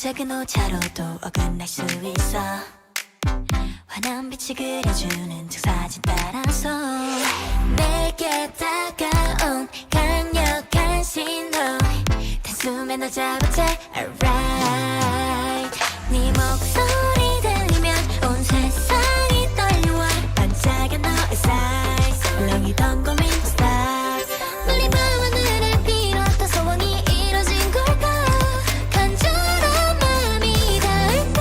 작은 오차로도 어긋날 수 있어 환한 빛이 그려주는 즉사진 따라서 내게 다가온 강력한 신호 단숨에 너 잡았지 alright 네 목소리 들리면 온 세상이 떨려와 반짝여 너의 size 울렁이던 고민도 stop 멀리 먼 하늘을 비롯한 소원이 이뤄진 걸까 간절한 마음이 닿을까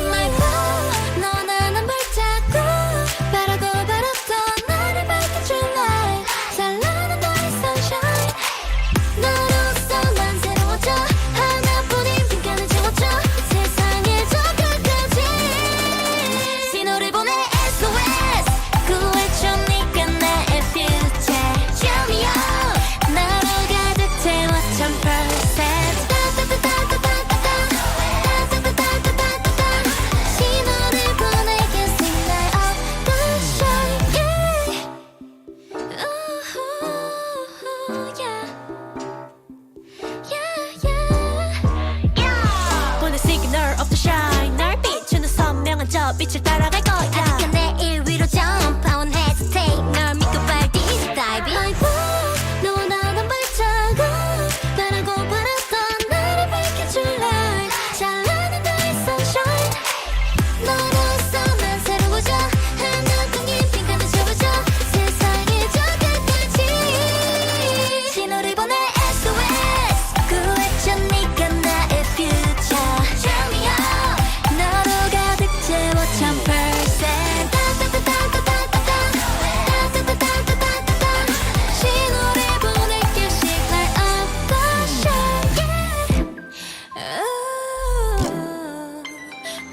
My love 넌 한 발자국 바라고 바랐던 나를 밝혀줄 light 찬란한 너의 sunshine 너로서 난 새로워져 하나뿐인 빈칸을 채워줘 세상에 저 끝까지 신호를 보내 SOS 구해줘 네가 나의 future Cheer me up 나로 가득 채워 1000% 따따따따따따따따따따따따 신호를 보내게 signal of the shine yeah ooh yeah 보내 signal of the shine 날 비추는 선명한 저 빛을 따라갈 거야 아직은 내일 위로 jump I won't hesitate 널 믿고 발디 diving My love 너와 나는 발자국 바라고 바랐던 나를 밝혀줄 light 찬란한 너의 sunshine 너로서 난 새로워져 하나뿐인 빈칸을 채워줘 세상의 저 끝까지 신호를 보내 SOS 구해줘 네가 나의 future Cheer me up 너로 가득 채워 1000% 따따따따따따따 따따따따따따 신호를 보낼게 signal of the shine yeah Ooh,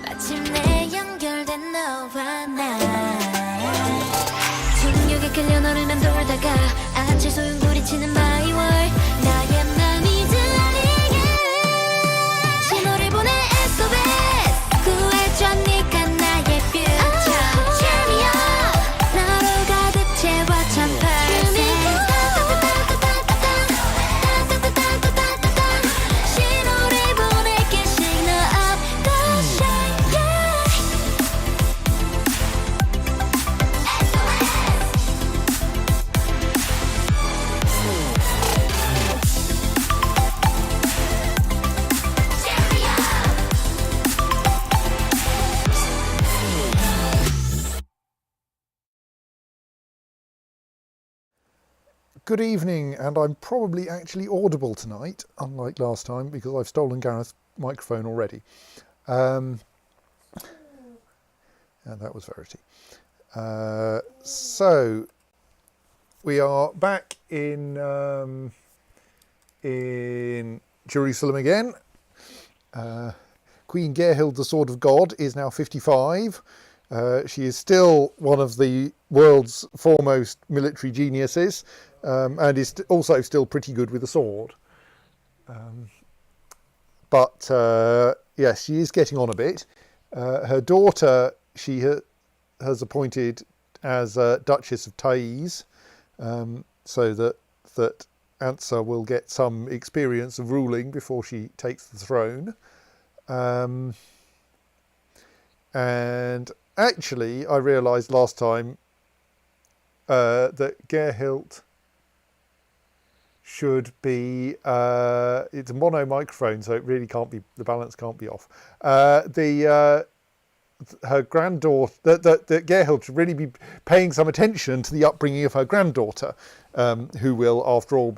마침내 연결된 너와 나 중력에 끌려 너를 맴돌다가 아찔 소용 부리치는 my world 나의 맘이 들리게 신호를 보내 SOS 구해줘 네가 나의 future Cheer me up 너로 가득 채워 1000% 따따따따따따따따따따따 신호를 보낼게 signal of the shine yeah Good evening, and I'm probably actually audible tonight, unlike last time, because I've stolen Gareth's microphone already. And that was Verity. So we are back in Jerusalem again. Queen Gerhild, the Sword of God, is now 55. She is still one of the world's foremost military geniuses, and is also still pretty good with a sword. But yes, she is getting on a bit. Her daughter she has appointed as Duchess of Thais, so that Ansa will get some experience of ruling before she takes the throne. And actually, I realised last time that Gerhild should be, it's a mono microphone, so it really can't be, the balance can't be off. Her granddaughter, that Gerhild should really be paying some attention to the upbringing of her granddaughter, who will, after all,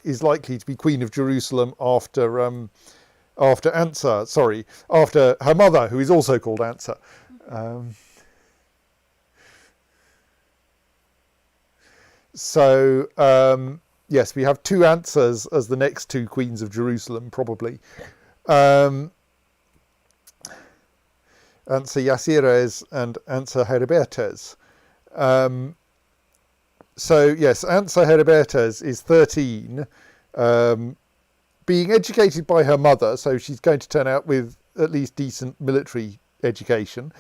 is likely to be Queen of Jerusalem after Ansa, after her mother, who is also called Ansa. Yes, we have two Ansas as the next two Queens of Jerusalem, probably. Ansa Yasires and Ansa Heribertes. So yes, Ansa Heribertes is 13, being educated by her mother, so she's going to turn out with at least decent military education,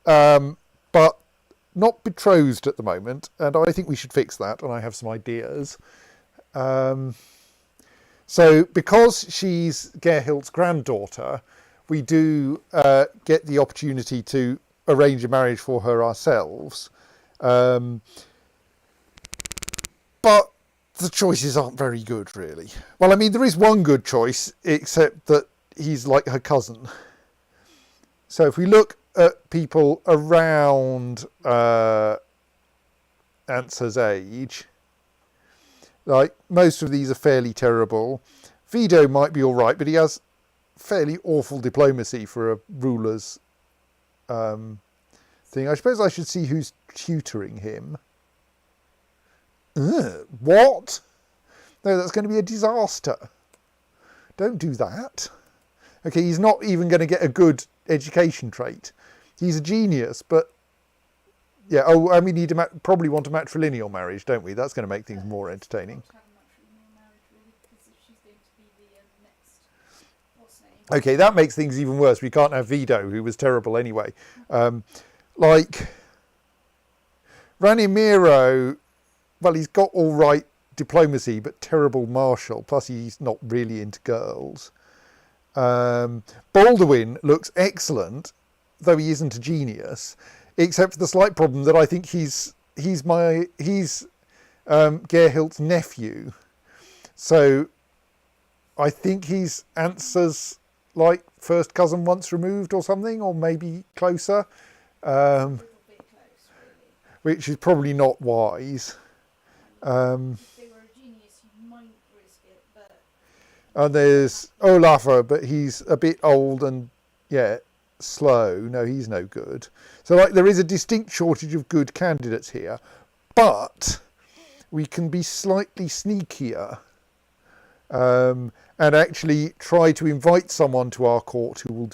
but not betrothed at the moment, and I think we should fix that, and I have some ideas. So because she's Gerhild's granddaughter, we do get the opportunity to arrange a marriage for her ourselves. But the choices aren't very good, really. Well, I mean, there is one good choice, except that he's like her cousin. So if we look at people around Answer's age, like most of these are fairly terrible. Vido might be all right, but he has fairly awful diplomacy for a ruler's thing. I suppose I should see who's tutoring him. What? No, that's going to be a disaster. Don't do that. Okay, he's not even going to get a good education trait. He's a genius, but yeah. Oh, and we need to probably want a matrilineal marriage, don't we? That's going to make things more entertaining. Okay, that makes things even worse. We can't have Vido, who was terrible anyway. Like Ranimiro, well, he's got all right diplomacy, but terrible martial. Plus, he's not really into girls. Baldwin looks excellent, though he isn't a genius, except for the slight problem that I think he's Gerhild's nephew. So I think he's Answer's like first cousin once removed or something, or maybe closer, which is probably not wise. If they were a genius, you might risk it, but... And there's Olafur, but he's a bit old and, yeah, slow. No, he's no good. So, like, there is a distinct shortage of good candidates here, but we can be slightly sneakier and actually try to invite someone to our court who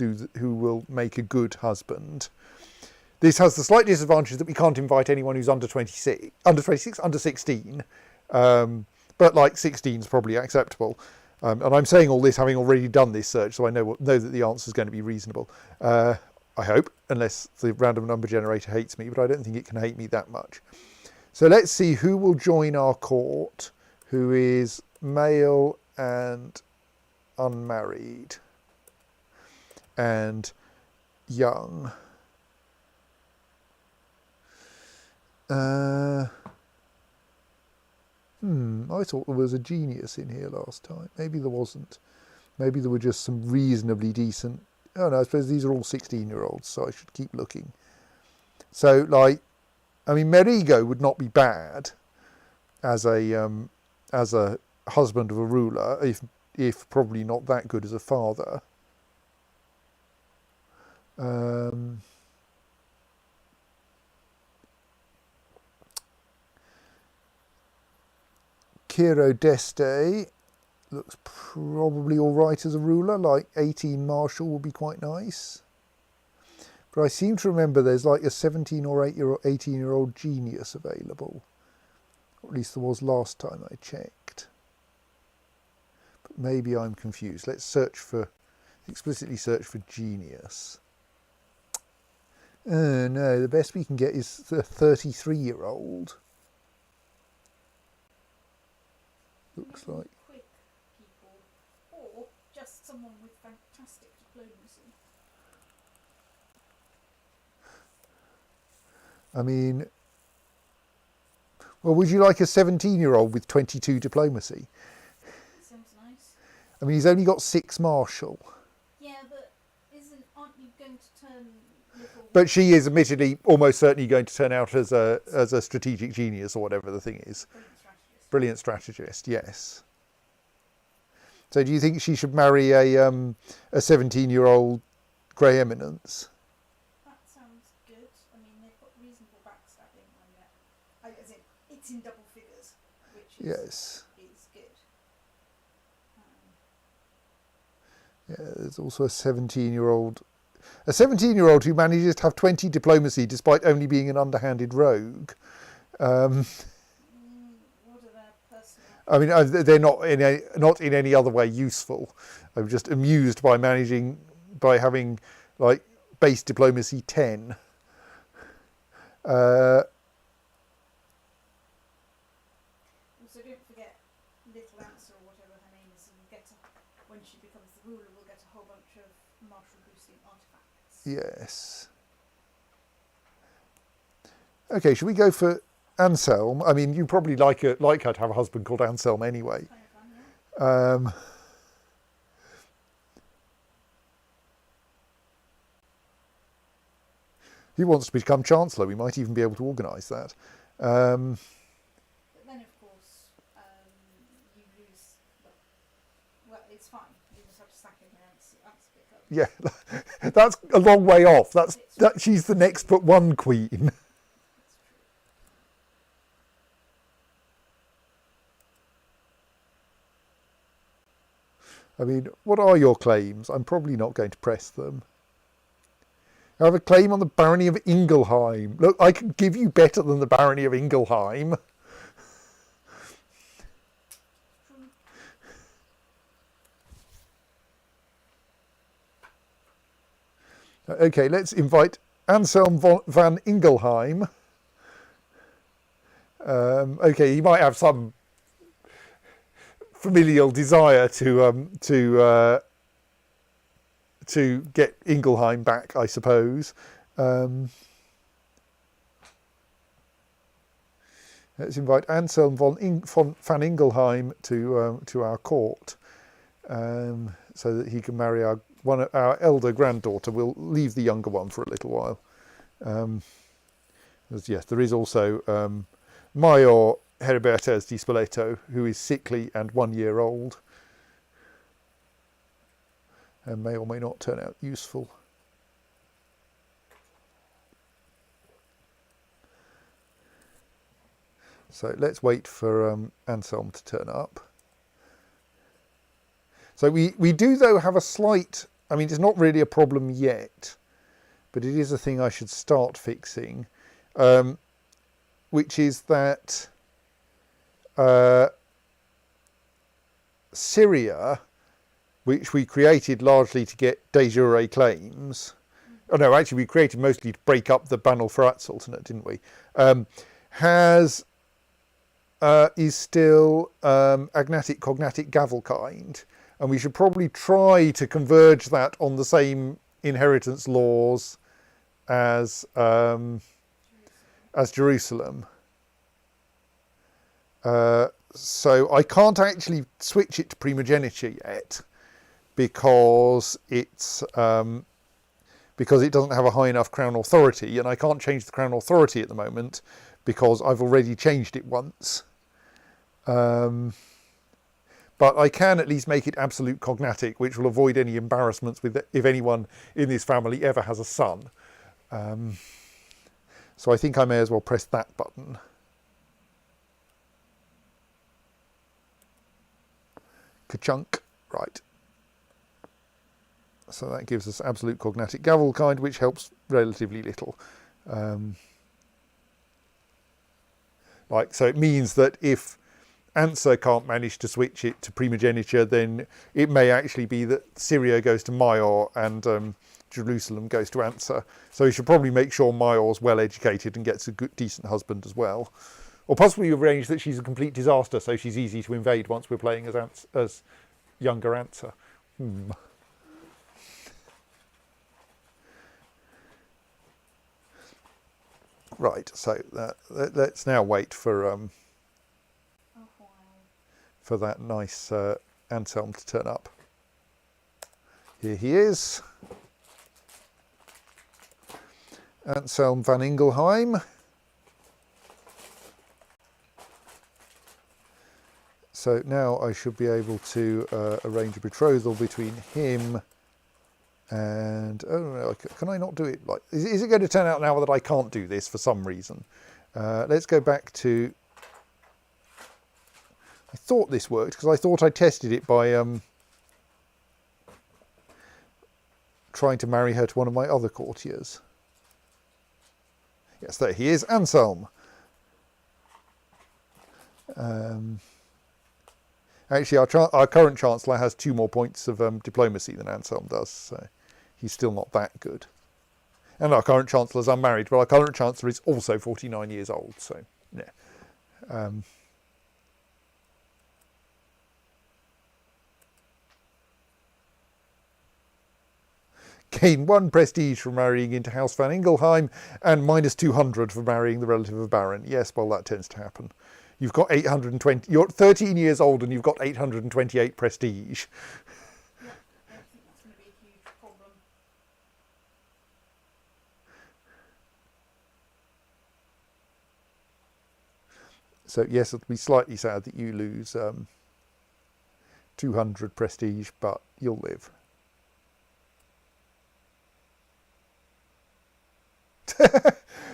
will make a good husband. This has the slight disadvantage that we can't invite anyone who's under 16. But like 16 is probably acceptable. And I'm saying all this having already done this search, so I know that the answer is going to be reasonable. I hope, unless the random number generator hates me, but I don't think it can hate me that much. So let's see who will join our court, who is male and unmarried and young. I thought there was a genius in here last time. Maybe there wasn't. Maybe there were just some reasonably decent... Oh no, I suppose these are all 16-year-olds, so I should keep looking. So, like, I mean, Merigo would not be bad as a husband of a ruler, if probably not that good as a father. Kiro Deste looks probably all right as a ruler, like 18 marshal would be quite nice. But I seem to remember there's like a 17 or 18-year-old genius available. Or at least there was last time I checked. But maybe I'm confused. Let's explicitly search for genius. Oh no, the best we can get is the 33-year-old. Looks like. Quick people, or just someone with fantastic diplomacy. I mean, well, would you like a 17-year-old with 22 diplomacy? Sounds nice. I mean, he's only got 6 martial. Yeah, but aren't you going to turn little... But she is admittedly almost certainly going to turn out as a strategic genius or whatever the thing is. Brilliant strategist, yes. So do you think she should marry a 17-year-old grey eminence? That sounds good. I mean, they've got reasonable backstabbing on that. As in, it's in double figures, which is good. Yeah, there's also a 17-year-old who manages to have 20 diplomacy despite only being an underhanded rogue. I mean, they're not in any other way useful. I'm just amused by having like base diplomacy 10. Also, don't forget Little Answer or whatever her name is, and Yes. Okay, should we go for Anselm? I mean, you probably like her to have a husband called Anselm anyway. Kind of fun, yeah. He wants to become Chancellor. We might even be able to organise that. But then, of course, you lose. Well, it's fine. You just have to sack him and answer pick up. Yeah, that's a long way off. She's the next but one queen. I mean, what are your claims? I'm probably not going to press them. I have a claim on the barony of Ingelheim. Look, I can give you better than the barony of Ingelheim. Okay, let's invite Anselm van Ingelheim. Okay, he might have some familial desire to get Ingelheim back, I suppose. Let's invite Anselm van Ingelheim to our court, so that he can marry our elder granddaughter. We'll leave the younger one for a little while. Yes, there is also Major Heribertes di Spoleto, who is sickly and 1 year old, and may or may not turn out useful. So let's wait for Anselm to turn up. So we do, though, have a slight, I mean, it's not really a problem yet, but it is a thing I should start fixing, which is that Syria, which we created largely to get de jure claims. Oh no, actually we created mostly to break up the Banu Furat Sultanate, didn't we? Is still agnatic, cognatic, gavelkind, and we should probably try to converge that on the same inheritance laws as Jerusalem. So I can't actually switch it to primogeniture yet, because it doesn't have a high enough crown authority, and I can't change the crown authority at the moment because I've already changed it once. But I can at least make it absolute cognatic, which will avoid any embarrassments with if anyone in this family ever has a son. So I think I may as well press that button. Ka-chunk. Right. So that gives us absolute cognatic gavelkind, which helps relatively little. So it means that if Answer can't manage to switch it to primogeniture, then it may actually be that Syria goes to Major and Jerusalem goes to Answer. So we should probably make sure Major's well educated and gets a good, decent husband as well. Or possibly arrange that she's a complete disaster, so she's easy to invade once we're playing as younger Answer. Right, so let's now wait for that nice Anselm to turn up. Here he is. Anselm van Ingelheim. So now I should be able to arrange a betrothal between him and, oh no, can I not do it? Like, is it going to turn out now that I can't do this for some reason? Let's go back to, I thought this worked because I thought I tested it by trying to marry her to one of my other courtiers. Yes, there he is, Anselm. Actually, our current Chancellor has 2 more points of diplomacy than Anselm does, so he's still not that good. And our current Chancellor's unmarried, but our current Chancellor is also 49 years old, so yeah. gain 1 prestige for marrying into House van Ingelheim, and minus 200 for marrying the relative of Baron. Yes, well, that tends to happen. You've got 820. You're 13 years old, and you've got 828 prestige. Yeah, I think that's going to be a huge problem. So yes, it'll be slightly sad that you lose 200 prestige, but you'll live.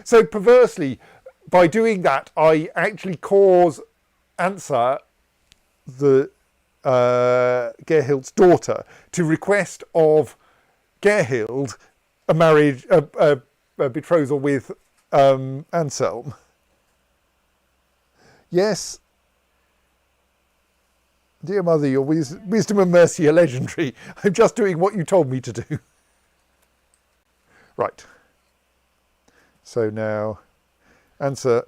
So perversely, by doing that, I actually cause Ansa, the Gerhild's daughter, to request of Gerhild a marriage, a betrothal with Anselm. Yes, dear mother, your wisdom and mercy are legendary. I'm just doing what you told me to do. Right. So now, Ansa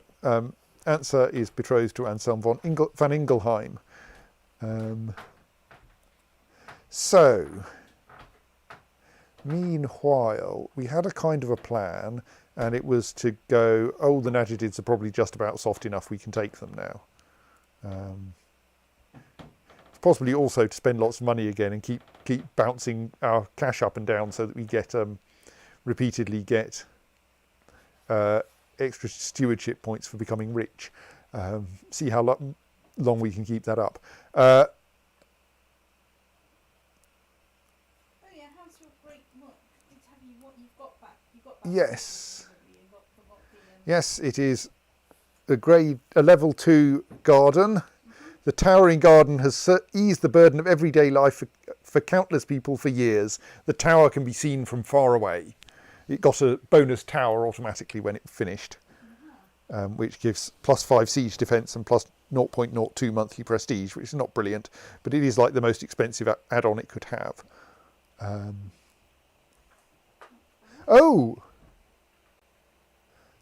is betrothed to Anselm van Ingelheim. So, meanwhile, we had a kind of a plan, and it was to go, oh, the Najadids are probably just about soft enough, we can take them now. Possibly also to spend lots of money again and keep bouncing our cash up and down so that we get repeatedly get extra stewardship points for becoming rich. See how long we can keep that up. Oh yeah, how's your great work? Have you what you've got back? You got back. Yes. You got the, Yes, it is a level 2 garden. The towering garden has eased the burden of everyday life for countless people for years. The tower can be seen from far away. It got a bonus tower automatically when it finished, which gives plus 5 siege defence and plus 0.02 monthly prestige, which is not brilliant, but it is like the most expensive add-on it could have. Oh!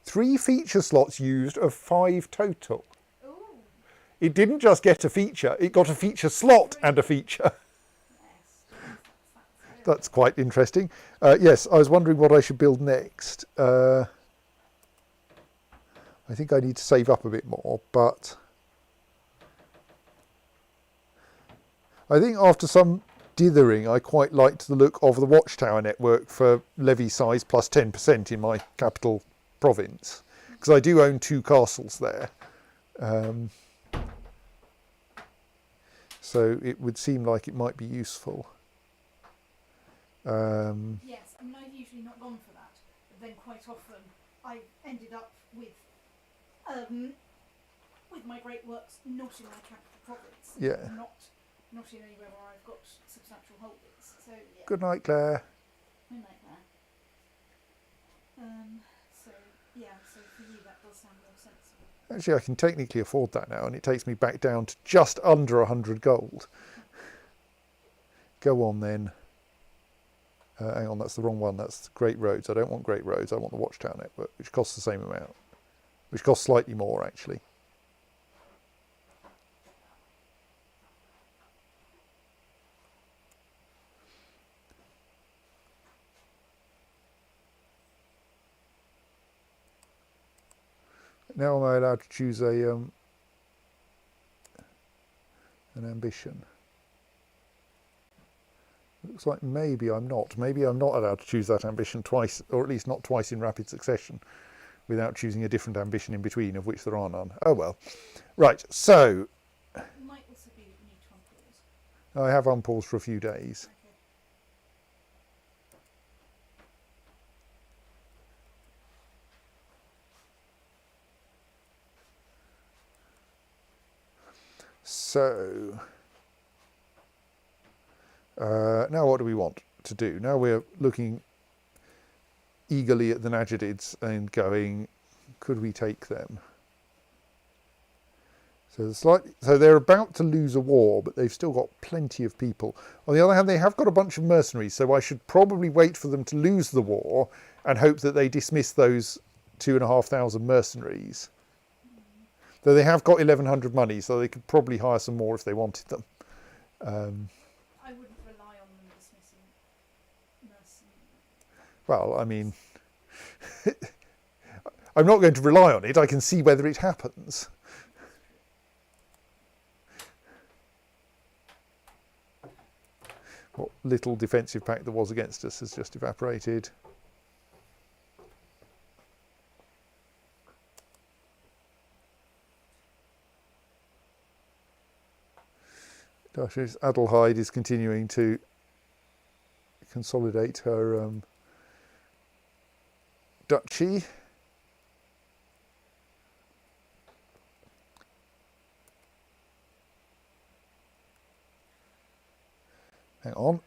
3 feature slots used of 5 total. It didn't just get a feature, it got a feature slot and a feature. That's quite interesting. Yes, I was wondering what I should build next. I think I need to save up a bit more, but I think after some dithering, I quite liked the look of the watchtower network for levy size plus 10% in my capital province, because I do own 2 castles there. So it would seem like it might be useful. yes, I mean I've usually not gone for that, but then quite often I've ended up with my great works not in my capital province. Yeah. Not in anywhere where I've got substantial holdings. So yeah. Good night, Claire. Good night, Claire. So yeah, so for you that does sound more sensible. Actually, I can technically afford that now, and it takes me back down to just under 100 gold. Go on then. Hang on, that's the wrong one. That's Great Roads. I don't want Great Roads. I want the Watchtower Network, which costs the same amount. Which costs slightly more, actually. Now am I allowed to choose an ambition? Looks like maybe I'm not. Maybe I'm not allowed to choose that ambition twice, or at least not twice in rapid succession, without choosing a different ambition in between, of which there are none. Oh well. Right, so It might also be that you need to unpause. I have unpaused for a few days. Okay. So now what do we want to do? Now we're looking eagerly at the Najadids and going, could we take them? So they're about to lose a war, but they've still got plenty of people. On the other hand, they have got a bunch of mercenaries, so I should probably wait for them to lose the war and hope that they dismiss those 2,500 mercenaries. Though they have got 1,100 money, so they could probably hire some more if they wanted them. I wouldn't rely on them dismissing Well, I mean, I'm not going to rely on it. I can see whether it happens. What little defensive pack there was against us has just evaporated. Duchess Adelheid is continuing to consolidate her duchy. Hang on.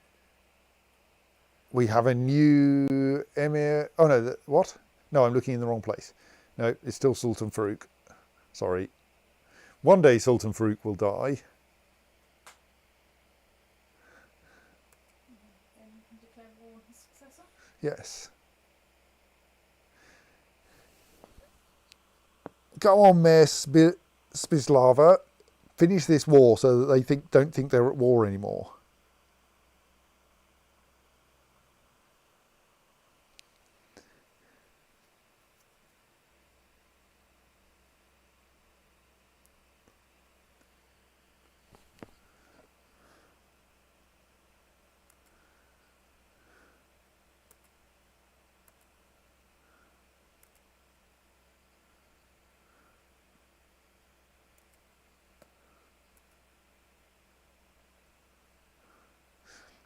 We have a new emir. Oh no, what? No, I'm looking in the wrong place. No, it's still Sultan Farouk. Sorry. One day Sultan Farouk will die. Then you can declare war on his successor. Yes. Go on, Mayor Spislava. Finish this war so that they don't think they're at war anymore.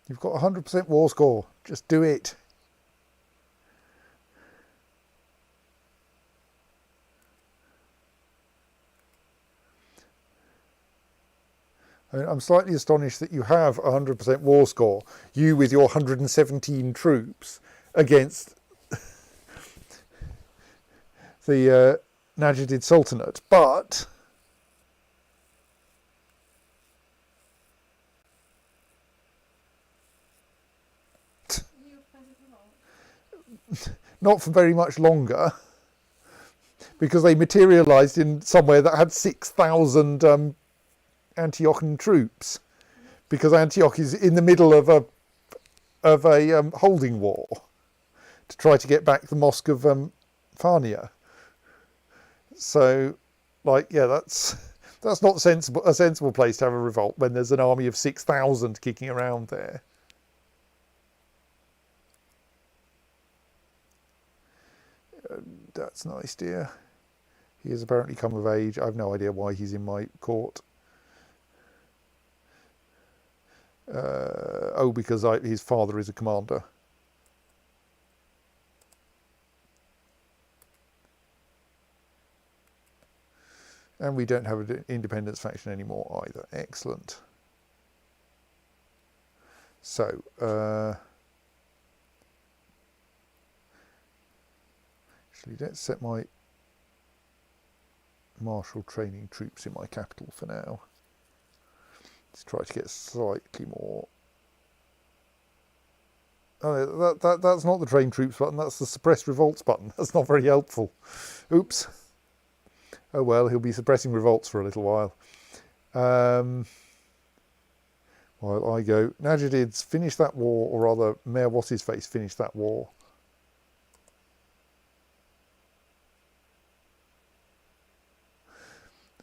You've got 100% war score. Just do it. I mean, I'm slightly astonished that you have 100% war score, you with your 117 troops, against the Najadid Sultanate, but Are you a peasant revolt? not for very much longer, because they materialised in somewhere that had 6,000 Antiochian troops, because Antioch is in the middle of a holding war to try to get back the mosque of Farnia. So, like, yeah, that's not a sensible place to have a revolt when there's an army of 6,000 kicking around there. That's nice, dear. He has apparently come of age. I have no idea why he's in my court. Because his father is a commander. And we don't have an independence faction anymore either. Excellent. So, actually, let's set my martial training troops in my capital for now. Let's try to get slightly more. Oh, that's not the train troops button, that's the suppress revolts button. That's not very helpful. Oops. Oh well, he'll be suppressing revolts for a little while. While I go, Najadid's finish that war, or rather, Mayor What's-His-Face finish that war.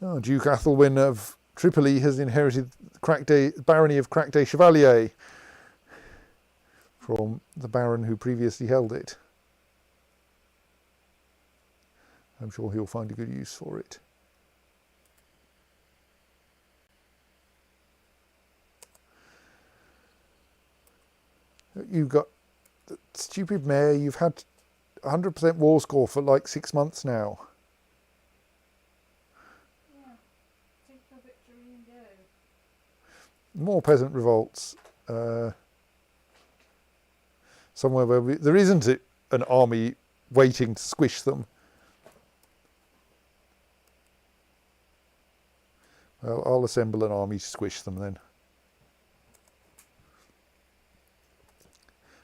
Oh, Duke Athelwyn of Tripoli has inherited barony of Crac des Chevaliers from the baron who previously held it. I'm sure he'll find a good use for it. You've got the stupid mayor, you've had 100% war score for like 6 months now. Yeah. Take the victory and go. More peasant revolts. Somewhere where there isn't an army waiting to squish them. Well, I'll assemble an army to squish them then.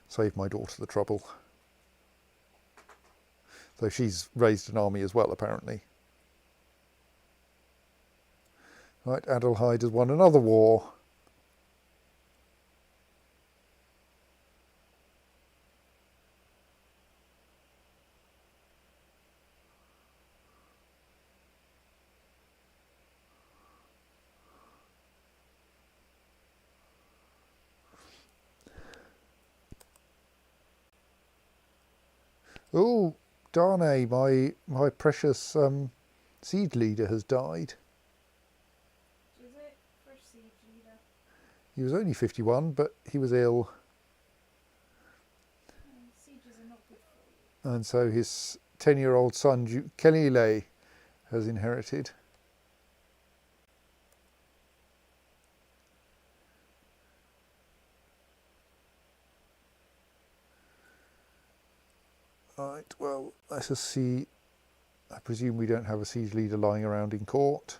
Save my daughter the trouble. Though she's raised an army as well, apparently. Right, Adelheid has won another war. Oh, Darnay, my precious siege leader has died. Is it? Fresh siege leader. He was only 51, but he was ill, Sieges are not good for you. and so his 10-year-old son Kelile has inherited. Right, well, let's just see. I presume we don't have a siege leader lying around in court.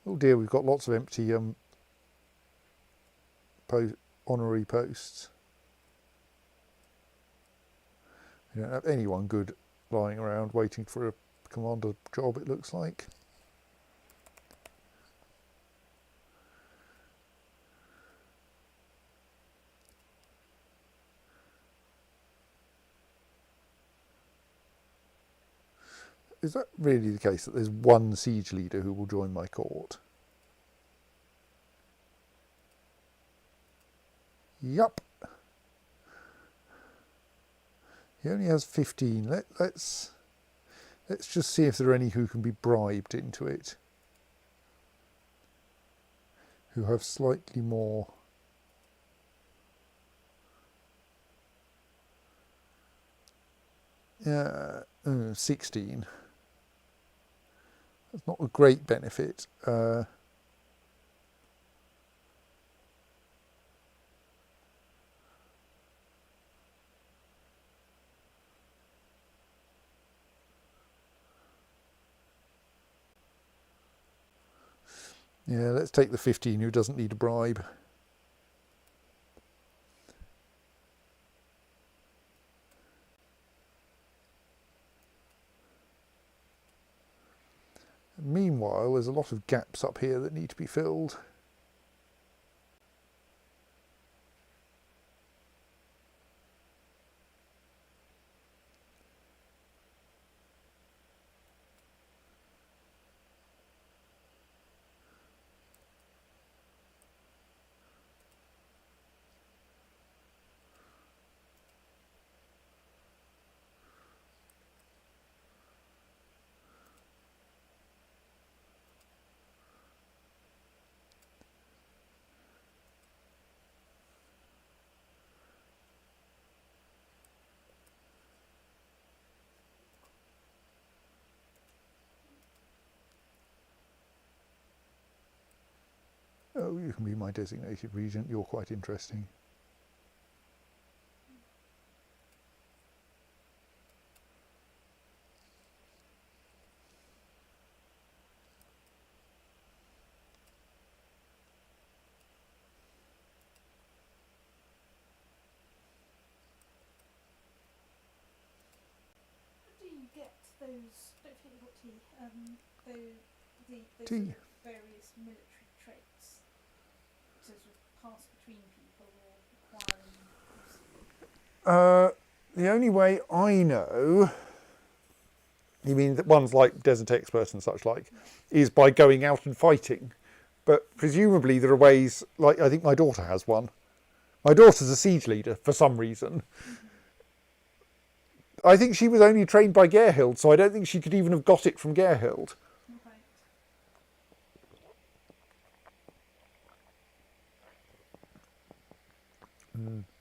Oh dear, we've got lots of empty honorary posts. We don't have anyone good lying around waiting for a commander job, it looks like. Is that really the case, that there's one siege leader who will join my court? Yup. He only has 15. Let's just see if there are any who can be bribed into it, who have slightly more. Yeah, 16. That's not a great benefit. Yeah, let's take the 15 who doesn't need a bribe. Meanwhile, there's a lot of gaps up here that need to be filled. Oh, you can be my designated regent. You're quite interesting. How do you get those? Don't forget you've got tea. Those Tea. various military traits to sort of pass between people or acquiring. The only way I know, you mean that ones like Desert Expert and such like, is by going out and fighting. But presumably there are ways, like I think my daughter has one. My daughter's a siege leader for some reason. I think she was only trained by Gerhild, so I don't think she could even have got it from Gerhild.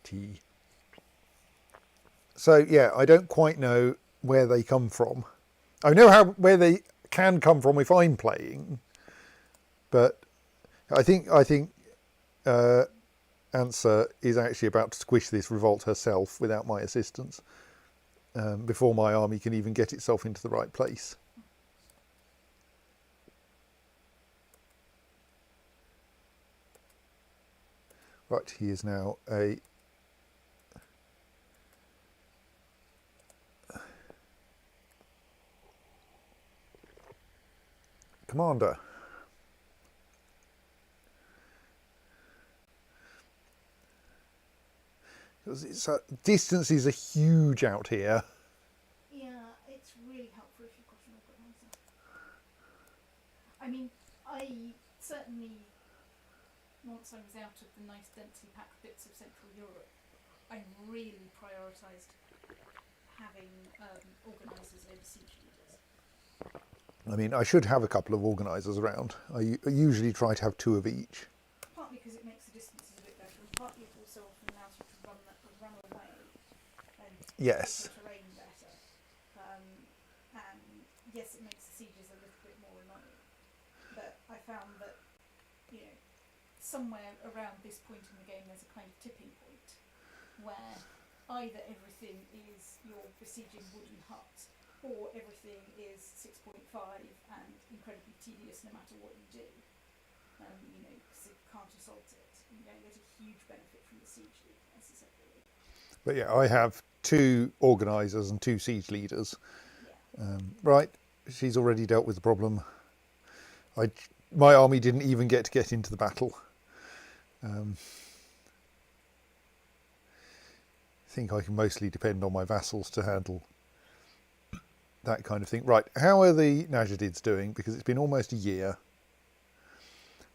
Tea. So yeah, I don't quite know where they come from. I know where they can come from if I'm playing, but I think Ansa is actually about to squish this revolt herself without my assistance, before my army can even get itself into the right place. Right, he is now a commander. Distances are huge out here. Yeah, it's really helpful if you've got an organiser. I mean, I certainly, once I was out of the nice densely packed bits of Central Europe, I really prioritised having organisers over siege leaders. I mean, I should have a couple of organisers around. I usually try to have 2 of each. Partly because it makes the distances a bit better, and partly it also often allows you to run away and Yes. the terrain better. And yes, it makes the sieges a little bit more annoying. But I found that, you know, somewhere around this point in the game there's a kind of tipping point where either everything is you're besieging wooden huts, or everything is 6.5 and incredibly tedious no matter what you do. You know, because you can't assault it. You don't get a huge benefit from the siege leader necessarily. But yeah, I have 2 organisers and 2 siege leaders. Yeah. Right, she's already dealt with the problem. My army didn't even get into the battle. I think I can mostly depend on my vassals to handle that kind of thing. Right, how are the Najadids doing? Because it's been almost a year.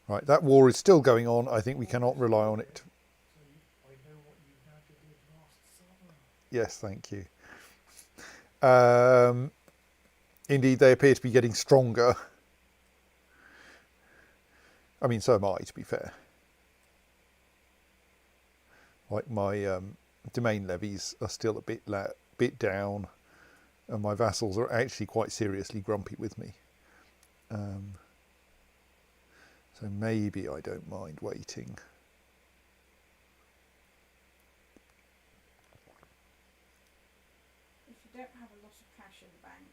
Right, that war is still going on. I think we cannot rely on it. I know what you Najadid last summer. Yes, thank you. Indeed, they appear to be getting stronger. I mean, so am I, to be fair. Like my domain levies are still a bit down, and my vassals are actually quite seriously grumpy with me. So maybe I don't mind waiting. If you don't have a lot of cash in the bank,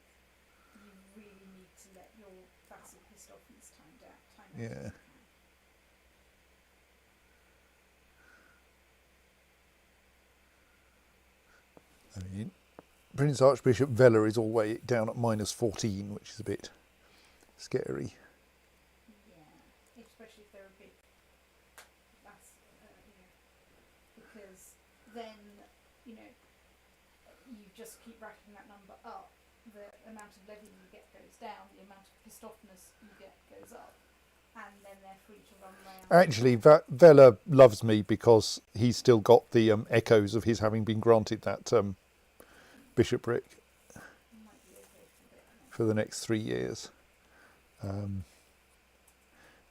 you really need to let your vassal pissed off this time out. Yeah. I mean, Prince Archbishop Vela is all the way down at -14, which is a bit scary. Yeah, especially if they're a big vassal, you know, because then, you know, you just keep racking that number up. The amount of levy you get goes down, the amount of pissed offness you get goes up, and then they're free to run around. Actually, Vela loves me because he's still got the echoes of his having been granted that bishopric Might be okay for a bit, I for the next 3 years.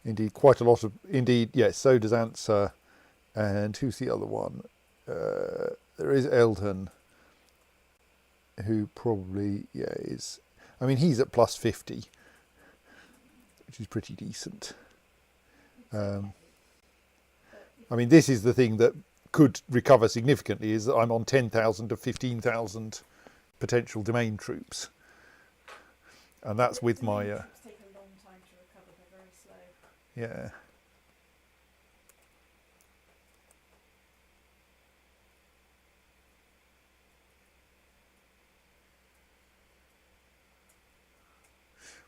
Indeed, quite a lot of... Indeed, yes, so does Answer. And who's the other one? There is Eldon, who probably, is... I mean, he's at +50, which is pretty decent. I mean, this is the thing that could recover significantly, is that I'm on 10,000 to 15,000 potential domain troops. And that's with my... troops take a long time to recover, they're very slow. yeah.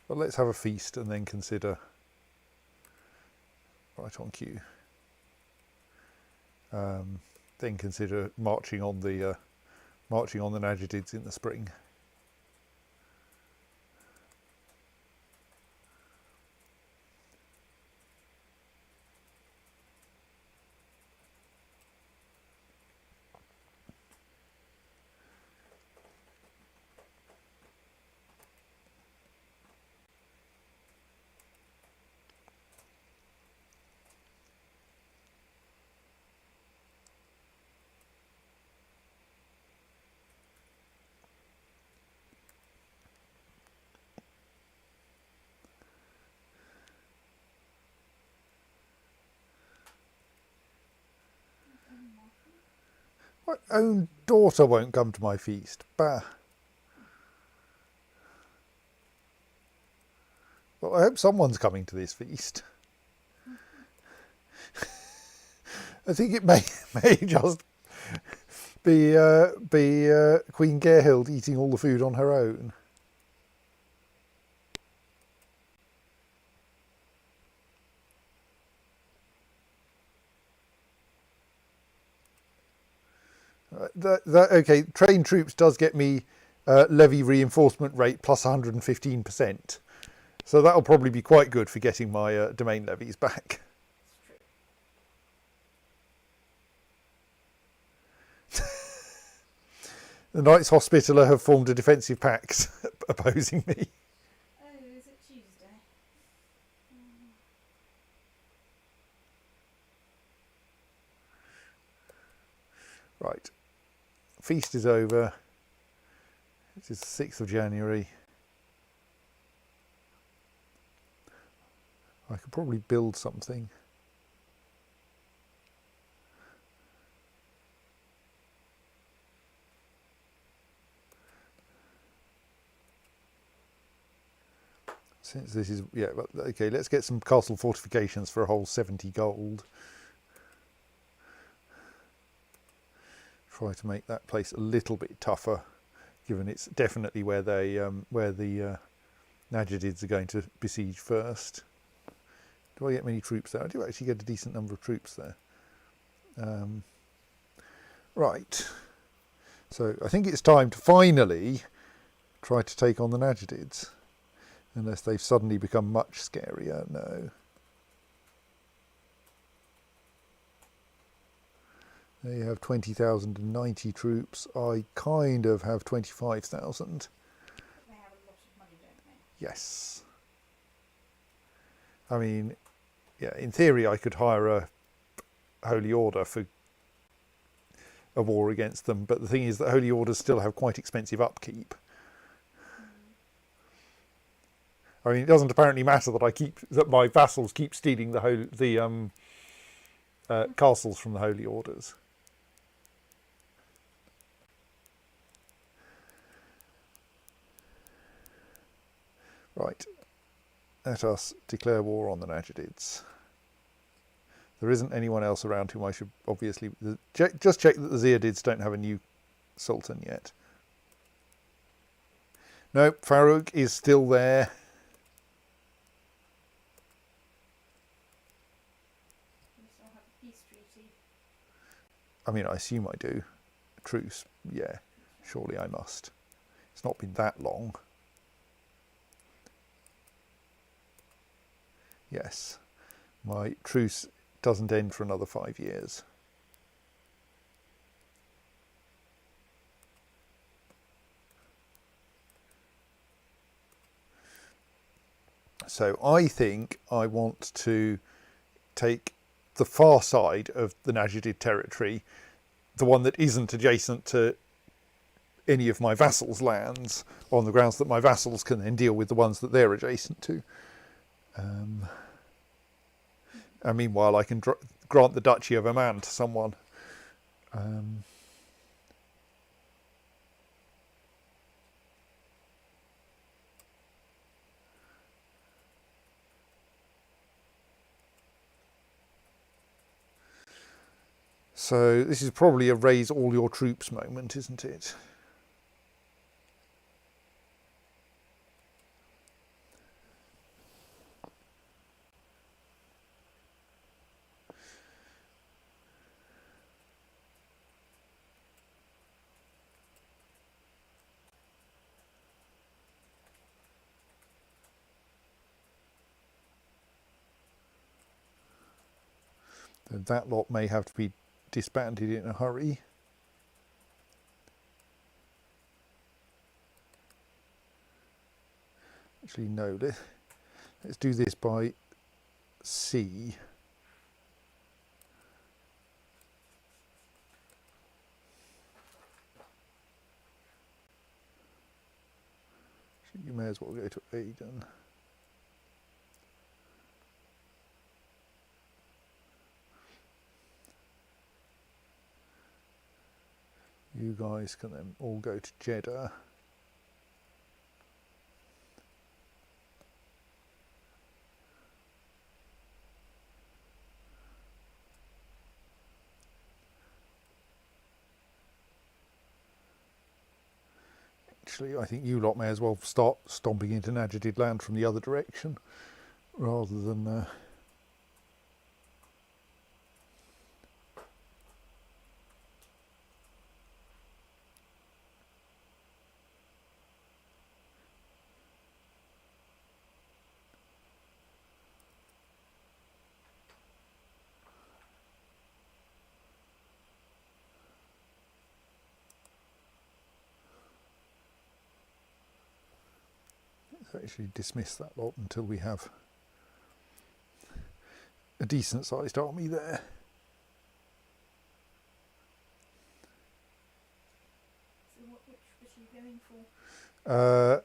Well, let's have a feast and then consider... Right on cue. Then consider marching on the Najadids in the spring. My own daughter won't come to my feast. Bah. Well, I hope someone's coming to this feast. I think it may just be Queen Gerhild eating all the food on her own. Okay, trained troops does get me levy reinforcement rate plus 115%. So that'll probably be quite good for getting my domain levies back. It's true. The Knights Hospitaller have formed a defensive pact opposing me. Oh, is it Tuesday? Right. Feast is over. It is the 6th of January. I could probably build something. Since this is, yeah, okay, let's get some castle fortifications for a whole 70 gold. Try to make that place a little bit tougher, given it's definitely where they, where the Najadids are going to besiege first. Do I get many troops there? I do actually get a decent number of troops there. Right. So I think it's time to finally try to take on the Najadids. Unless they've suddenly become much scarier. No. They have 20,090 troops. I kind of have 25,000. They have a lot of money, don't they? Yes. I mean, yeah, in theory I could hire a Holy Order for a war against them, but the thing is that Holy Orders still have quite expensive upkeep. I mean, it doesn't apparently matter that my vassals keep stealing the castles from the Holy Orders. Right, let us declare war on the Najadids. There isn't anyone else around whom I should obviously... Just check that the Ziadids don't have a new sultan yet. No, Farouk is still there. You still have a peace treaty. I mean, I assume I do. Truce, yeah, surely I must. It's not been that long. Yes, my truce doesn't end for another 5 years. So I think I want to take the far side of the Najadid territory, the one that isn't adjacent to any of my vassals' lands, on the grounds that my vassals can then deal with the ones that they're adjacent to. And meanwhile, I can grant the Duchy of Oman to someone. So this is probably a raise all your troops moment, isn't it? That lot may have to be disbanded in a hurry. Actually, no, let's do this by sea. You may as well go to Aden. You guys can then all go to Jeddah. Actually, I think you lot may as well start stomping into Najadid land from the other direction, rather than... to actually dismiss that lot until we have a decent sized army there. So which are you going for?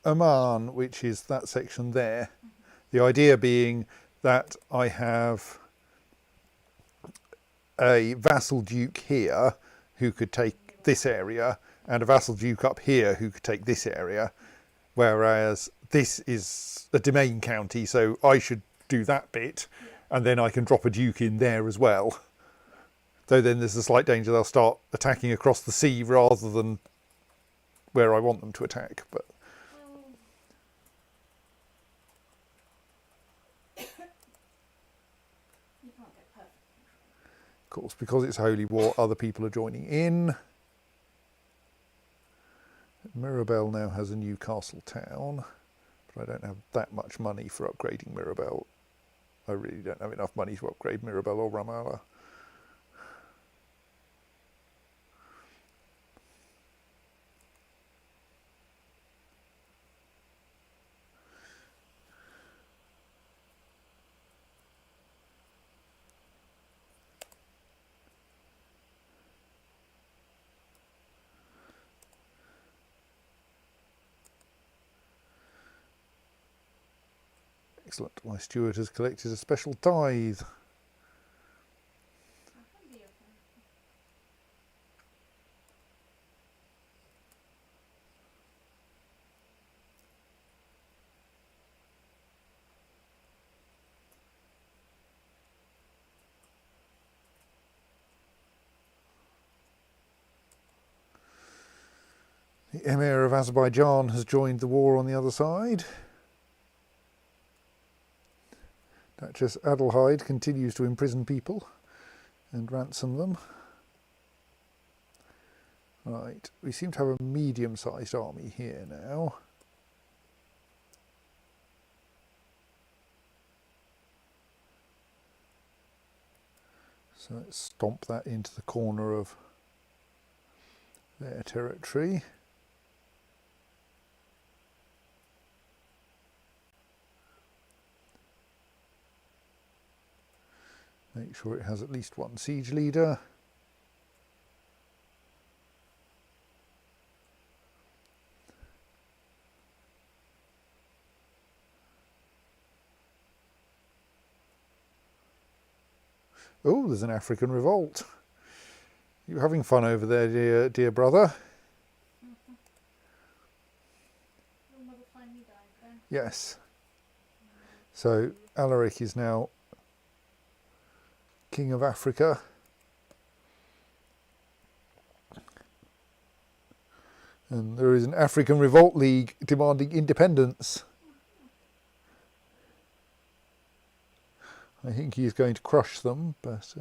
Oman, which is that section there. The idea being that I have a vassal duke here who could take this area, and a vassal duke up here who could take this area, whereas this is a domain county, so I should do that bit, and then I can drop a duke in there as well. Though then there's a slight danger they'll start attacking across the sea rather than where I want them to attack. But You can't get perfect control. of course, because it's holy war, other people are joining in. Mirabel now has a new castle town, but I don't have that much money for upgrading Mirabel. I really don't have enough money to upgrade Mirabel or Ramallah. Excellent. My steward has collected a special tithe. How handy of them. The Emir of Azerbaijan has joined the war on the other side. Duchess Adelheid continues to imprison people and ransom them. Right, we seem to have a medium-sized army here now. So let's stomp that into the corner of their territory. Make sure it has at least one siege leader. Oh, there's an African revolt. You having fun over there, dear brother? Your mother finally died then. Yes. So Alaric is now King of Africa. And there is an African Revolt League demanding independence. I think he's going to crush them, but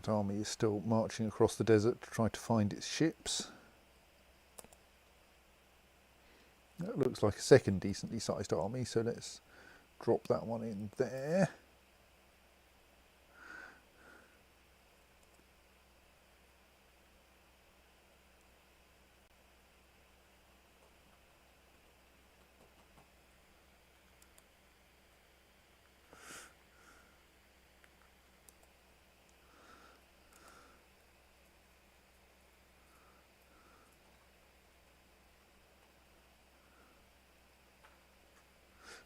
that army is still marching across the desert to try to find its ships. That looks like a second decently sized army, so let's drop that one in there.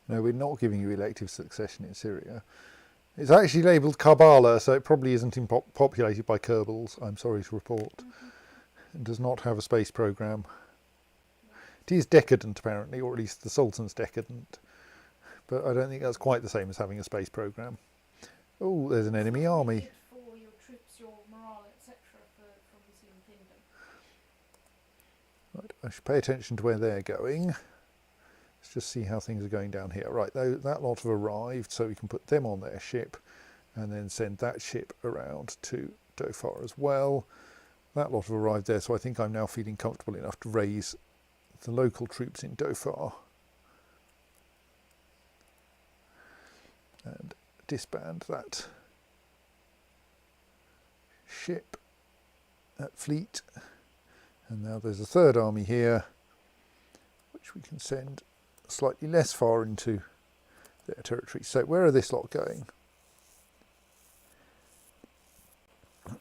No, we're not giving you elective succession in Syria. It's actually labelled Karbala, so it probably isn't populated by Kerbals, I'm sorry to report. It does not have a space programme. It is decadent, apparently, or at least the Sultan's decadent. But I don't think that's quite the same as having a space programme. Oh, there's an enemy It's really army. good for your troops, your morale, etc. for Muslim Kingdom. Right, I should pay attention to where they're going. Let's just see how things are going down here. Right, that lot have arrived, so we can put them on their ship and then send that ship around to Dhofar as well. That lot have arrived there, so I think I'm now feeling comfortable enough to raise the local troops in Dhofar and disband that ship, that fleet. And now there's a third army here, which we can send slightly less far into their territory. So where are this lot going?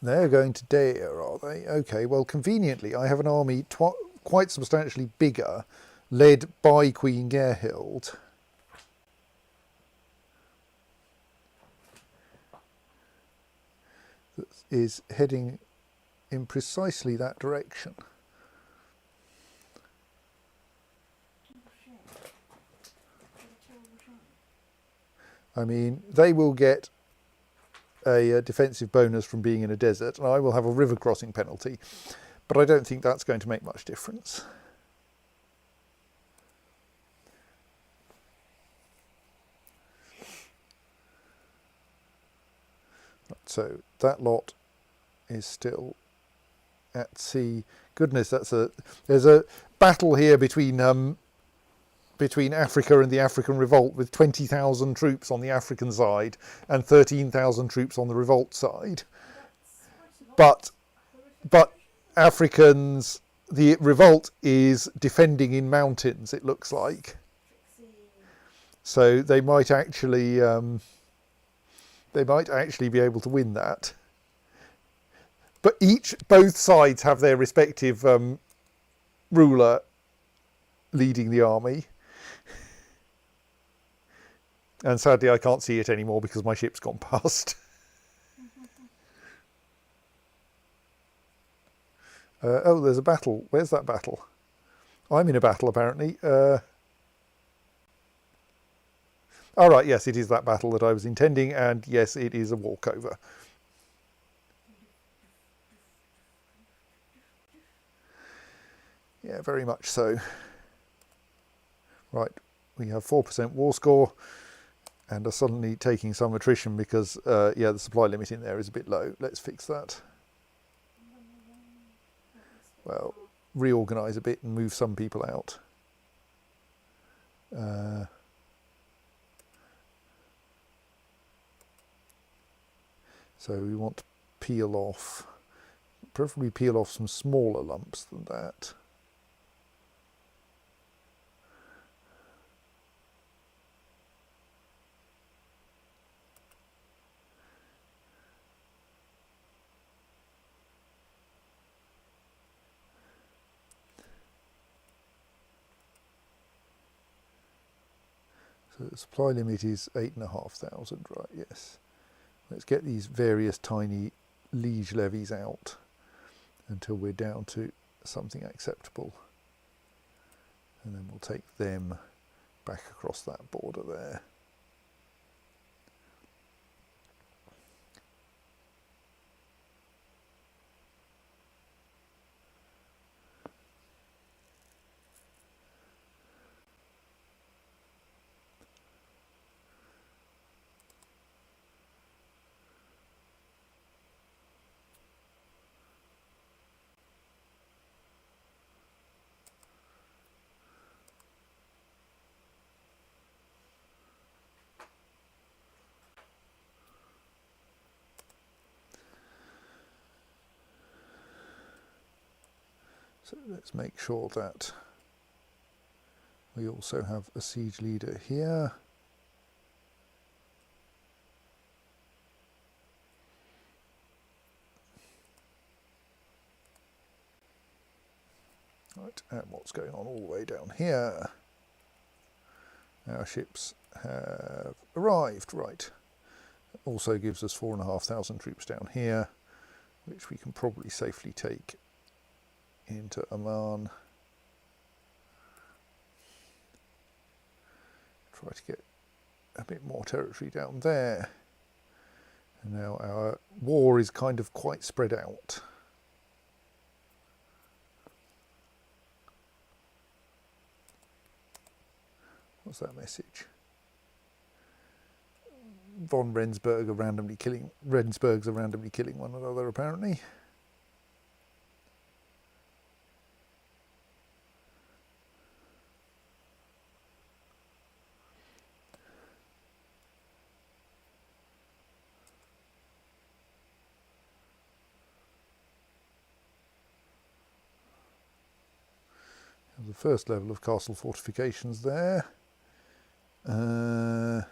They're going to Deir, are they? Okay, well, conveniently, I have an army quite substantially bigger, led by Queen Gerhild. That is heading in precisely that direction. I mean, they will get a defensive bonus from being in a desert, and I will have a river crossing penalty, but I don't think that's going to make much difference. So that lot is still at sea. Goodness, there's a battle here between Africa and the African revolt, with 20,000 troops on the African side and 13,000 troops on the revolt side. But Africans, the revolt is defending in mountains, it looks like. So they might actually be able to win that. But both sides have their respective ruler leading the army. And sadly, I can't see it anymore because my ship's gone past. Oh, there's a battle. Where's that battle? I'm in a battle, apparently. All right, yes, it is that battle that I was intending, and yes, it is a walkover. Yeah, very much so. Right, we have 4% war score and are suddenly taking some attrition because, yeah, the supply limit in there is a bit low. Let's fix that. Well, reorganise a bit and move some people out. So we want to peel off, preferably peel off some smaller lumps than that. So the supply limit is 8,500, right, yes. Let's get these various tiny liege levies out until we're down to something acceptable. And then we'll take them back across that border there. So let's make sure that we also have a siege leader here. Right, and what's going on all the way down here? Our ships have arrived, right. Also gives us 4,500 troops down here, which we can probably safely take into Oman. Try to get a bit more territory down there. And now our war is kind of quite spread out. What's that message? Rensburgs are randomly killing one another apparently. The first level of castle fortifications there. Shall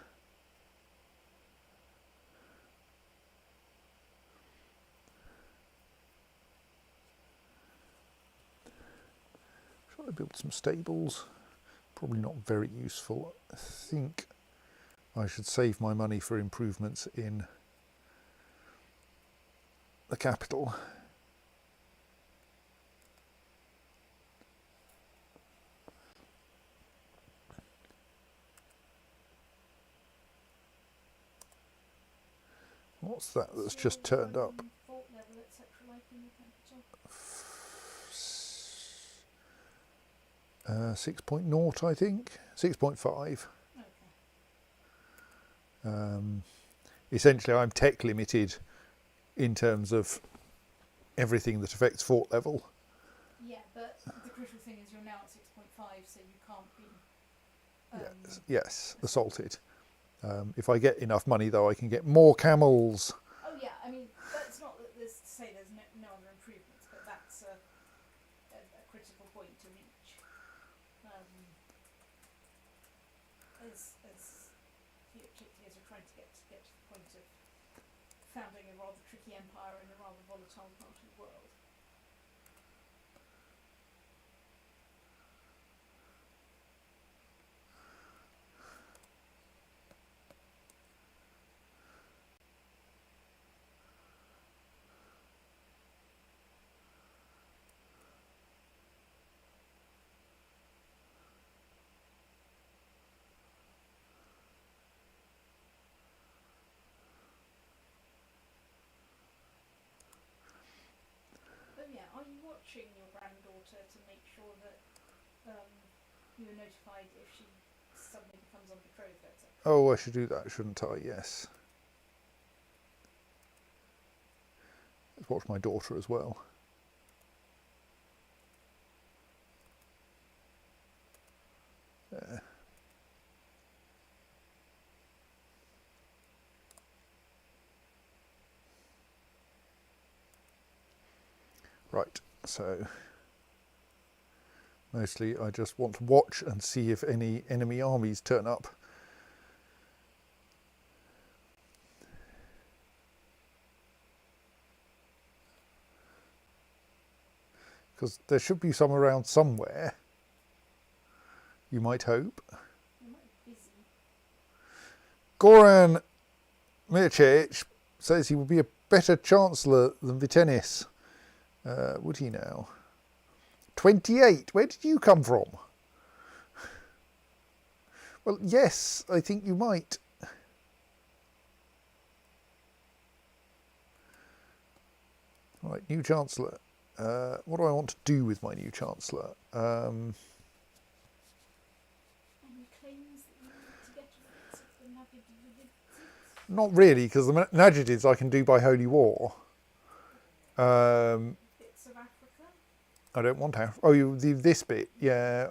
I build some stables? Probably not very useful. I think I should save my money for improvements in the capital. What's that that's just turned up? Fort level, etc. like in the capital. 6.0, I think. 6.5. Okay. Essentially, I'm tech limited in terms of everything that affects fort level. Yeah, but the crucial thing is you're now at 6.5, so you can't be. Yes, assaulted. If I get enough money, though, I can get more camels. Oh yeah, I mean that's not that there's to say there's no other improvements, but that's a critical point to reach. As particularly as we're trying to get to the point of founding a rather tricky empire in a rather volatile part of the world. Are you watching your granddaughter to make sure that you're notified if she suddenly becomes unbetrothed, etc.? Oh, I should do that, shouldn't I? Yes. Let's watch my daughter as well. There. Right, so mostly I just want to watch and see if any enemy armies turn up. Because there should be some around somewhere, you might hope. You might be busy. Goran Mircea says he would be a better chancellor than Vitenis. Would he now? 28. Where did you come from? Well, yes, I think you might. Right, new chancellor. What do I want to do with my new chancellor? Any claims that you need to get rid of the Najadidn't? Not really, because the Najadids I can do by holy war. Bits of Africa? I don't want Africa. Oh, this bit, yeah.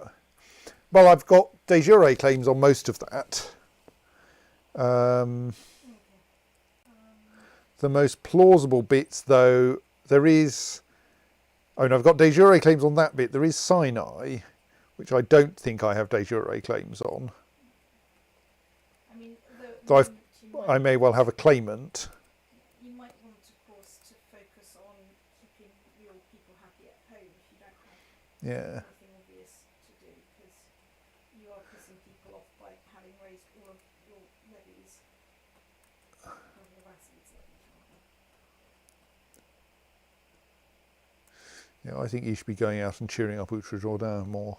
Well, I've got de jure claims on most of that. Okay. The most plausible bits, though, there is... Oh, no, I've got de jure claims on that bit. There is Sinai, which I don't think I have de jure claims on. I mean, So I may well have a claimant. You might want, of course, to focus on keeping your people happy at home if you don't have Yeah. anything obvious to do, because you are pissing people off by having raised all of your levies. Or your vassals' levies, rather. Yeah, I think you should be going out and cheering up Outre Jourdain more.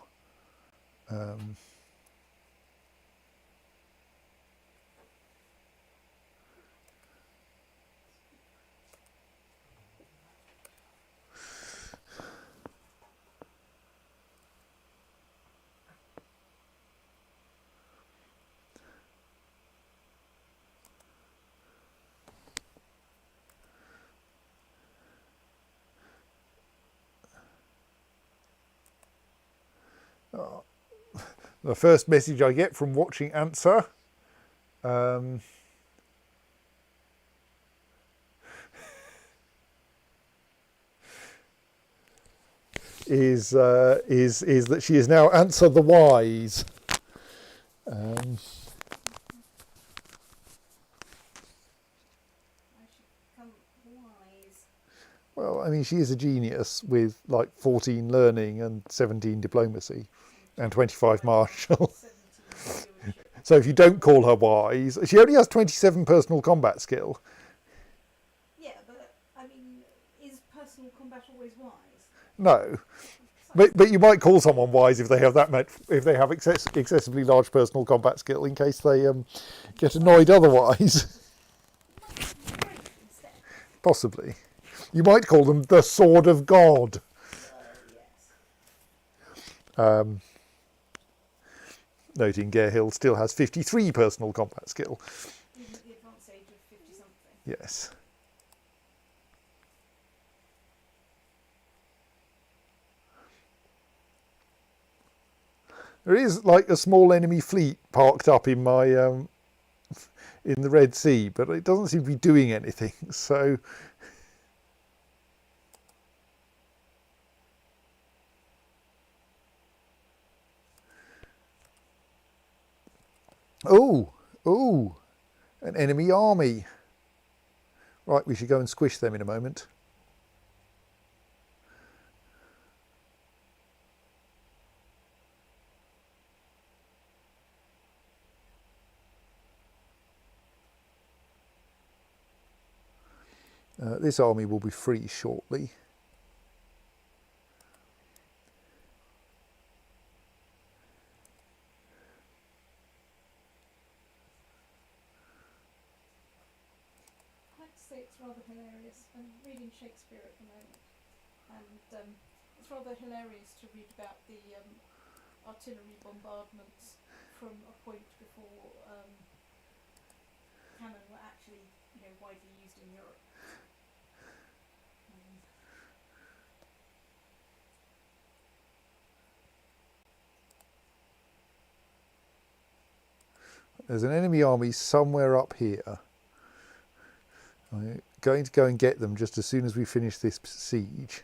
The first message I get from watching Answer is that she is now Answer the Wise. I should become wise. Well, I mean, she is a genius with like 14 learning and 17 diplomacy and 25 martial. 17 stewardship. So if you don't call her wise, she only has 27 personal combat skill. Yeah, but I mean, is personal combat always wise? No, but you might call someone wise if they have that much, if they have excessively large personal combat skill, in case they get annoyed otherwise. Great instead. Possibly, you might call them the Sword of God. Yes. Noting Garehill still has 53 personal combat skill. Even at the advanced age of 50 something. Yes. There is like a small enemy fleet parked up in my in the Red Sea, but it doesn't seem to be doing anything. So oh, an enemy army. Right, we should go and squish them in a moment. This army will be free shortly. I have to say it's rather hilarious. I'm reading Shakespeare at the moment, and it's rather hilarious to read about the artillery bombardments from a point before cannon were actually, widely used in Europe. There's an enemy army somewhere up here. I'm going to go and get them just as soon as we finish this siege.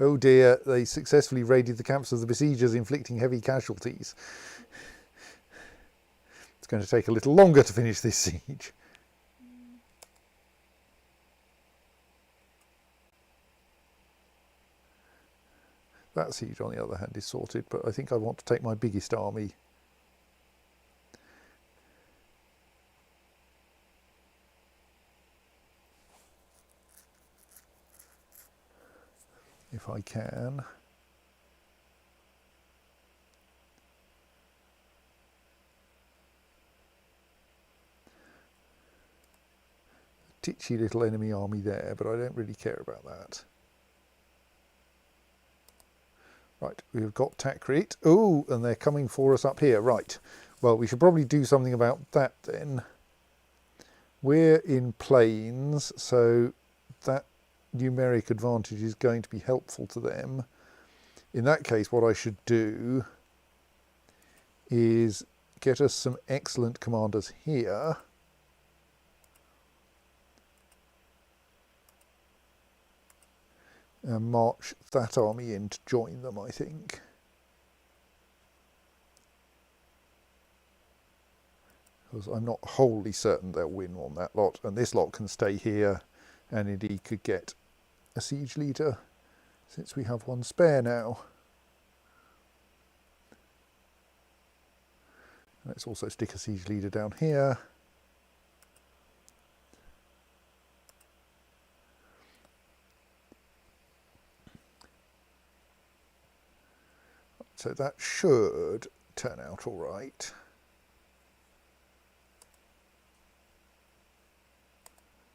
Oh dear, they successfully raided the camps of the besiegers, inflicting heavy casualties. It's going to take a little longer to finish this siege. That siege, on the other hand, is sorted, but I think I want to take my biggest army. If I can. Titchy little enemy army there, but I don't really care about that. Right, we've got Takrit. Oh, and they're coming for us up here. Right, well, we should probably do something about that then. We're in plains, so that numeric advantage is going to be helpful to them. In that case, what I should do is get us some excellent commanders here. And march that army in to join them, I think. Because I'm not wholly certain they'll win on that lot, and this lot can stay here and indeed could get a siege leader since we have one spare now. Let's also stick a siege leader down here. So that should turn out all right.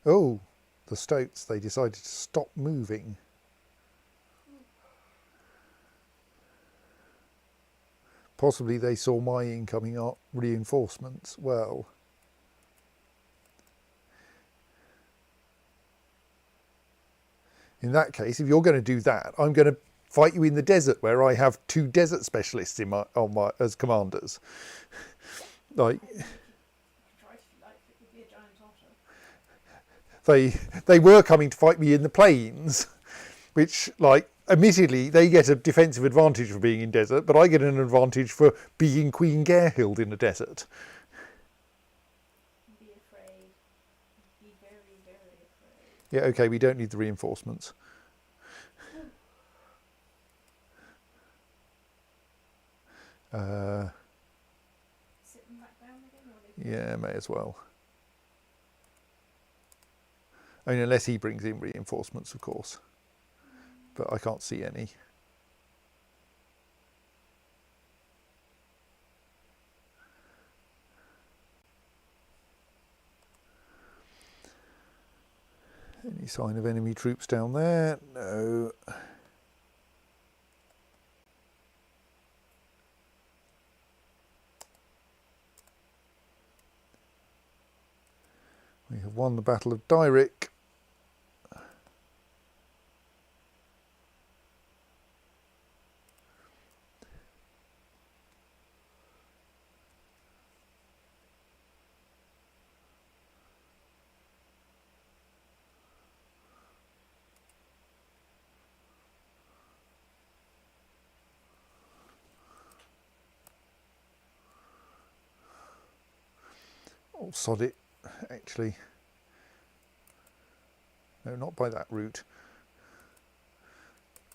Oh, the Stoats, they decided to stop moving. Possibly they saw my incoming reinforcements. Well, In that case, if you're going to do that, I'm going to fight you in the desert, where I have 2 desert specialists in as commanders. Like, You can try it if you like. It would be a giant otter. they were coming to fight me in the plains, which, like, admittedly, they get a defensive advantage for being in desert, but I get an advantage for being Queen Garehild in the desert. Be afraid. Be very, very afraid. Yeah, okay, we don't need the reinforcements. Sit them back down again, or they Yeah, may as well. I mean, unless he brings in reinforcements, of course. But I can't see any. Any sign of enemy troops down there? No. We have won the Battle of Dyric. Oh, sod it, actually. No, not by that route.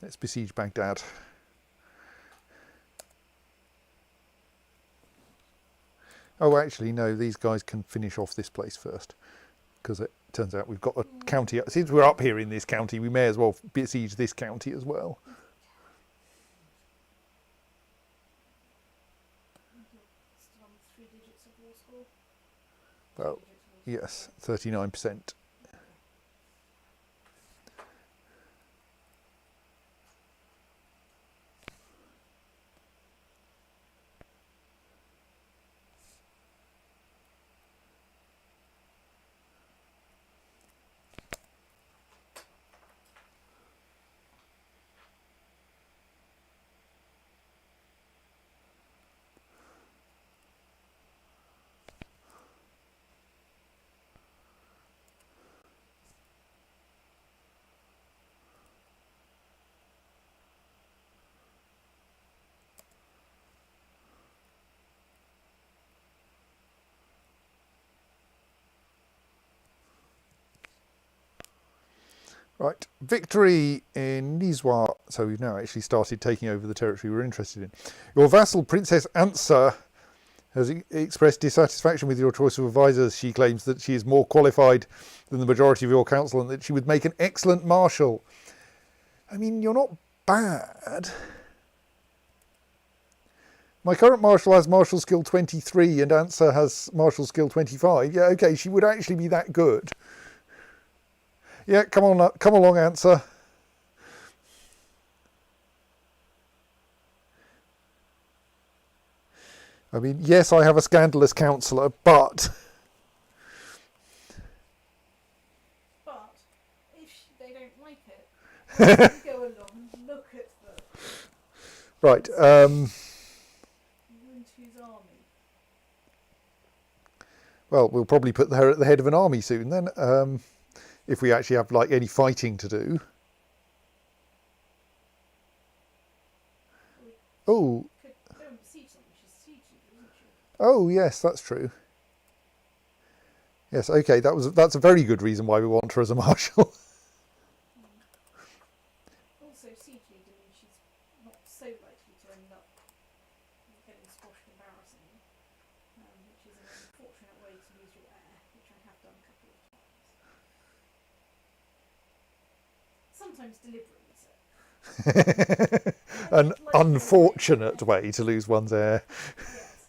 Let's besiege Baghdad. Oh, actually, no, these guys can finish off this place first, because it turns out we've got a county. Since we're up here in this county, we may as well besiege this county as well. still on 3 digits of war score. Well, yes, 39%. Right, victory in Nizwa. So we've now actually started taking over the territory we're interested in. Your vassal, Princess Ansa, has expressed dissatisfaction with your choice of advisors. She claims that she is more qualified than the majority of your council and that she would make an excellent marshal. I mean, you're not bad. My current marshal has martial skill 23 and Ansa has martial skill 25. Yeah, okay, she would actually be that good. Yeah, come on, come along, Ansa. I mean, yes, I have a scandalous counsellor, but... But if they don't like it, you go along and look at them. Right, You into his army. well, we'll probably put her at the head of an army soon then, if we actually have, like, any fighting to do. Oh, Could go and besiege them. She's sieged you, isn't she? oh, yes, that's true. Yes, okay, that's a very good reason why we want her as a marshal. Also, siege leader means she's not so likely to end up getting squashed embarrassingly, which is an unfortunate way to lose your heir, which I have done a couple of times. Sometimes deliberately so. An unfortunate way to lose one's heir. Yes.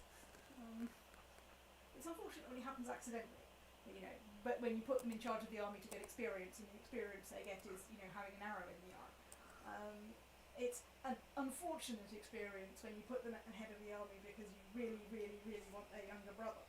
It's unfortunate when it happens accidentally, you know, but when you put them in charge of the army to get experience, and the experience they get is, you know, having an arrow in the eye. It's an unfortunate experience when you put them at the head of the army because you really, really, really want their younger brother.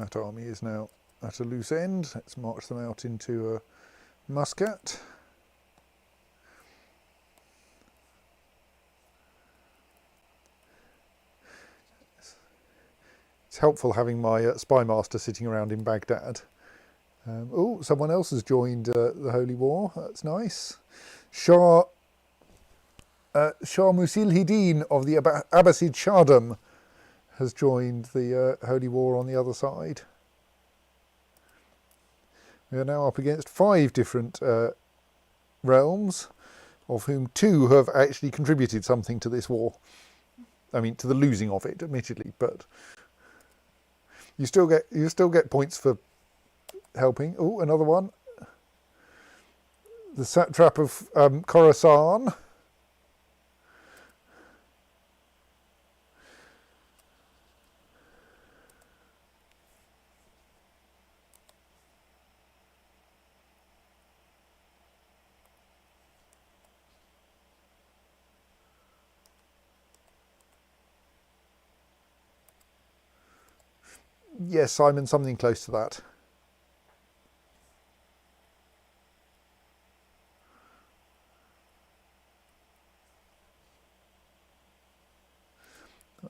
That army is now at a loose end. Let's march them out into Muscat. It's helpful having my spy master sitting around in Baghdad. Oh, someone else has joined the Holy War. That's nice. Shah Musilhiddin of the Abbasid Shahdom has joined the Holy War on the other side. We are now up against 5 different realms, of whom 2 have actually contributed something to this war. I mean, to the losing of it, admittedly, but you still get points for helping. Oh, another one. The satrap of Khorasan. Yes, Simon, something close to that.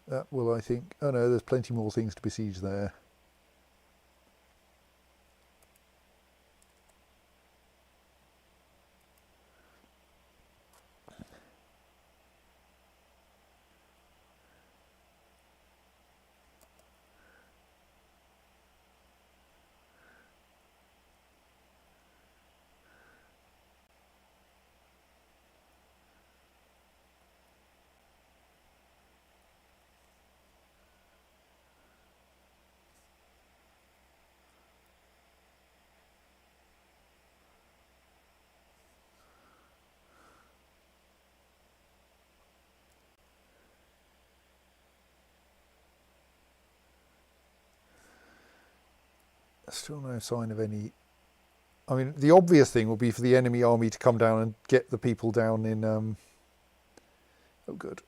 That will, I think... Oh no, there's plenty more things to besiege there. Still no sign of any... I mean, the obvious thing would be for the enemy army to come down and get the people down in... oh, good.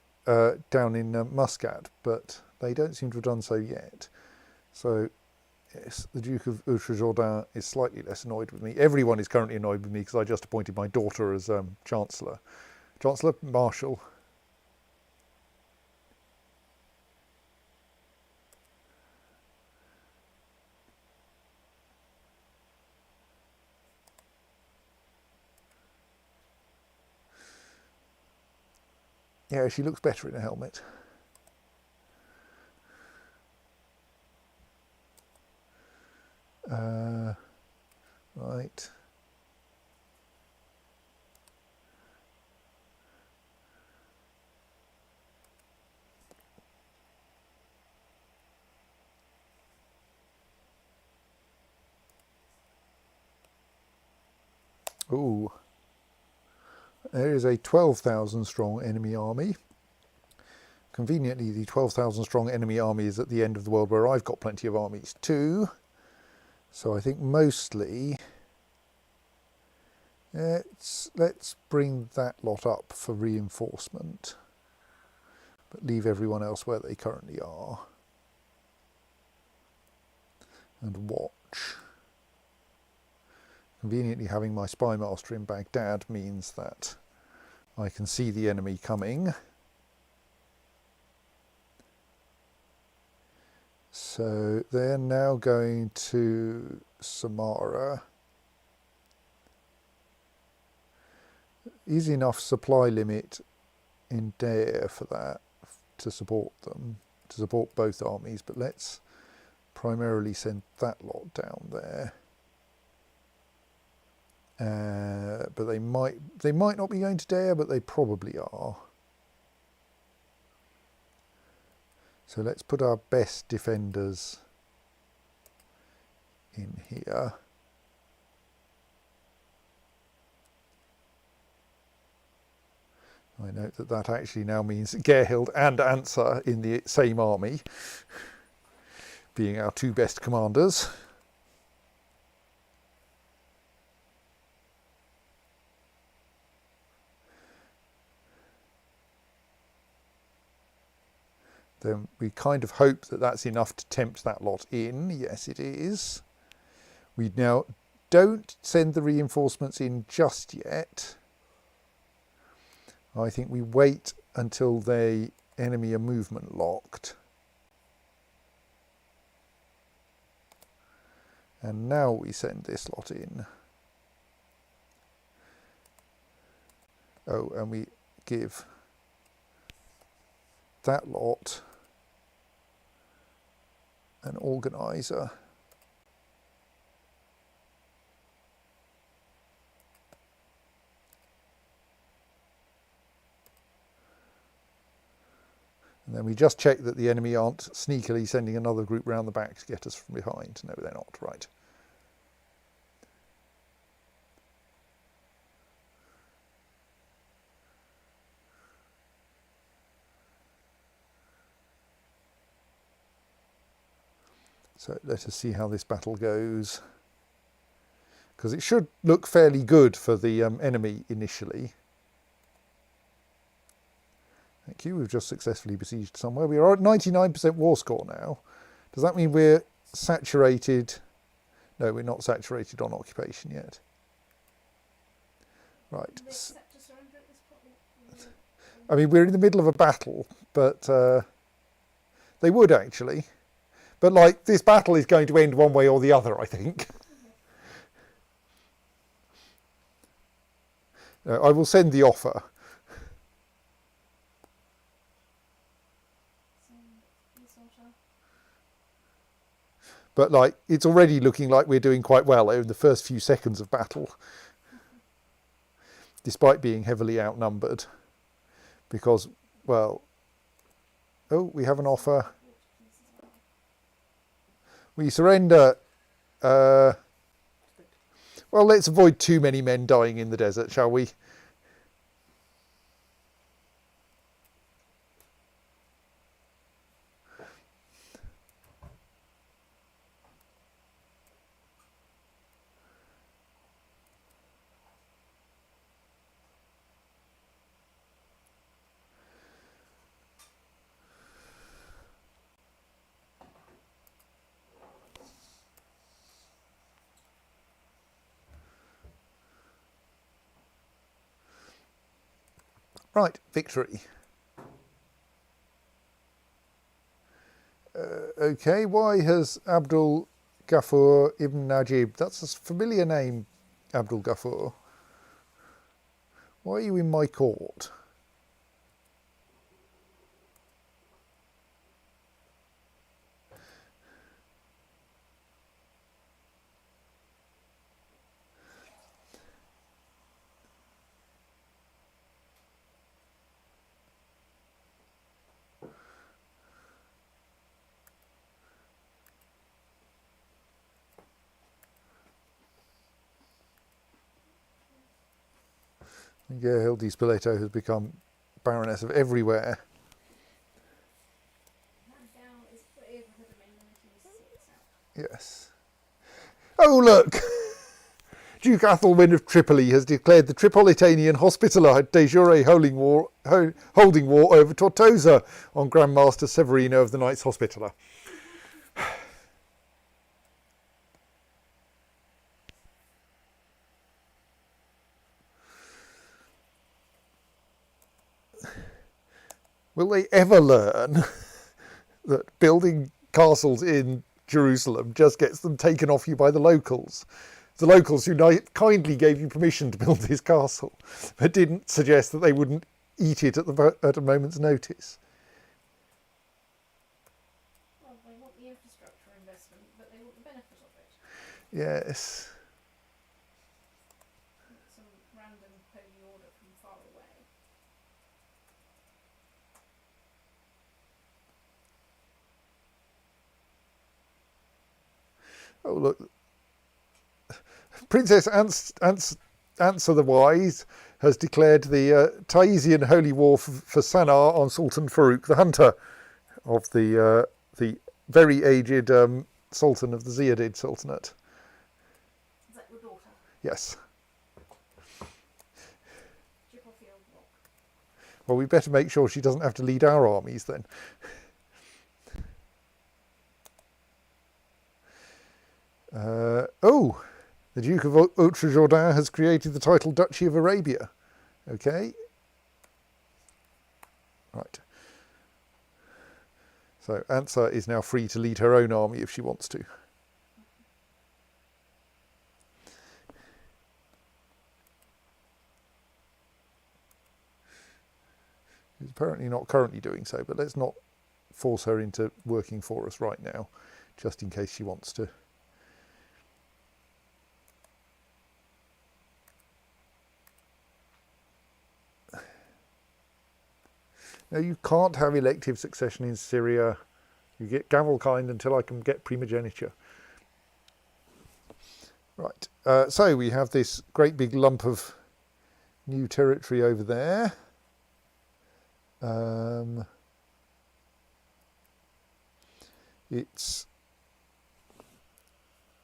Down in Muscat, but they don't seem to have done so yet. So, yes, the Duke of Outrejourdin is slightly less annoyed with me. Everyone is currently annoyed with me because I just appointed my daughter as Chancellor. Chancellor? Marshal. Yeah, she looks better in a helmet. Right. Ooh. There is a 12,000 strong enemy army. Conveniently, the 12,000 strong enemy army is at the end of the world where I've got plenty of armies too. So I think mostly... let's bring that lot up for reinforcement, but leave everyone else where they currently are. And watch. Conveniently, having my spy master in Baghdad means that I can see the enemy coming. So they're now going to Samara. Easy enough supply limit in Dare for that, to support them, to support both armies, but let's primarily send that lot down there. But they might not be going to Dare, but they probably are. So let's put our best defenders in here. I note that that actually now means Gerhild and Ansar in the same army, being our 2 best commanders. then we kind of hope that that's enough to tempt that lot in. Yes, it is. We now don't send the reinforcements in just yet. I think we wait until the enemy are movement locked. And now we send this lot in. Oh, and we give that lot an organiser. And then we just check that the enemy aren't sneakily sending another group round the back to get us from behind. No, they're not. Right. So let us see how this battle goes. Because it should look fairly good for the enemy initially. Thank you, we've just successfully besieged somewhere. We are at 99% war score now. Does that mean we're saturated? No, we're not saturated on occupation yet. Right. I mean, we're in the middle of a battle, but they would actually. But like, this battle is going to end one way or the other, I think. I will send the offer. But like, it's already looking like we're doing quite well in the first few seconds of battle, despite being heavily outnumbered. Because, well, oh, we have an offer. We surrender. Well, let's avoid too many men dying in the desert, shall we? Right, victory. Okay, why has Abdul Ghaffur ibn Najib, that's a familiar name, Abdul Ghaffur. Why are you in my court? Yeah, Hildy Spoleto has become Baroness of everywhere. Yes. Oh, look! Duke Athelwyn of Tripoli has declared the Tripolitanian Hospitaller de jure holding war over Tortosa on Grand Master Severino of the Knights Hospitaller. Will they ever learn that building castles in Jerusalem just gets them taken off you by the locals? The locals who kindly gave you permission to build this castle, but didn't suggest that they wouldn't eat it at a moment's notice. Well, they want the infrastructure investment, but they want the benefit of it. Yes. Some random holy order from far away. Oh, look. Princess Answer the Wise has declared the Taisian holy war for Sanar on Sultan Farouk, the hunter of the very aged Sultan of the Ziyadid Sultanate. Is that your daughter? Yes. Chipperfield Rock. Well, we better make sure she doesn't have to lead our armies then. Oh, the Duke of Haute-Jourdain has created the title Duchy of Arabia. Okay. Right. So Ansa is now free to lead her own army if she wants to. She's apparently not currently doing so, but let's not force her into working for us right now, just in case she wants to. No, you can't have elective succession in Syria. You get Gavelkind until I can get primogeniture. Right, so we have this great big lump of new territory over there. It's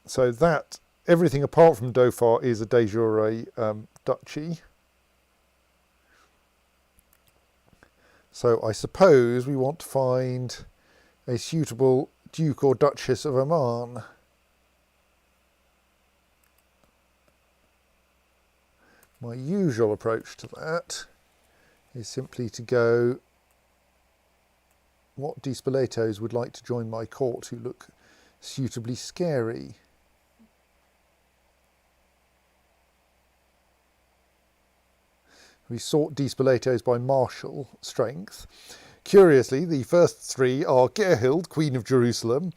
so that everything apart from Dauphin is a de jure duchy. So I suppose we want to find a suitable Duke or Duchess of Oman. My usual approach to that is simply to go, what Dispoletos would like to join my court who look suitably scary? We sort Dispoletos by martial strength. Curiously, the first three are Gerhild, Queen of Jerusalem,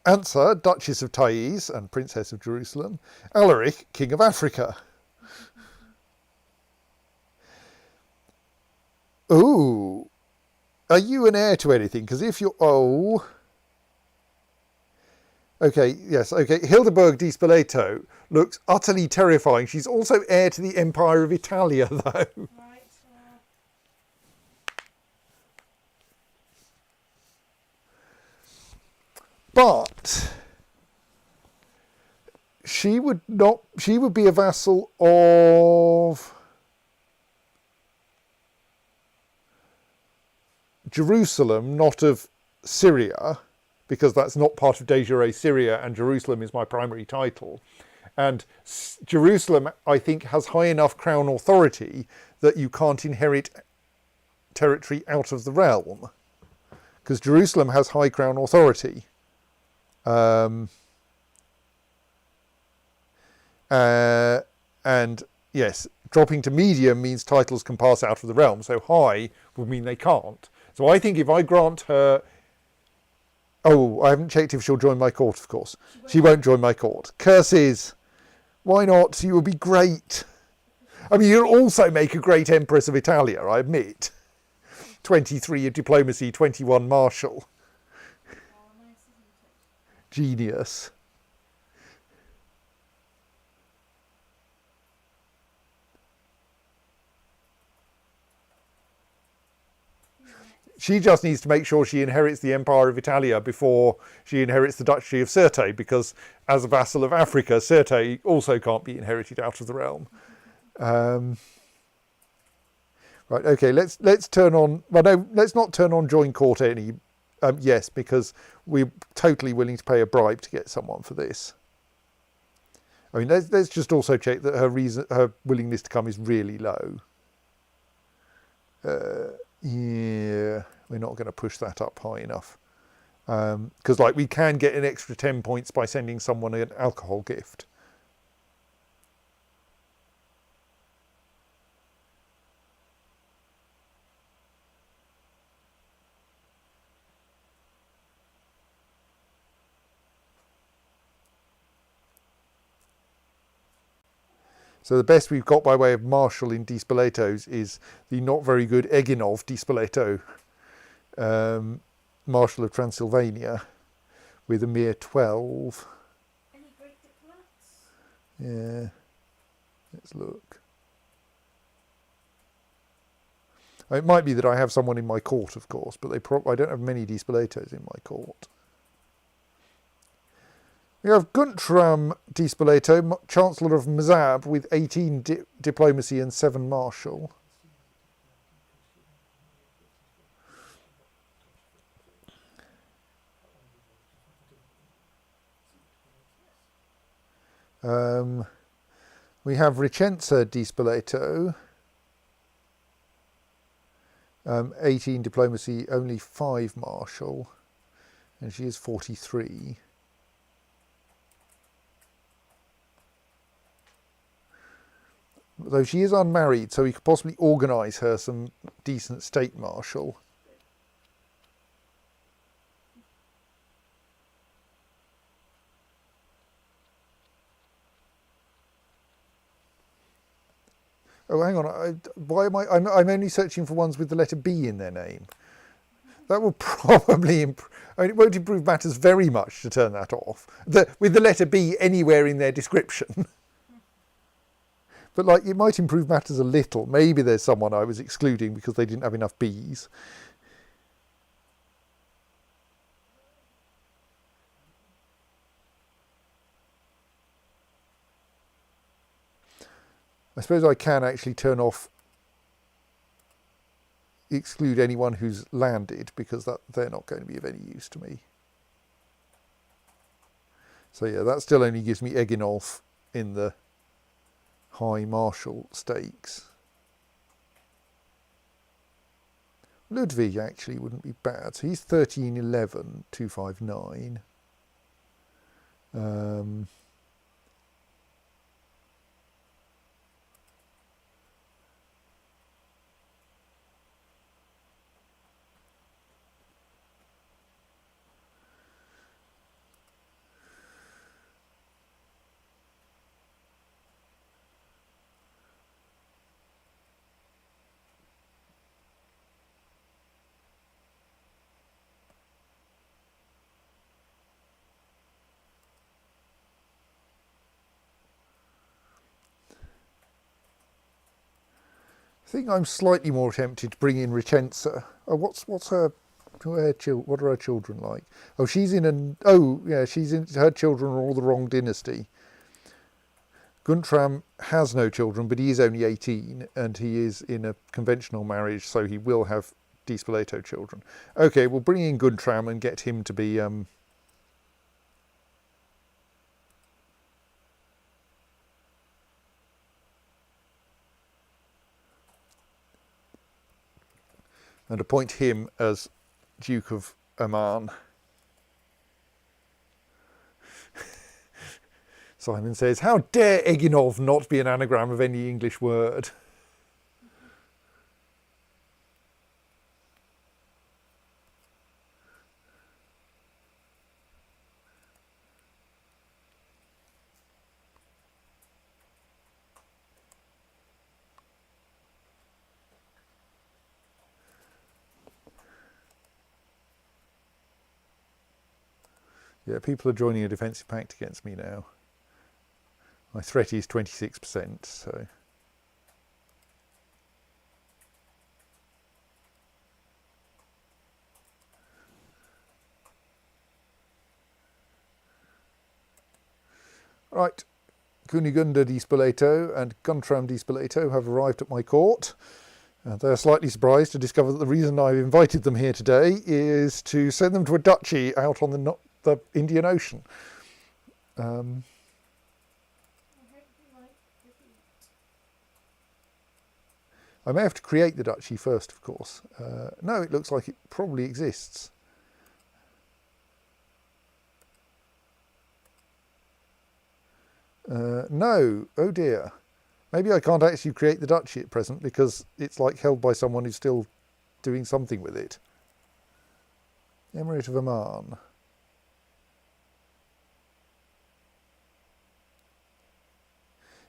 Ansa, Duchess of Thais and Princess of Jerusalem, Alaric, King of Africa. Ooh, are you an heir to anything? Because if you're... Oh... Okay, yes, okay. Hildeburg di Spoleto looks utterly terrifying. She's also heir to the Empire of Italia, though. Right. But she would not. She would be a vassal of Jerusalem, not of Syria, because that's not part of de jure Syria, and Jerusalem is my primary title. And Jerusalem, I think, has high enough crown authority that you can't inherit territory out of the realm, because Jerusalem has high crown authority. And yes, dropping to medium means titles can pass out of the realm, so high would mean they can't. So I think if I grant her... Oh, I haven't checked if she'll join my court, of course. She won't join my court. Curses. Why not? You would be great. I mean, you'll also make a great Empress of Italia, I admit. 23 diplomacy, 21 martial. Genius. She just needs to make sure she inherits the Empire of Italia before she inherits the Duchy of Sirte, because as a vassal of Africa, Sirte also can't be inherited out of the realm. Right, okay, let's turn on... Well, no, let's not turn on join court any... yes, because we're totally willing to pay a bribe to get someone for this. I mean, let's just also check that her willingness to come is really low. Yeah, we're not going to push that up high enough. Because like we can get an extra 10 points by sending someone an alcohol gift. So the best we've got by way of marshal in Dispoletos is the not very good Eginov di Spoleto, Marshal of Transylvania, with a mere 12. Any great diplomats? Yeah, let's look. It might be that I have someone in my court, of course, but I don't have many Dispoletos in my court. We have Guntram di Spoleto, Chancellor of Mazab, with 18 diplomacy and 7 martial. We have Vicenza di Spoleto, 18 diplomacy, only 5 martial, and she is 43. Though she is unmarried, so we could possibly organise her some decent state marshal. Oh, hang on. Why am I? I'm only searching for ones with the letter B in their name. That will probably it won't improve matters very much to turn that off. With the letter B anywhere in their description. But like, it might improve matters a little. Maybe there's someone I was excluding because they didn't have enough Bs. I suppose I can actually turn off, exclude anyone who's landed, because they're not going to be of any use to me. So yeah, that still only gives me Eginolf in the high marshal stakes. Ludwig actually wouldn't be bad. So he's 1311, 259. I think I'm slightly more tempted to bring in Vicenza. Oh, what's her? What are her children like? Oh, she's in an. Oh, yeah, she's in. Her children are all the wrong dynasty. Guntram has no children, but he is only 18, and he is in a conventional marriage, so he will have Di Spoleto children. Okay, we'll bring in Guntram and get him to be. And appoint him as Duke of Oman. Simon says, how dare Eginov not be an anagram of any English word? Yeah, people are joining a defensive pact against me now. My threat is 26%, so. Right, Kunigunda di Spoleto and Guntram di Spoleto have arrived at my court. They're slightly surprised to discover that the reason I've invited them here today is to send them to a duchy out on the Indian Ocean. I may have to create the duchy first, of course. No, it looks like it probably exists. No, oh dear. Maybe I can't actually create the duchy at present because it's like held by someone who's still doing something with it. Emirate of Oman.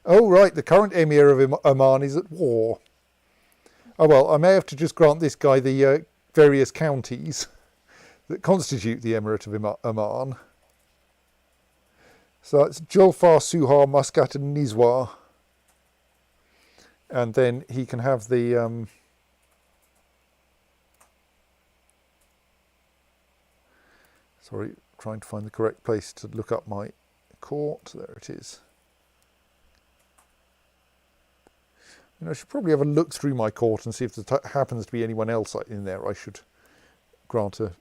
Oh right, the current Emir of Oman is at war. Oh well, I may have to just grant this guy the various counties that constitute the Emirate of Oman. So that's Julfar, Suhar, Muscat and Nizwa. And then he can have the... sorry, trying to find the correct place to look up my court. There it is. I should probably have a look through my court and see if there happens to be anyone else in there I should grant a...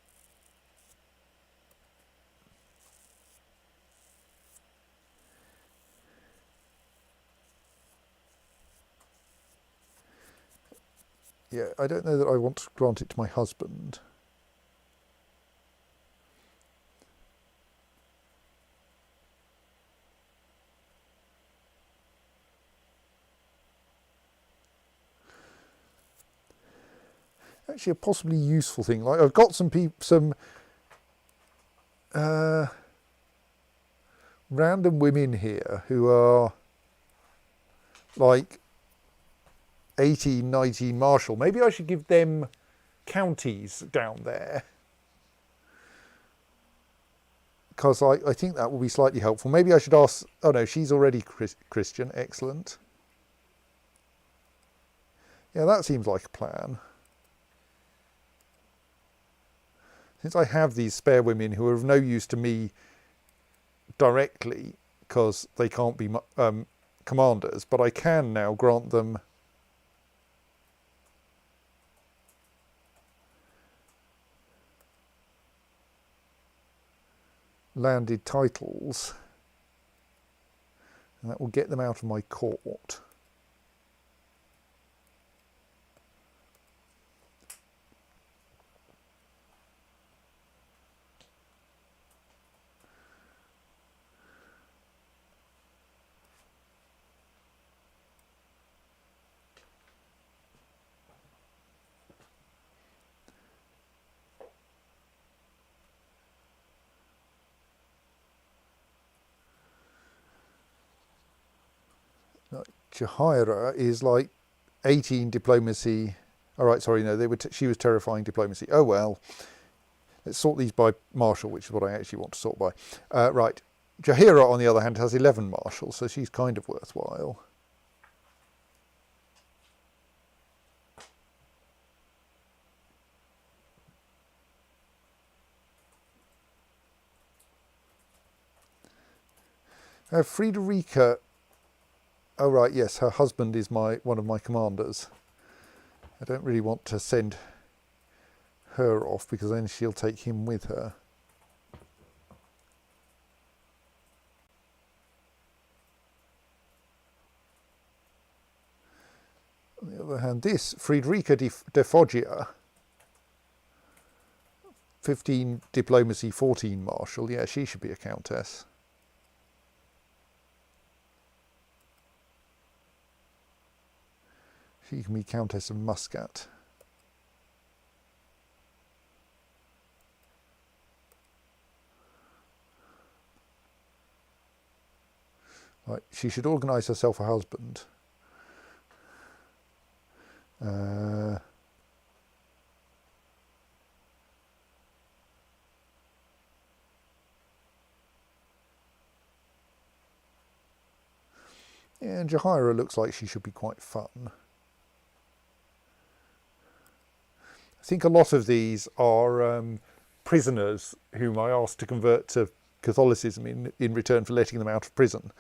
Yeah, I don't know that I want to grant it to my husband. Actually, a possibly useful thing. Like I've got some random women here who are like 18, 19 Marshall. Maybe I should give them counties down there, because I think that will be slightly helpful. Maybe I should ask. Oh no, she's already Christian. Excellent. Yeah, that seems like a plan. Since I have these spare women who are of no use to me directly because they can't be commanders, but I can now grant them landed titles, and that will get them out of my court. Jahaira is like 18 diplomacy. All right, sorry, no, she was terrifying diplomacy. Oh well, let's sort these by Marshall, which is what I actually want to sort by. Right, Jahaira on the other hand has 11 Marshall, so she's kind of worthwhile. Friederike. Oh right, yes, her husband is one of my commanders. I don't really want to send her off because then she'll take him with her. On the other hand, this Friederike de Foggia, 15 diplomacy, 14 Marshall. Yeah, she should be a countess. She can be Countess of Muscat. Right, she should organise herself a husband. Yeah, and Jahaira looks like she should be quite fun. I think a lot of these are prisoners whom I asked to convert to Catholicism in return for letting them out of prison.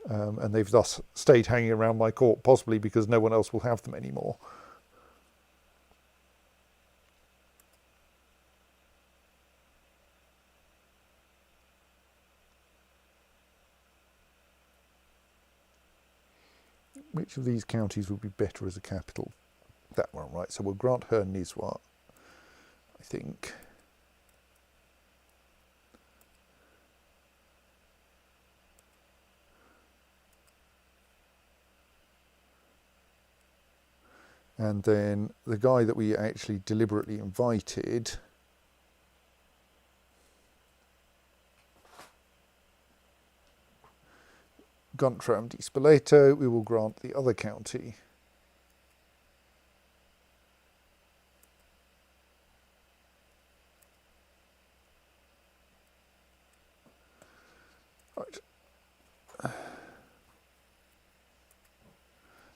And they've thus stayed hanging around my court, possibly because no one else will have them anymore. Which of these counties would be better as a capital? That one, right? So we'll grant her Nizwa, I think. And then the guy that we actually deliberately invited, Guntram di Spoleto, we will grant the other county. Right.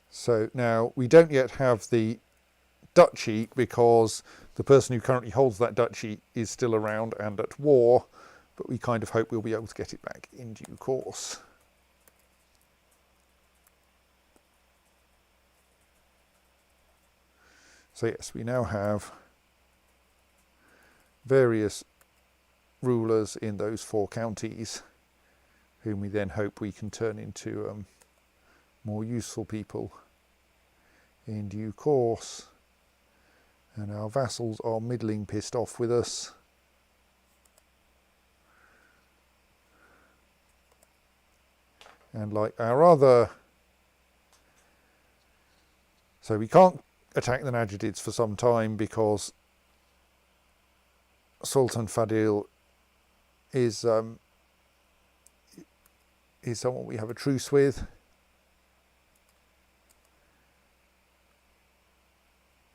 So now we don't yet have the duchy because the person who currently holds that duchy is still around and at war, but we kind of hope we'll be able to get it back in due course. So yes, we now have various rulers in those 4 counties, whom we then hope we can turn into more useful people in due course. And our vassals are middling pissed off with us. And like our other... So we can't attack the Najadids for some time because Sultan Fadil is someone we have a truce with.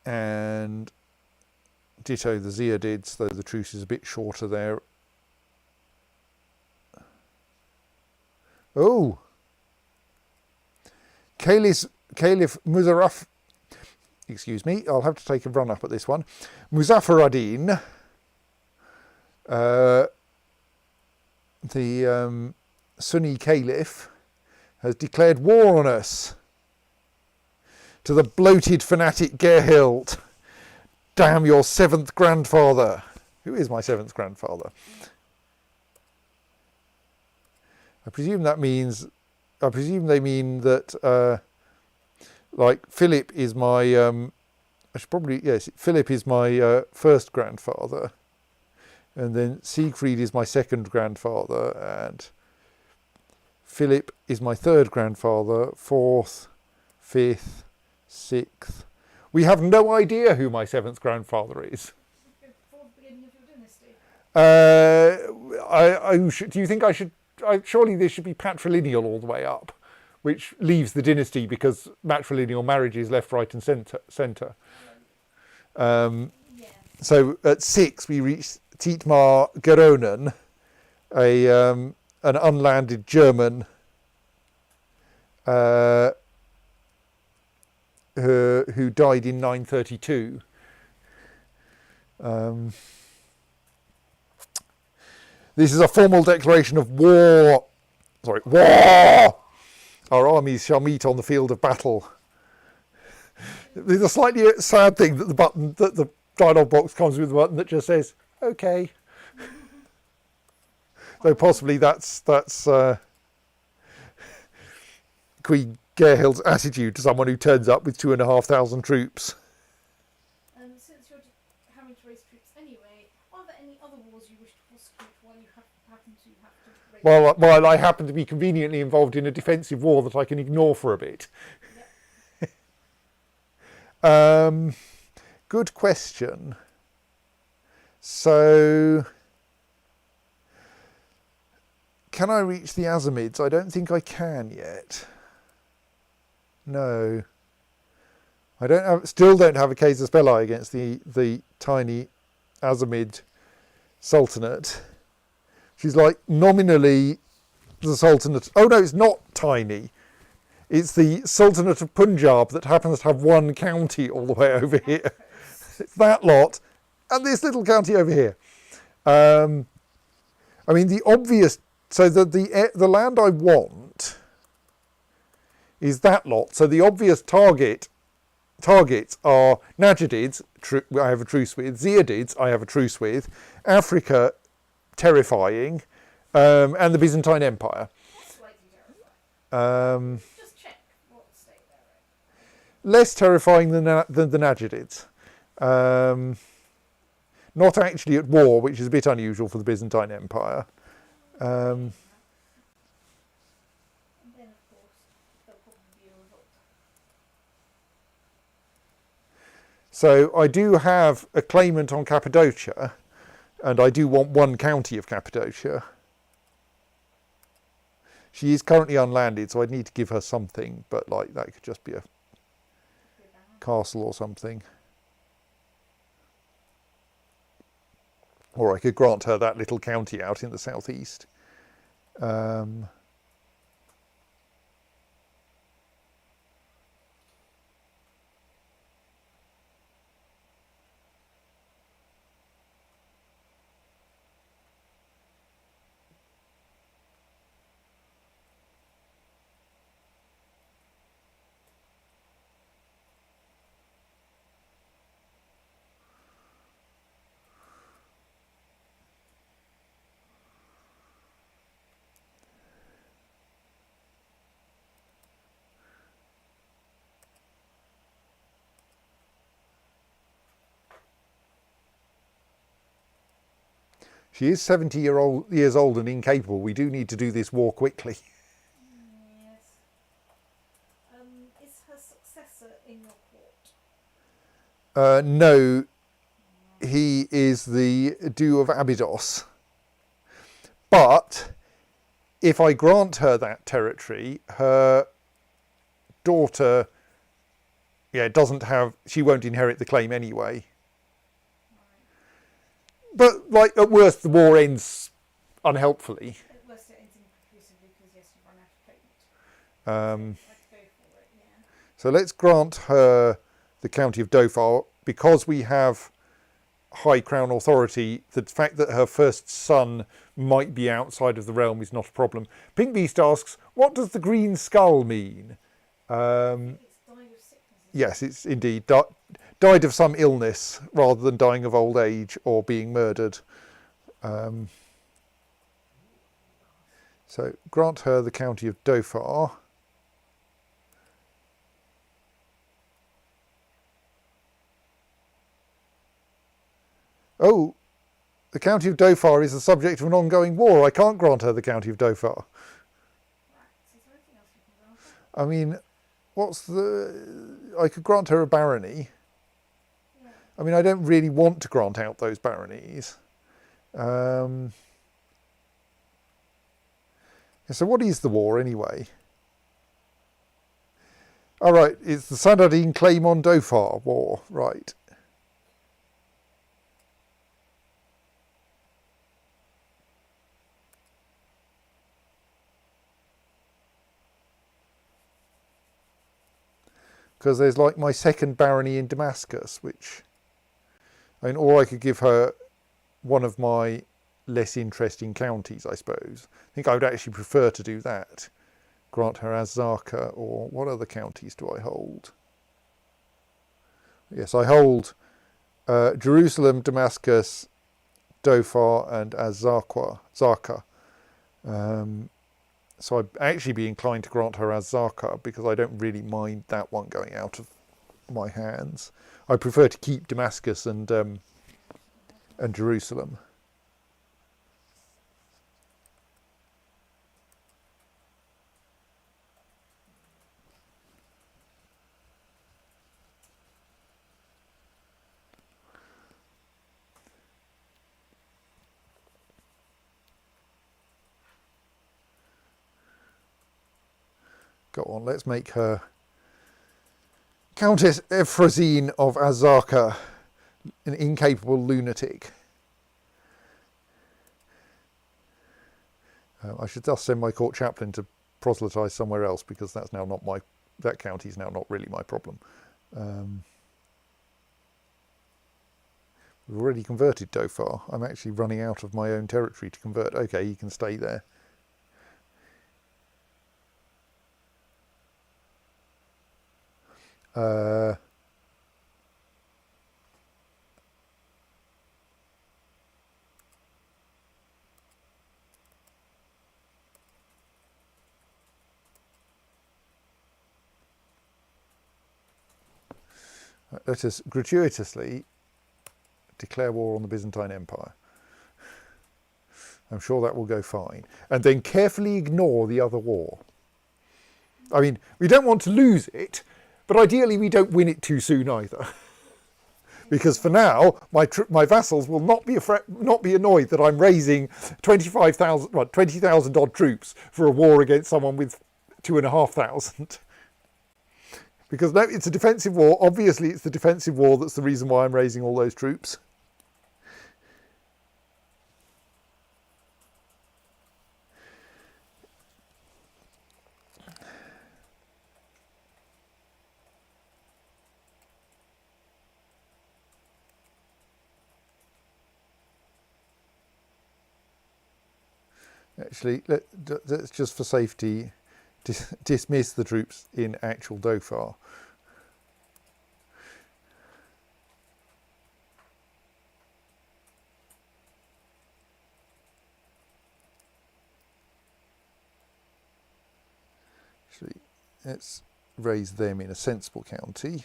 And ditto the Ziadids, though the truce is a bit shorter there. Oh! Caliph Muzarraf, excuse me, I'll have to take a run up at this one. Muzaffar ad-Din, the Sunni Caliph, has declared war on us. To the bloated fanatic Gerhild. Damn your seventh grandfather. Who is my seventh grandfather? I presume they mean that, like, Philip is my, Philip is my first grandfather. And then Siegfried is my second grandfather. And Philip is my third grandfather, fourth, fifth, sixth. We have no idea who my seventh grandfather is. Before the beginning of your dynasty. Do you think I should? Surely there should be patrilineal all the way up, which leaves the dynasty because matrilineal marriage is left, right, and centre. So at 6 we reached Tietmar Geronen, an unlanded German. Who died in 932. This is a formal declaration of war. Sorry, war! Our armies shall meet on the field of battle. There's a slightly sad thing that the dialogue box comes with a button that just says, okay. Though possibly that's Queen Gerhild's attitude to someone who turns up with 2,500 troops. Since you're having to raise troops anyway, are there any other wars you wish to prosecute while you happen to have to raise While I happen to be conveniently involved in a defensive war that I can ignore for a bit. Yep. Good question. So, can I reach the Azamids? I don't think I can yet. No, I still don't have a casus belli against the tiny Azamid Sultanate. She's like nominally the Sultanate. Oh no, it's not tiny. It's the Sultanate of Punjab that happens to have one county all the way over here. It's that lot, and this little county over here. I mean, the obvious. So the land I want is that lot. So the obvious targets are Najadids, I have a truce with, Ziadids, I have a truce with, Africa, terrifying, and the Byzantine Empire. Slightly terrifying. Just check what state they're in. Less terrifying than the Najadids. Not actually at war, which is a bit unusual for the Byzantine Empire. And then, of course, there'll probably be a revolt. So I do have a claimant on Cappadocia, and I do want one county of Cappadocia. She is currently unlanded, so I'd need to give her something, but like that could just be a castle or something. Or I could grant her that little county out in the southeast. She is 70 years old and incapable. We do need to do this war quickly. Yes. Is her successor in your court? No, he is the Duke of Abydos. But if I grant her that territory, her daughter, she won't inherit the claim anyway. But like at worst, the war ends unhelpfully. At worst, it ends inconclusively because yes, you run out of payment. Let's go for it. Yeah. So let's grant her the county of Dhofar because we have high crown authority. The fact that her first son might be outside of the realm is not a problem. Pink Beast asks, what does the green skull mean? It's died of sickness. Yes, it's indeed died of some illness rather than dying of old age or being murdered. So grant her the county of Dhofar. Oh, the county of Dhofar is the subject of an ongoing war. I can't grant her the county of Dhofar. Right. So is there anything else you can grant her? I mean, I could grant her a barony. Yeah. I mean, I don't really want to grant out those baronies. So what is the war anyway? All right, it's the Najadidn't claim on Dhofar war, right. Because there's like my second barony in Damascus, which, or I could give her one of my less interesting counties, I suppose. I think I would actually prefer to do that. Grant her Azaka, or what other counties do I hold? Yes, I hold Jerusalem, Damascus, Dhofar, and Zaka. So I'd actually be inclined to grant her Azaka because I don't really mind that one going out of my hands. I prefer to keep Damascus and Jerusalem. Go on, let's make her Countess Ephrazine of Azaka, an incapable lunatic. I should thus send my court chaplain to proselytise somewhere else because that's now not that county is now not really my problem. We've already converted Dhofar. I'm actually running out of my own territory to convert. Okay, you can stay there. Let us gratuitously declare war on the Byzantine Empire. I'm sure that will go fine. And then carefully ignore the other war. I mean, we don't want to lose it, but ideally we don't win it too soon either. Because for now, my vassals will not be annoyed that I'm raising 20,000 odd troops for a war against someone with 2,500. Because no, it's a defensive war. Obviously, it's the defensive war that's the reason why I'm raising all those troops. Actually, let's just for safety dismiss the troops in actual Dhofar. Actually, let's raise them in a sensible county.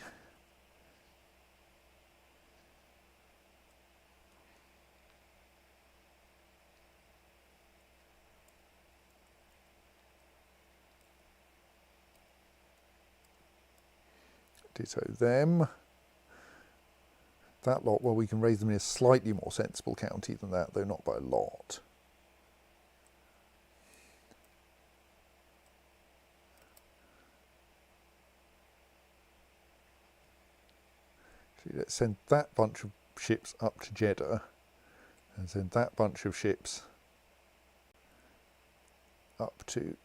Ditto them. That lot, well, we can raise them in a slightly more sensible county than that, though not by a lot. Actually, let's send that bunch of ships up to Jeddah, and send that bunch of ships up to...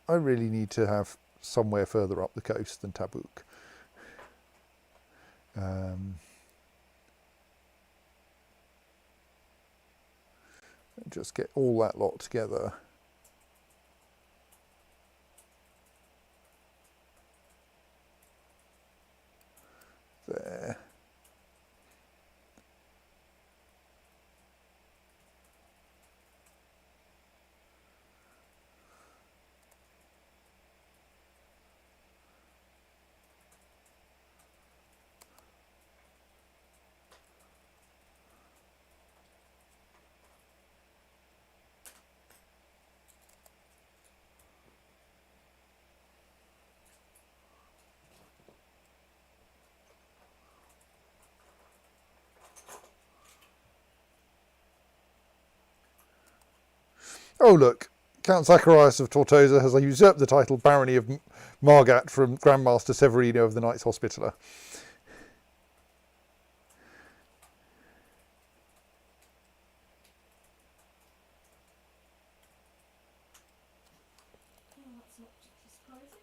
I really need to have somewhere further up the coast than Tabuk. Just get all that lot together. There. Oh look, Count Zacharias of Tortosa has usurped the title Barony of Margat from Grandmaster Severino of the Knights Hospitaller. Oh, that's not particularly surprising.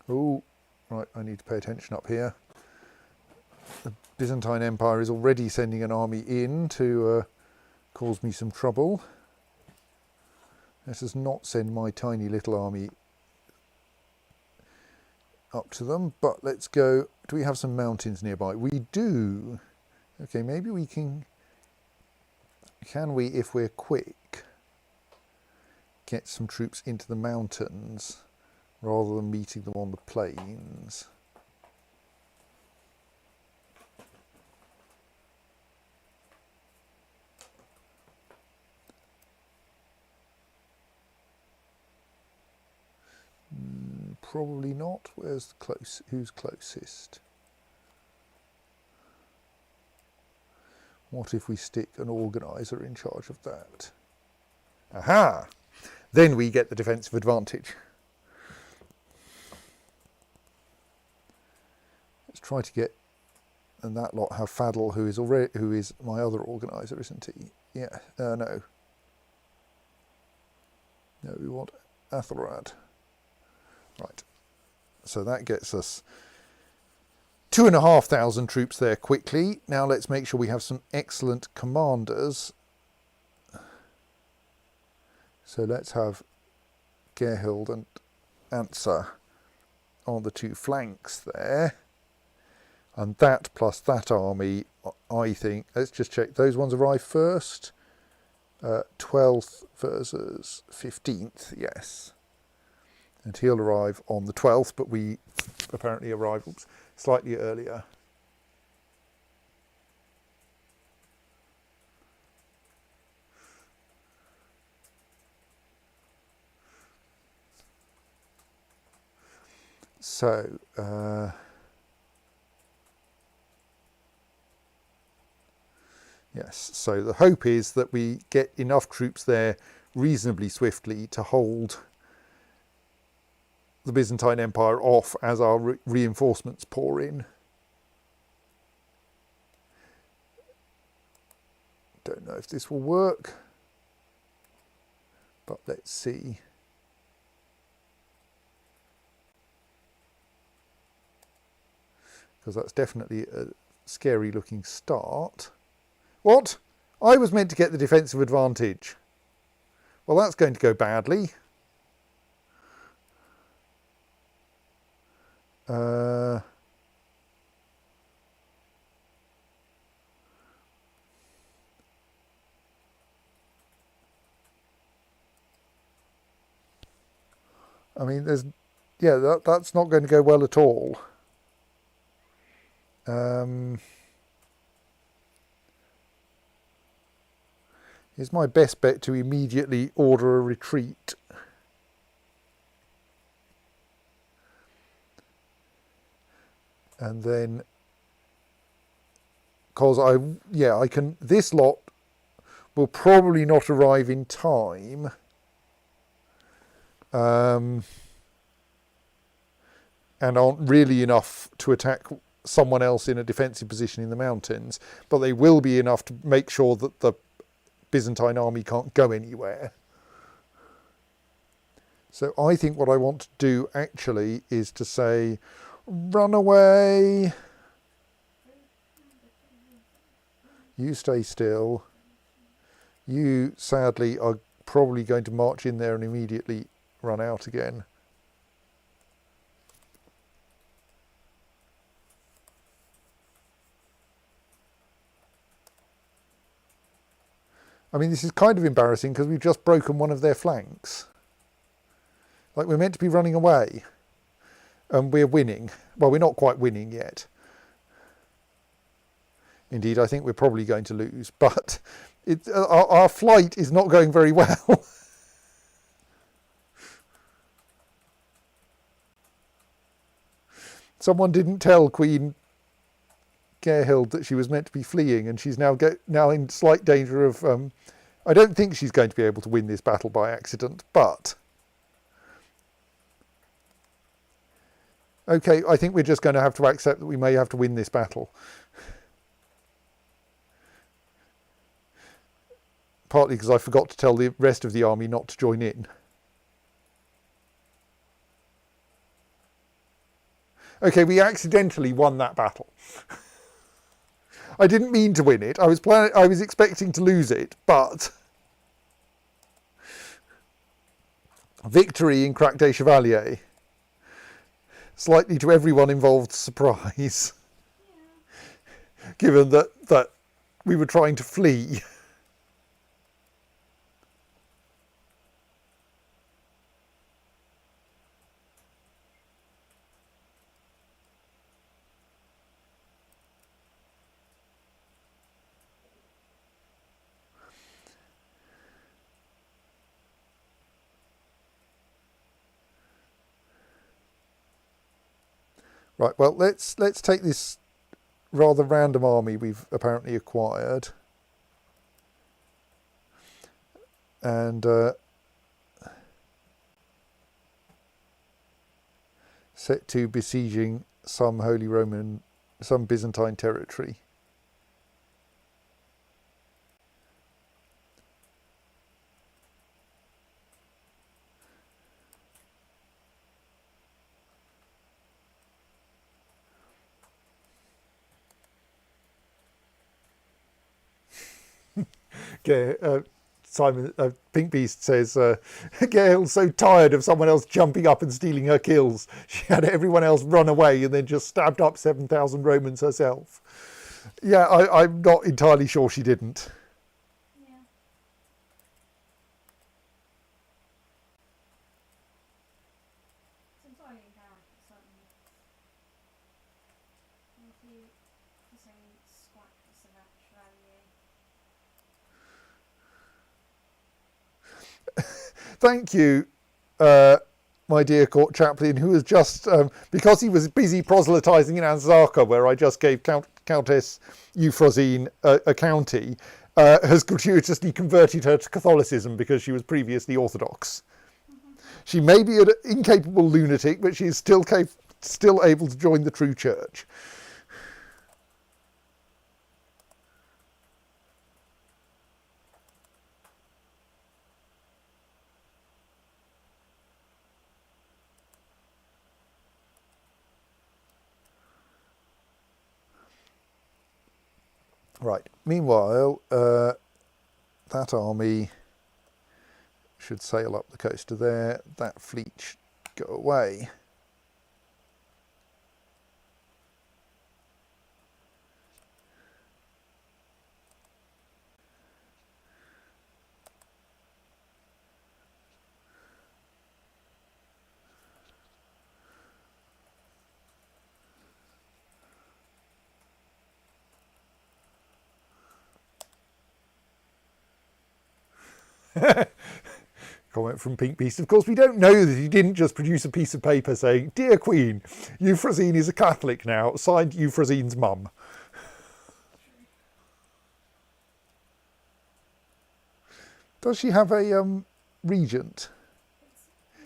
Oh, right, I need to pay attention up here. The Byzantine Empire is already sending an army in to cause me some trouble. Let us not send my tiny little army up to them, but let's go. Do we have some mountains nearby? We do. Okay, maybe we can we, if we're quick, get some troops into the mountains rather than meeting them on the plains? Probably not. Who's closest? What if we stick an organiser in charge of that? Aha! Then we get the defensive advantage. Let's try to get, and that lot have Fadl, who is my other organiser, isn't he? Yeah. No. No, we want Athelrad. Right. So that gets us 2,500 troops there quickly. Now let's make sure we have some excellent commanders. So let's have Gerhild and Ansa on the two flanks there. And that plus that army, I think, let's just check, those ones arrive first. 12th versus 15th, yes. And he'll arrive on the 12th, but we apparently arrive slightly earlier. So, yes, so the hope is that we get enough troops there reasonably swiftly to hold the Byzantine Empire off as our reinforcements pour in. Don't know if this will work, but let's see. Because that's definitely a scary looking start. What? I was meant to get the defensive advantage. Well, that's going to go badly. I mean, that's not going to go well at all. Is my best bet to immediately order a retreat. And then, because I can, this lot will probably not arrive in time. And aren't really enough to attack someone else in a defensive position in the mountains, but they will be enough to make sure that the Byzantine army can't go anywhere. So I think what I want to do actually is to say, run away. You stay still. You, sadly, are probably going to march in there and immediately run out again. I mean, this is kind of embarrassing because we've just broken one of their flanks. Like, we're meant to be running away and we're winning. Well, we're not quite winning yet. Indeed, I think we're probably going to lose, but our flight is not going very well. Someone didn't tell Queen Gerhild that she was meant to be fleeing, and she's now in slight danger of... I don't think she's going to be able to win this battle by accident, but... Okay, I think we're just going to have to accept that we may have to win this battle. Partly because I forgot to tell the rest of the army not to join in. Okay, we accidentally won that battle. I didn't mean to win it. I was expecting to lose it, but victory in Crac des Chevaliers. Slightly to everyone involved surprise. Yeah. Given that we were trying to flee. Right, well, let's take this rather random army we've apparently acquired and set to besieging some Byzantine territory. Simon Pink Beast says, Gerhild's so tired of someone else jumping up and stealing her kills. She had everyone else run away and then just stabbed up 7,000 Romans herself. Yeah, I'm not entirely sure she didn't. Yeah. It's entirely inherent, certainly. If you say squack Chevalier. Thank you, my dear court chaplain, who was just, because he was busy proselytising in Anzaka, where I just gave Countess Euphrosyne a county, has gratuitously converted her to Catholicism because she was previously Orthodox. Mm-hmm. She may be an incapable lunatic, but she is still able to join the true church. Right, meanwhile, that army should sail up the coast to there, that fleet should go away. Comment from Pink Beast. Of course, we don't know that he didn't just produce a piece of paper saying, "Dear Queen, Euphrazine is a Catholic now, signed Euphrazine's mum." Does she have a regent?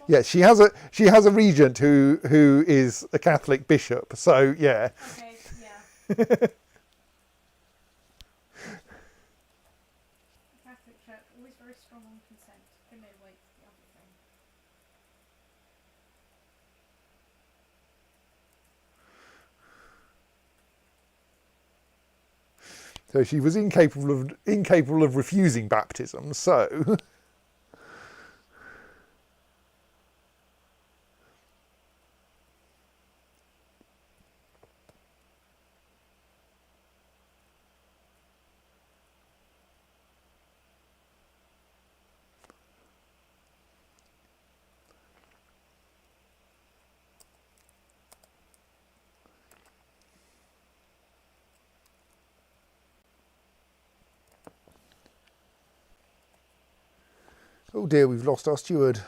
Yeah, she has a regent who is a Catholic bishop. So yeah. Okay, yeah. Catholic Church, always very strong on consent. Oh no, wait, the other thing. So she was incapable of refusing baptism. So oh dear, we've lost our steward. Okay,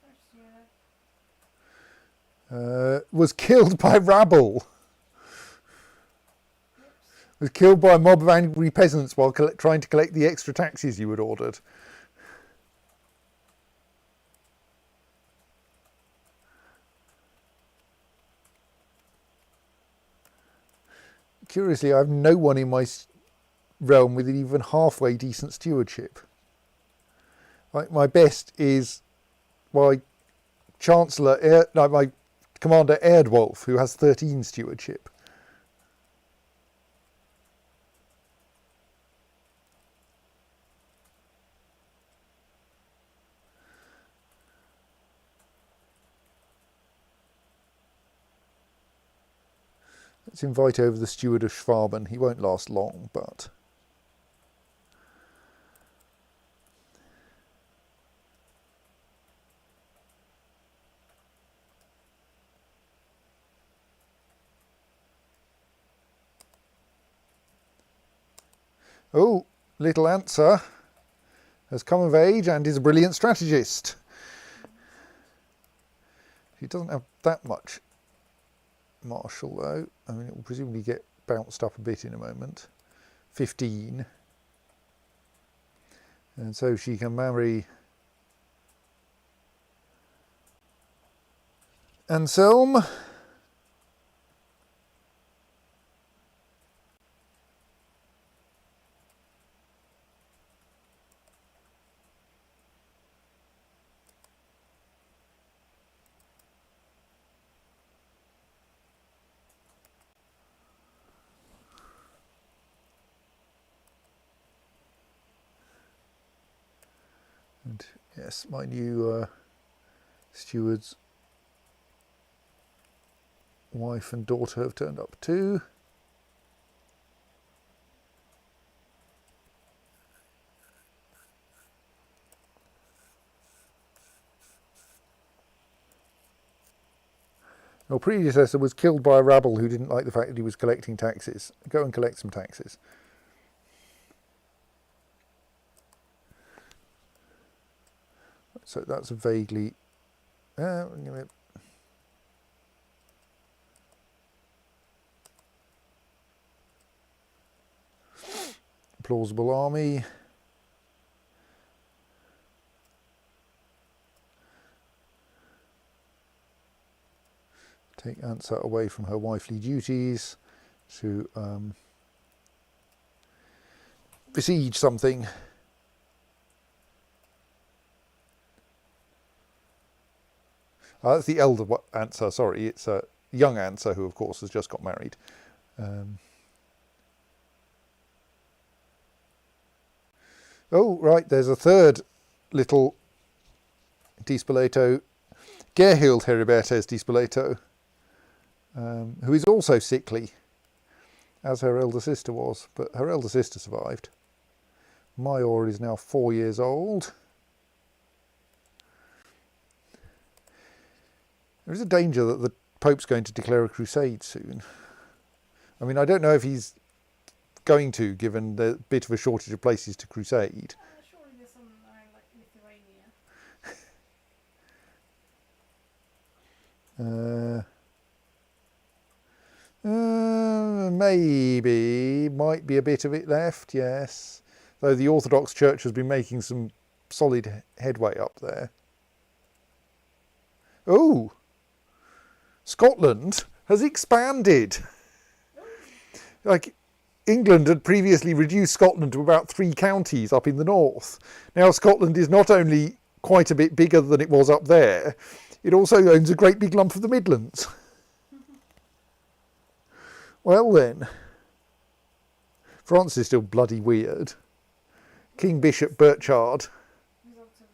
let's do it. First, Was killed by rabble. whoops. Was killed by a mob of angry peasants while trying to collect the extra taxes you had ordered. Curiously, I have no one in my realm with even halfway decent stewardship. Like my best is my Chancellor, my Commander Erdwolf, who has 13 stewardship. Let's invite over the steward of Schwaben. He won't last long, but... Oh, little Answer has come of age and is a brilliant strategist. She doesn't have that much martial though. I mean, it will presumably get bounced up a bit in a moment. 15. And so she can marry Anselm. And yes, my new steward's wife and daughter have turned up too. Your predecessor was killed by a rabble who didn't like the fact that he was collecting taxes. Go and collect some taxes. So that's a vaguely... plausible army. Take Answer away from her wifely duties to besiege something. That's the elder Answer, sorry, it's a young Answer who of course has just got married. Oh, right, there's a third little Di Spoleto, Gerhild Heribertes Di Spoleto, who is also sickly, as her elder sister was, but her elder sister survived. Mayor is now 4 years old. There is a danger that the Pope's going to declare a crusade soon. I mean, I don't know if he's going to, given the bit of a shortage of places to crusade. Surely there's some like Lithuania. Maybe, might be a bit of it left, yes. Though the Orthodox Church has been making some solid headway up there. Oh, Scotland has expanded. Like, England had previously reduced Scotland to about 3 counties up in the north. Now Scotland is not only quite a bit bigger than it was up there, it also owns a great big lump of the Midlands. Well then, France is still bloody weird. King Bishop Burchard. Result of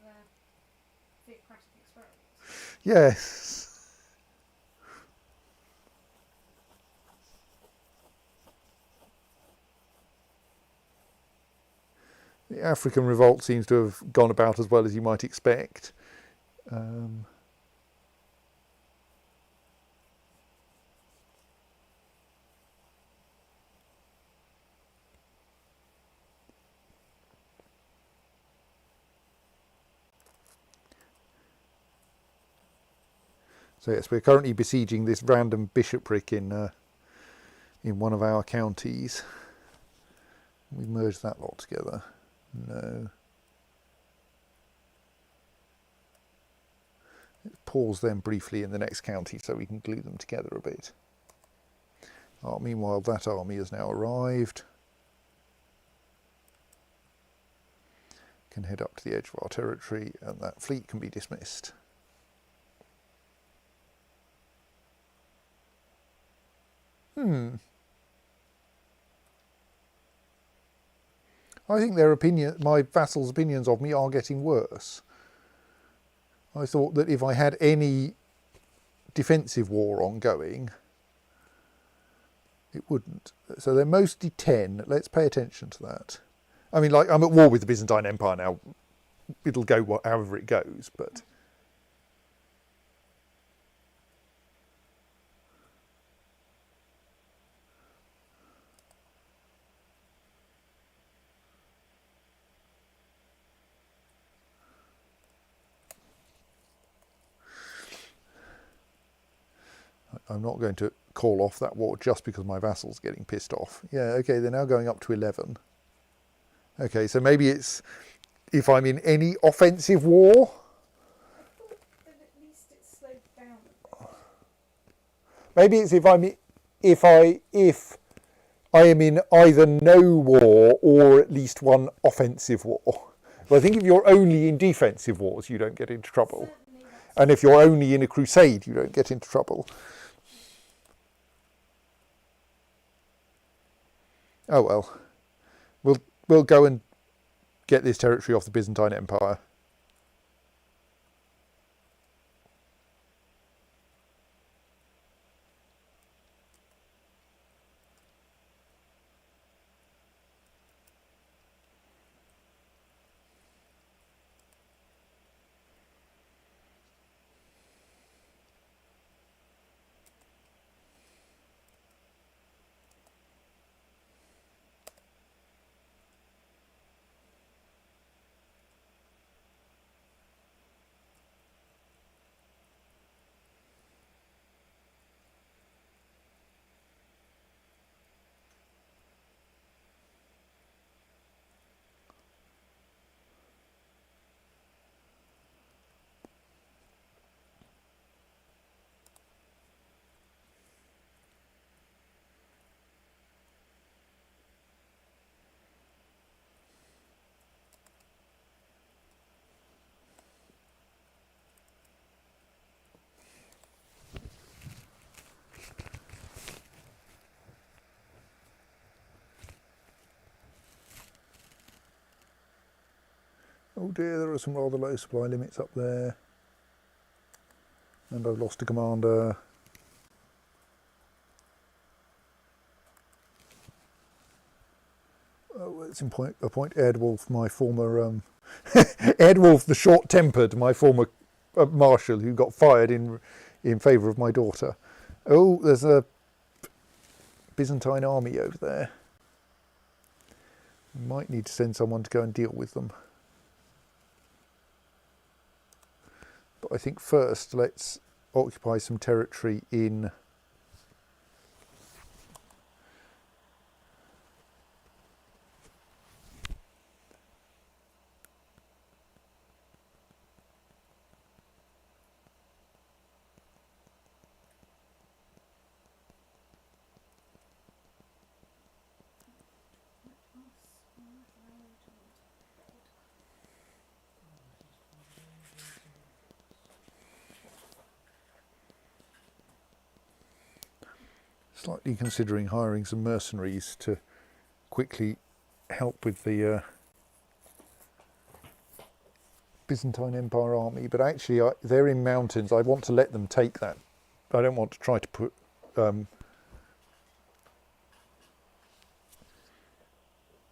theocratic experiments. Yes. The African revolt seems to have gone about as well as you might expect. So yes, we're currently besieging this random bishopric in one of our counties. We merge that lot together. No. Let's pause them briefly in the next county so we can glue them together a bit. Meanwhile, that army has now arrived. Can head up to the edge of our territory, and that fleet can be dismissed. I think my vassals' opinions of me are getting worse. I thought that if I had any defensive war ongoing, it wouldn't. So they're mostly 10. Let's pay attention to that. I mean, like, I'm at war with the Byzantine Empire now. It'll go however it goes, but... I'm not going to call off that war just because my vassal's getting pissed off. Yeah, okay, they're now going up to 11. Okay, so maybe it's if I'm in any offensive war. Then at least it's slowed down a bit. Maybe it's if I am in either no war or at least one offensive war. But I think if you're only in defensive wars, you don't get into trouble. And if you're only in a crusade, you don't get into trouble. Oh well. We'll go and get this territory off the Byzantine Empire. Oh dear, there are some rather low supply limits up there. And I've lost a commander. Oh, let's appoint Erdwulf, my former... Erdwulf the Short-Tempered, my former marshal, who got fired in favour of my daughter. Oh, there's a Byzantine army over there. Might need to send someone to go and deal with them. But I think first let's occupy some territory in slightly considering hiring some mercenaries to quickly help with the Byzantine Empire army, but actually they're in mountains. I want to let them take that. I don't want to try to put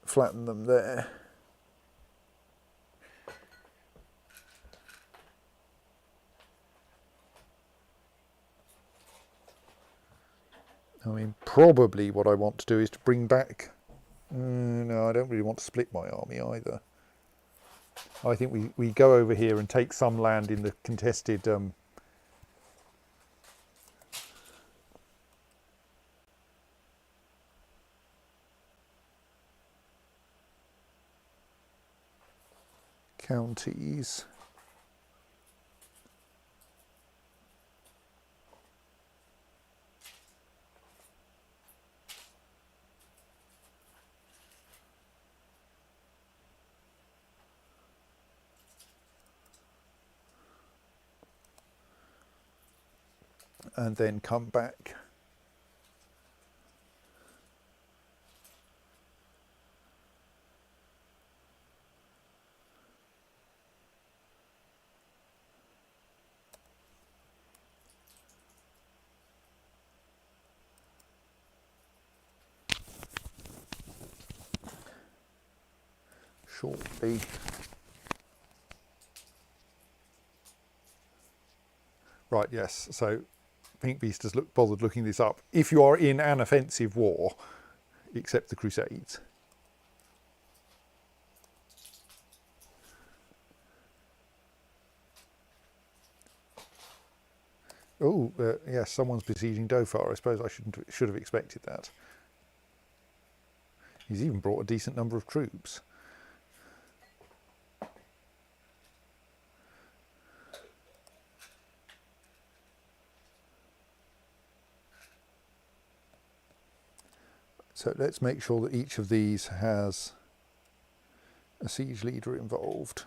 flatten them there. I mean, probably what I want to do is to bring back... no, I don't really want to split my army either. I think we go over here and take some land in the contested... counties. And then come back. Shortly. Right, yes, so Pink Beast has bothered looking this up. If you are in an offensive war, except the Crusades, oh, yes, someone's besieging Dhofar. I suppose I should have expected that. He's even brought a decent number of troops. So let's make sure that each of these has a siege leader involved.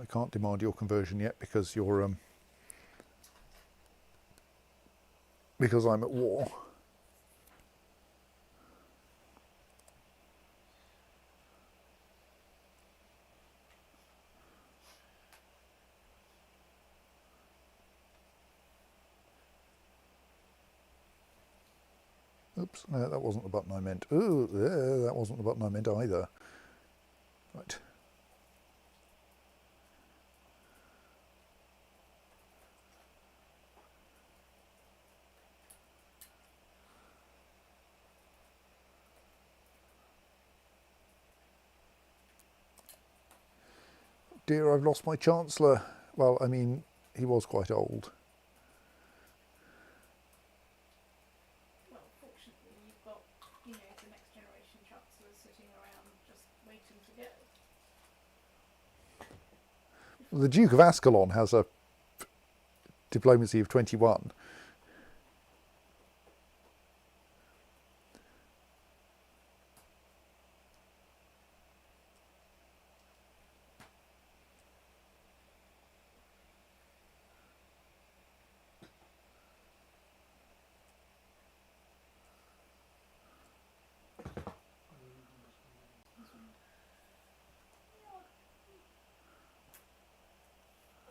I can't demand your conversion yet because you're because I'm at war. Oops, no, that wasn't the button I meant. Ooh, that wasn't the button I meant either. Right. Dear, I've lost my Chancellor. Well, I mean, he was quite old. Well, fortunately, you've got, the next generation chancellors sitting around just waiting to go. The Duke of Ascalon has a diplomacy of 21.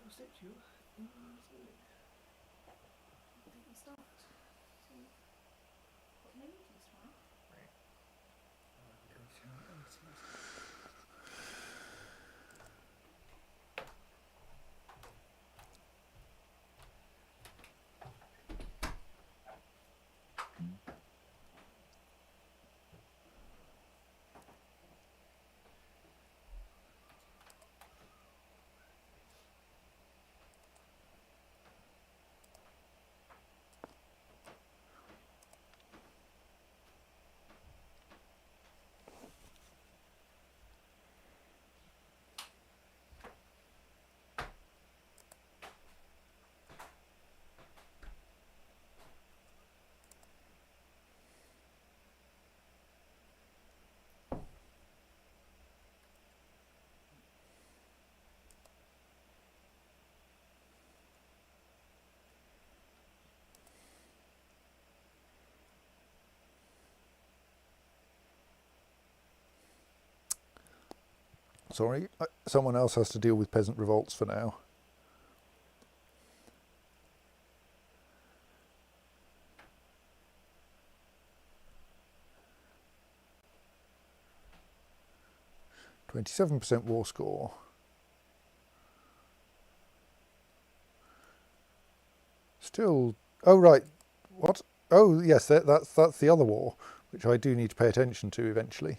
Was it you? start. So, got no meetings tomorrow. Right. Go to meetings. Sorry, someone else has to deal with peasant revolts for now. %27 war score. Still, oh right, what? Oh yes, that's the other war, which I do need to pay attention to eventually.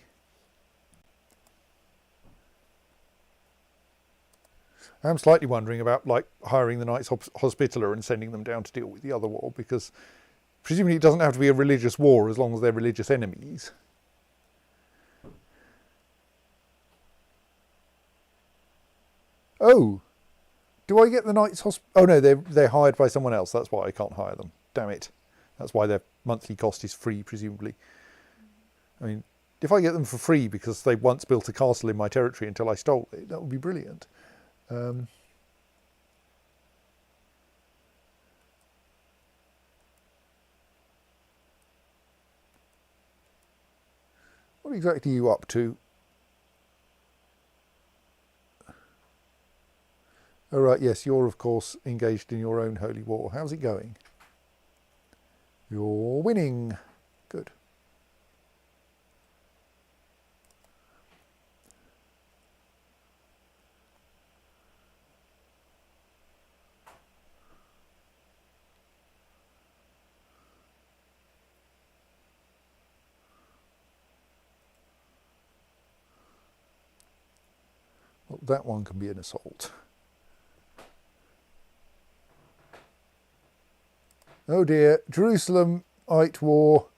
I'm slightly wondering about like hiring the Knights Hospitaller and sending them down to deal with the other war, because presumably it doesn't have to be a religious war as long as they're religious enemies. Oh, do I get the Knights Oh no, they're hired by someone else. That's why I can't hire them. Damn it. That's why their monthly cost is free, presumably. I mean, if I get them for free because they once built a castle in my territory until I stole it, that would be brilliant. What exactly are you up to? Oh right, yes, you're of course engaged in your own holy war. How's it going? You're winning. Good. Well, that one can be an assault. Oh dear, Jerusalemite war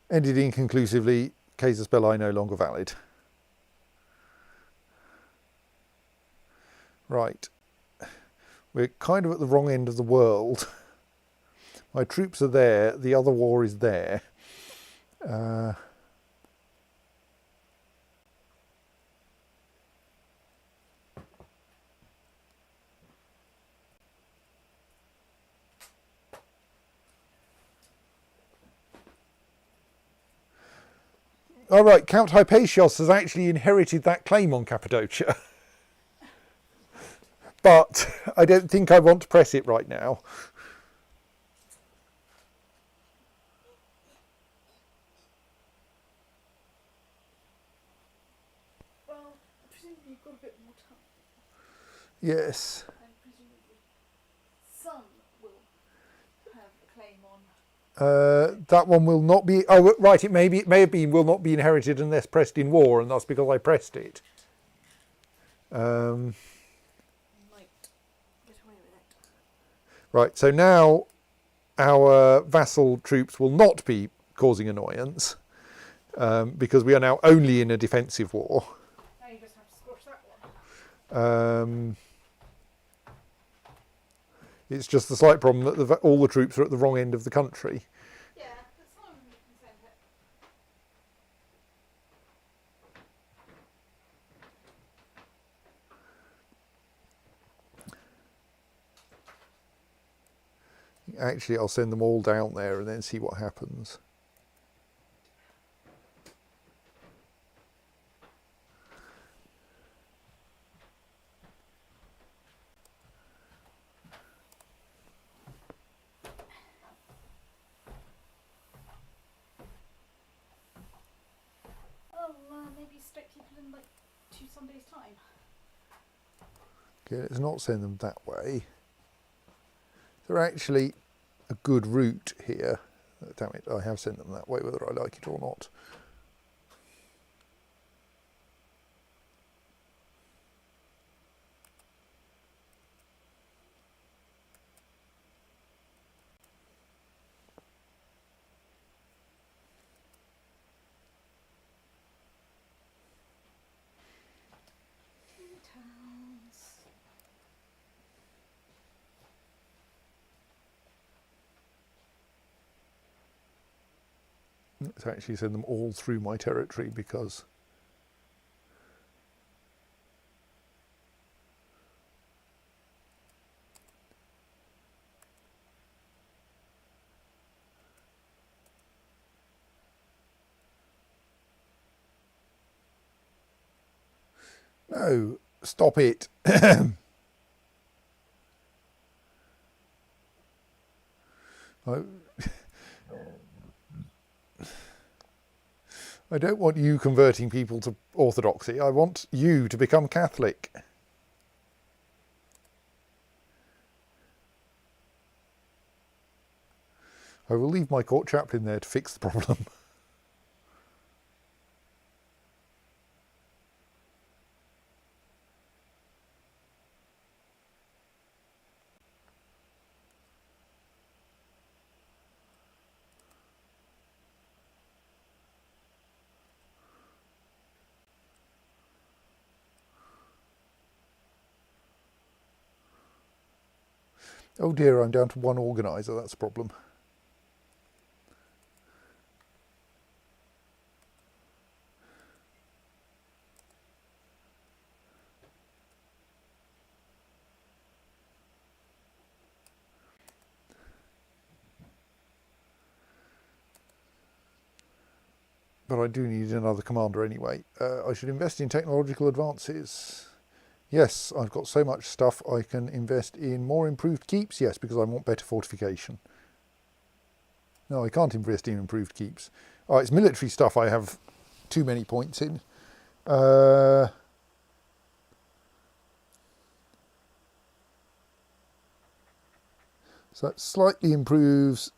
ended inconclusively. Casus belli no longer valid. Right. We're kind of at the wrong end of the world. My troops are there, the other war is there. All right, Count Hypatios has actually inherited that claim on Cappadocia. But I don't think I want to press it right now. Well, presumably you've got a bit more time. Yes. And presumably some will have a claim on. That one will not be. Oh, right. It may have been will not be inherited unless pressed in war, and that's because I pressed it. Might get away with it. Right. So now our vassal troops will not be causing annoyance because we are now only in a defensive war. Now you just have to squash that one. It's just the slight problem that all the troops are at the wrong end of the country. Yeah, that's not a concern. Actually, I'll send them all down there and then see what happens. Sunday's time. Okay, let's not send them that way. They're actually a good route here. Damn it, I have sent them that way, whether I like it or not. Towns. Let's actually send them all through my territory because no, stop it. I don't want you converting people to Orthodoxy. I want you to become Catholic. I will leave my court chaplain there to fix the problem. Oh dear, I'm down to one organiser, that's a problem. But I do need another commander anyway. I should invest in technological advances. Yes, I've got so much stuff I can invest in more improved keeps. Yes, because I want better fortification. No, I can't invest in improved keeps. Oh, it's military stuff I have too many points in. So that slightly improves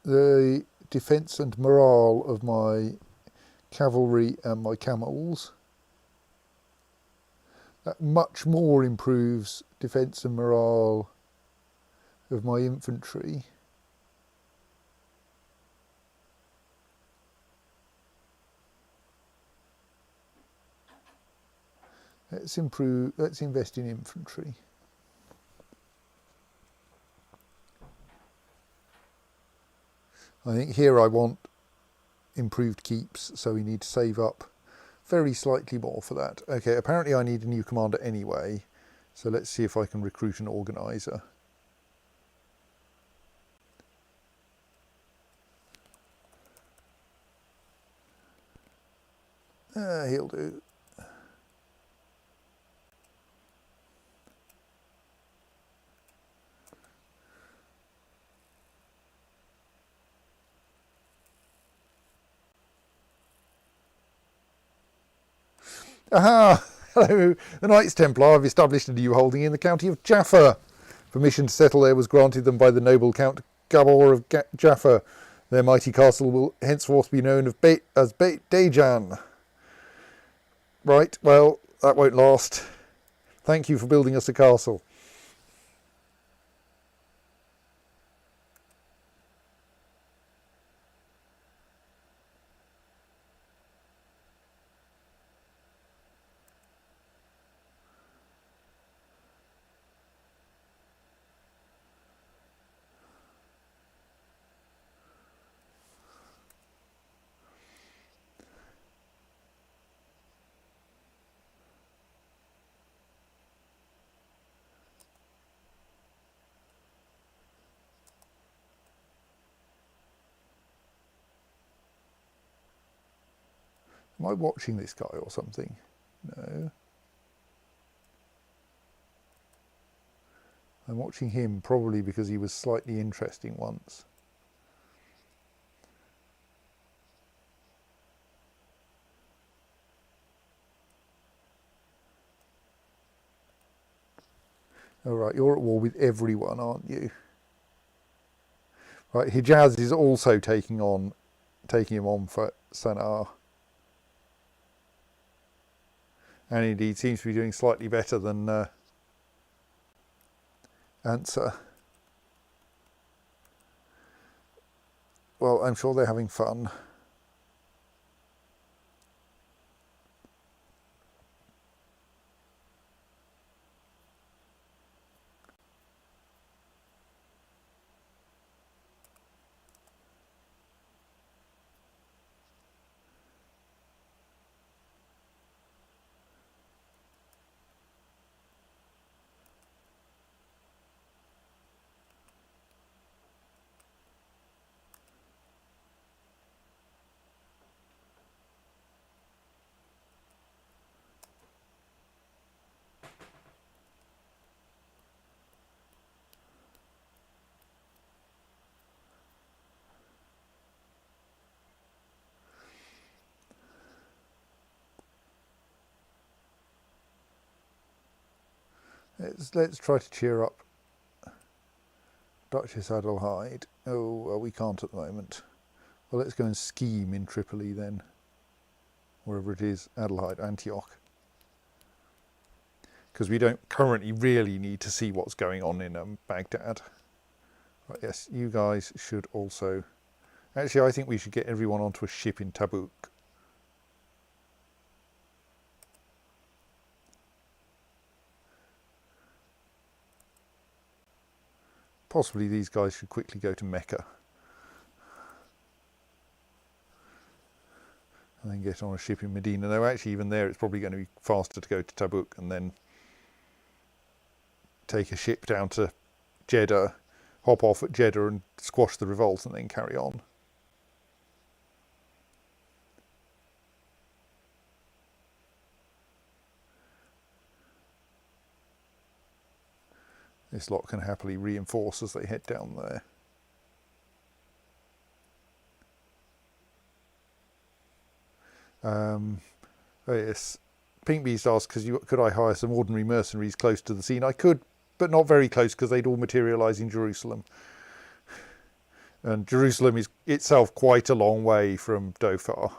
the defence and morale of my cavalry and my camels. That much more improves defence and morale of my infantry. Let's invest in infantry. I think here I want improved keeps, so we need to save up very slightly more for that. Okay, apparently I need a new commander anyway, so let's see if I can recruit an organiser. He'll do. Aha! Hello, the Knights Templar have established a new holding in the county of Jaffa. Permission to settle there was granted them by the noble Count Gabor of Jaffa. Their mighty castle will henceforth be known as Beit Dejan. Right, well, that won't last. Thank you for building us a castle. Am I watching this guy or something? No. I'm watching him probably because he was slightly interesting once. All right, you're at war with everyone, aren't you? Right, Hijaz is also taking him on for Sana'a. And indeed seems to be doing slightly better than Answer. Well, I'm sure they're having fun. Let's try to cheer up Duchess Adelheid. Oh, well, we can't at the moment. Well, let's go and scheme in Tripoli then. Wherever it is, Adelheid, Antioch. Because we don't currently really need to see what's going on in Baghdad. Right, yes, you guys should also... Actually, I think we should get everyone onto a ship in Tabuk. Possibly these guys should quickly go to Mecca. And then get on a ship in Medina. Though actually even there it's probably going to be faster to go to Tabuk and then take a ship down to Jeddah, hop off at Jeddah and squash the revolt and then carry on. This lot can happily reinforce as they head down there. Oh yes, Pink Beast asks, could I hire some ordinary mercenaries close to the scene? I could, but not very close because they'd all materialise in Jerusalem. And Jerusalem is itself quite a long way from Dhofar.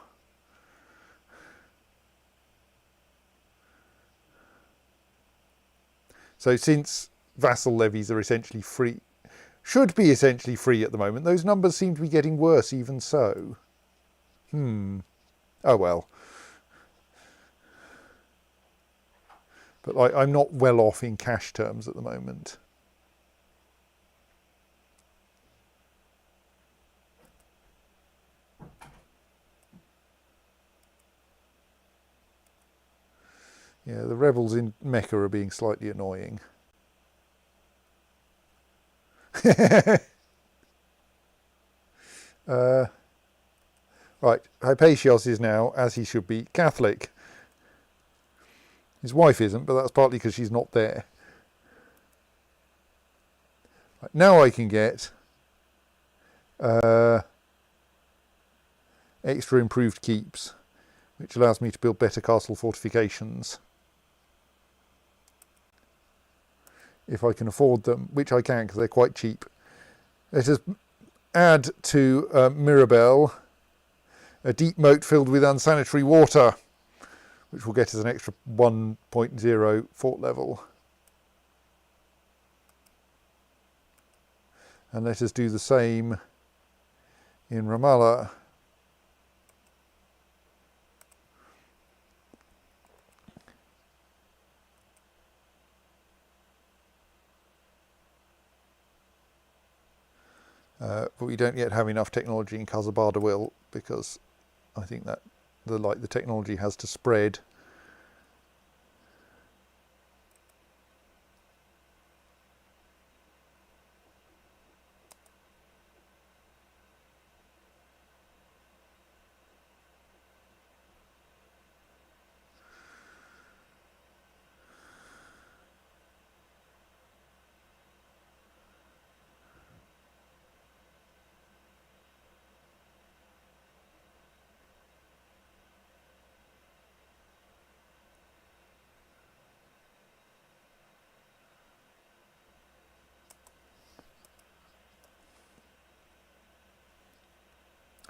So since vassal levies are essentially free, should be essentially free at the moment, those numbers seem to be getting worse even so. Oh well. But I'm not well off in cash terms at the moment. Yeah, the rebels in Mecca are being slightly annoying. Right, Hypatios is now, as he should be, Catholic. His wife isn't, but that's partly because she's not there. Right, now I can get extra improved keeps, which allows me to build better castle fortifications. If I can afford them, which I can because they're quite cheap. Let us add to Mirabel a deep moat filled with unsanitary water, which will get us an extra 1.0 fort level. And let us do the same in Ramallah. But we don't yet have enough technology in Khazar-Bardawil because I think that the technology has to spread.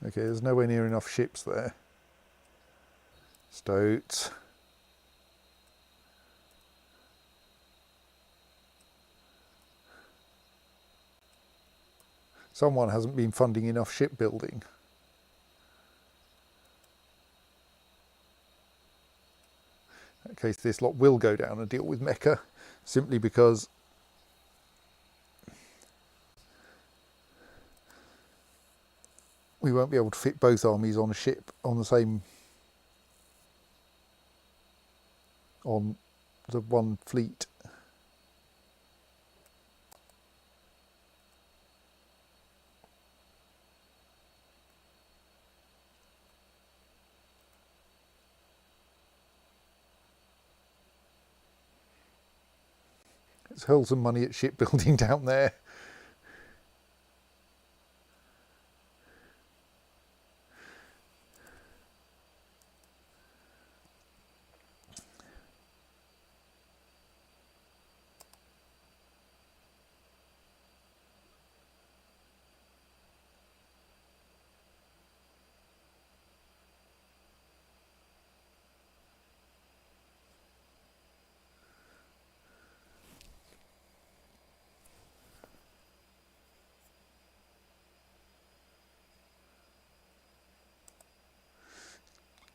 Okay, there's nowhere near enough ships there. Stoats. Someone hasn't been funding enough shipbuilding. In that case, this lot will go down and deal with Mecca, simply because we won't be able to fit both armies on a ship on the same, on the one fleet. Let's hurl some money at shipbuilding down there.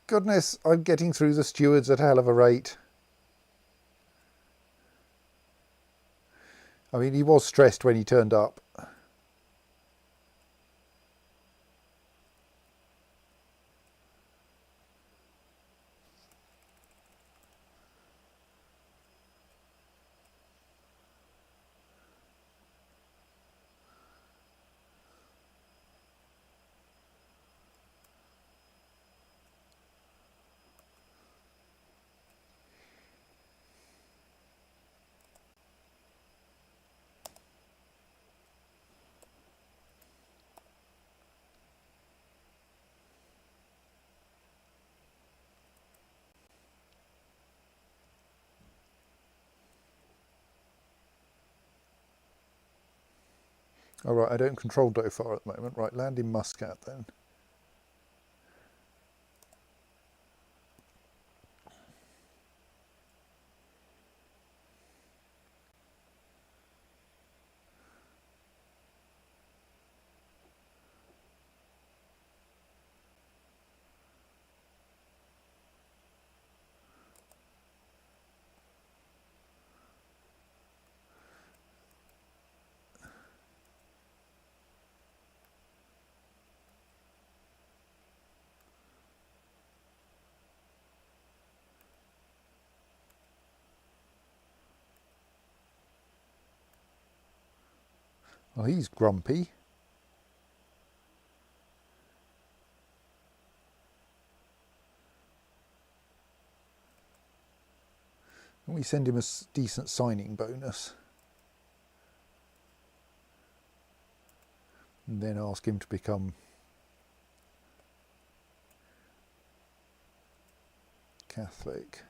Goodness, I'm getting through the stewards at a hell of a rate. I mean, he was stressed when he turned up. All right, I don't control Dhofar at the moment. Right, land in Muscat then. Well, he's grumpy. Can we send him a decent signing bonus? And then ask him to become Catholic.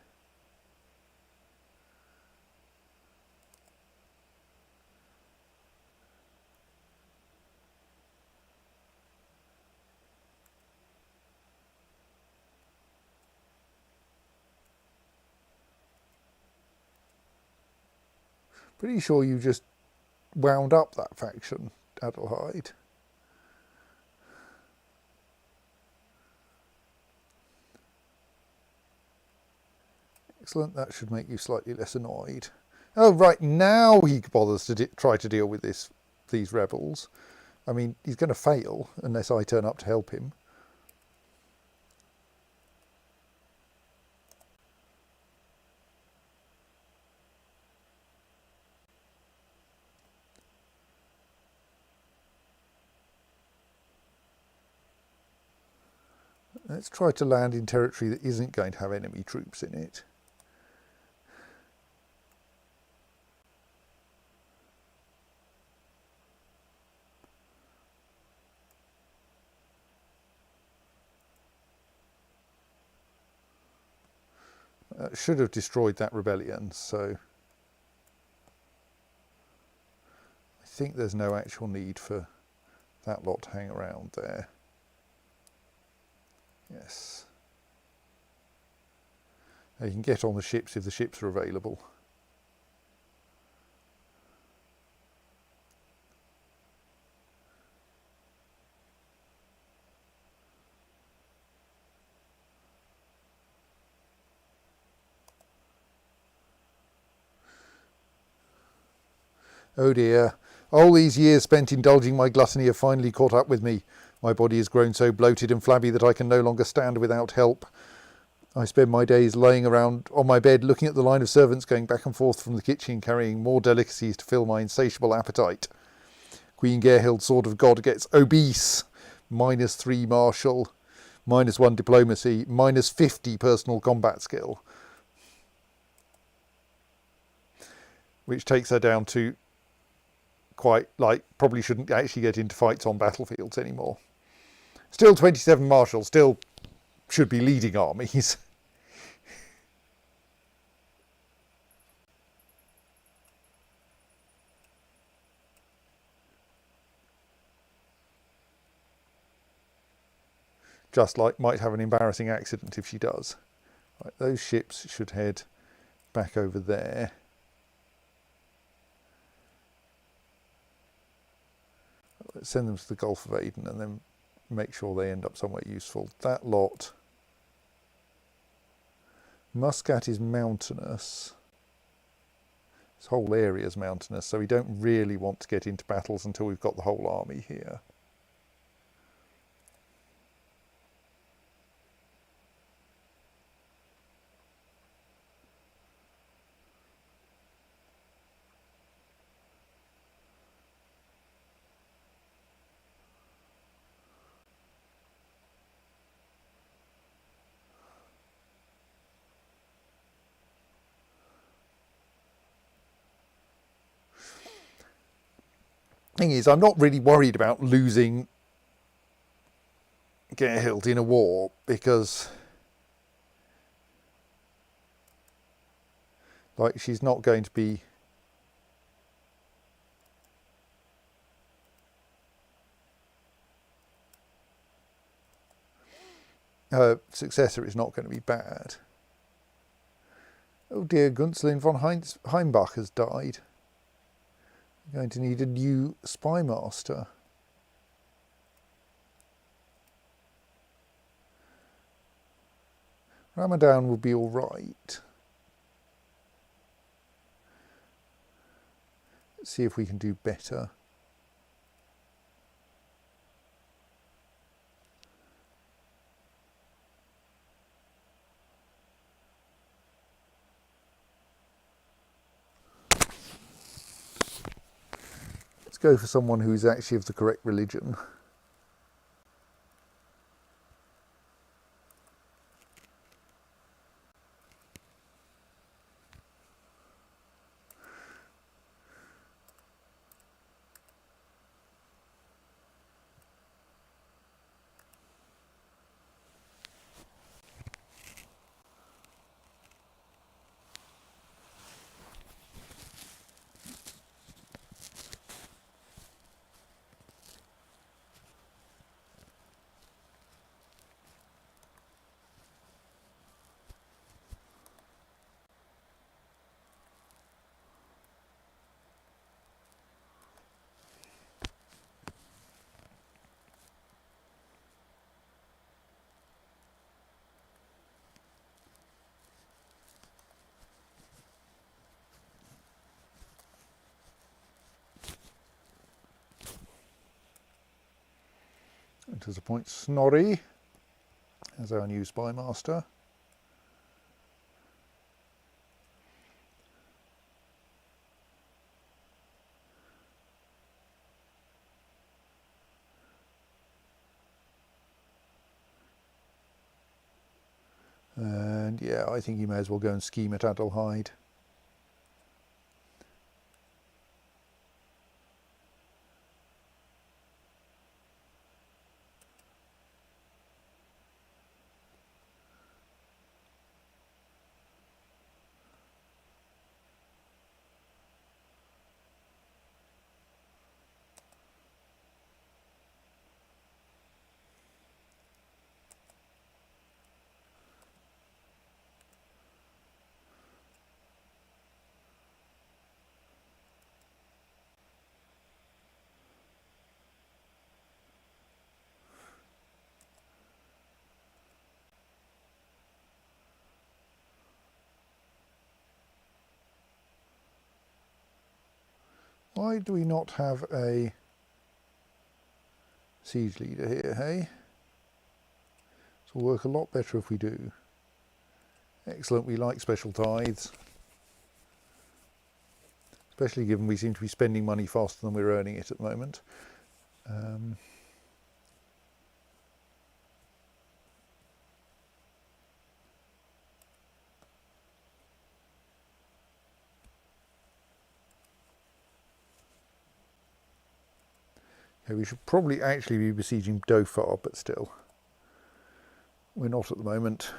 Pretty sure you just wound up that faction, Adelheid. Excellent, that should make you slightly less annoyed. Oh, right, now he bothers to try to deal with these rebels. I mean, he's going to fail unless I turn up to help him. Let's try to land in territory that isn't going to have enemy troops in it. Should have destroyed that rebellion, so I think there's no actual need for that lot to hang around there. Yes. Now you can get on the ships if the ships are available. Oh dear. All these years spent indulging my gluttony have finally caught up with me. My body has grown so bloated and flabby that I can no longer stand without help. I spend my days lying around on my bed looking at the line of servants going back and forth from the kitchen carrying more delicacies to fill my insatiable appetite. Queen Gerhild, Sword of God, gets obese. -3 martial. -1 diplomacy. -50 personal combat skill. Which takes her down to quite, probably shouldn't actually get into fights on battlefields anymore. Still 27 martial, still should be leading armies. Just might have an embarrassing accident if she does. Right, those ships should head back over there. Let's send them to the Gulf of Aden and then make sure they end up somewhere useful. That lot. Muscat is mountainous. This whole area is mountainous, so we don't really want to get into battles until we've got the whole army here. Thing is, I'm not really worried about losing Gerhild in a war because, she's not going to be her successor is not going to be bad. Oh dear, Gunzlin von Heimbach has died. We're going to need a new spy master. Ramadan will be all right. Let's see if we can do better. Let's go for someone who's actually of the correct religion. And to appoint Snorri as our new spy master. And yeah, I think you may as well go and scheme at Adelheid. Why do we not have a siege leader here, hey? This will work a lot better if we do. Excellent, we like special tithes. Especially given we seem to be spending money faster than we're earning it at the moment. Okay, we should probably actually be besieging Dhofar, but still. We're not at the moment.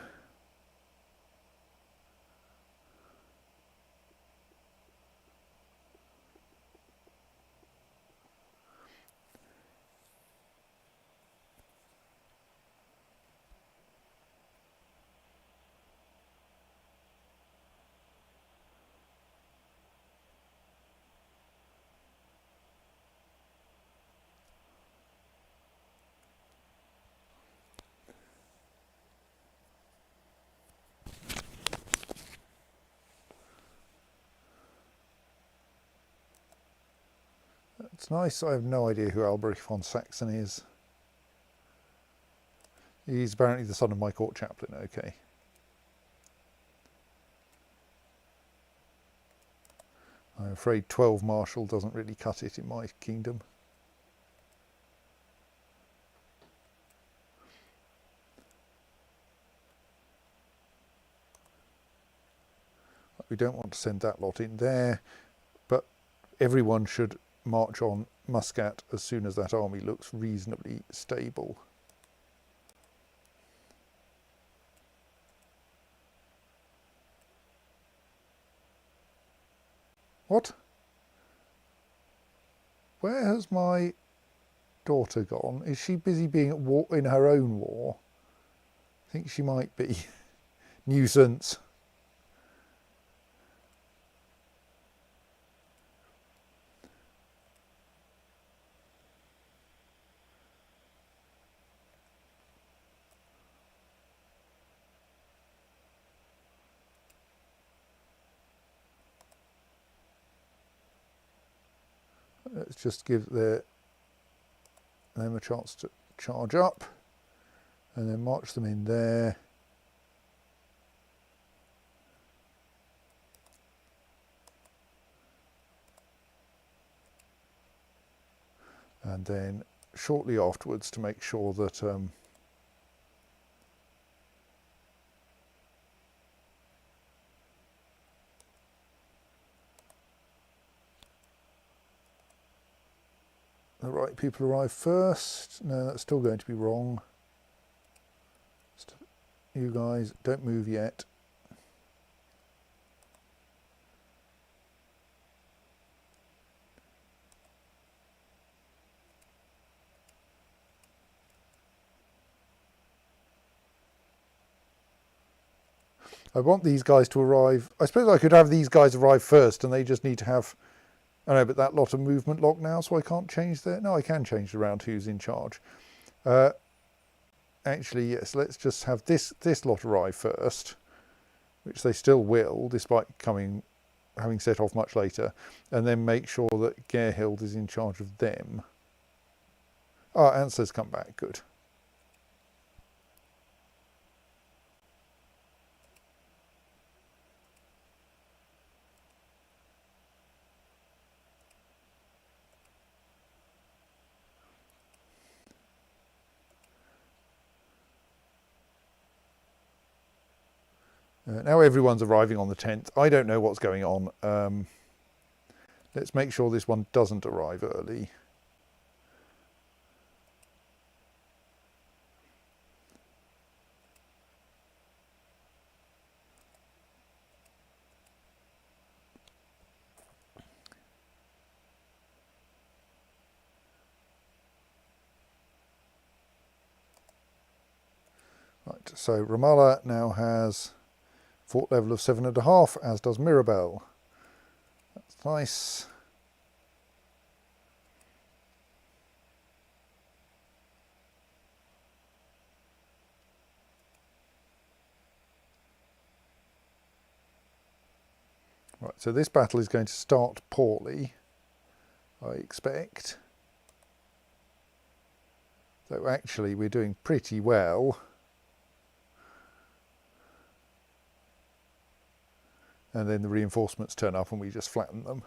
That's nice. I have no idea who Alberich von Saxon is. He's apparently the son of my court chaplain, okay. I'm afraid 12 Marshal doesn't really cut it in my kingdom. We don't want to send that lot in there, but everyone should march on Muscat as soon as that army looks reasonably stable. What? Where has my daughter gone? Is she busy being at war in her own war? I think she might be. Nuisance. Let's just give them a chance to charge up and then march them in there. And then shortly afterwards to make sure that the right people arrive first. No, that's still going to be wrong. You guys, don't move yet. I want these guys to arrive. I suppose I could have these guys arrive first and they just need to have... I know, but that lot of movement locked now, so I can't change that. No, I can change around who's in charge. Actually, yes, let's just have this lot arrive first, which they still will, despite having set off much later, and then make sure that Gerhild is in charge of them. Ah, Ansler's come back, good. Now everyone's arriving on the 10th. I don't know what's going on. Let's make sure this one doesn't arrive early. Right, so Ramallah now has fort level of 7.5, as does Mirabel. That's nice. Right, so this battle is going to start poorly. I expect. Though actually we're doing pretty well. And then the reinforcements turn up and we just flatten them.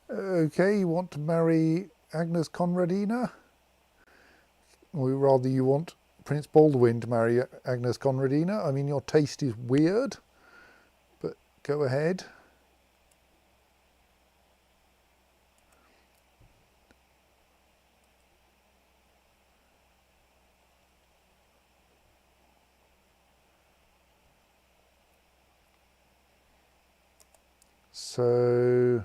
Okay, you want to marry Agnes Conradina? Or rather you want Prince Baldwin to marry Agnes Conradina? I mean, your taste is weird, but go ahead. So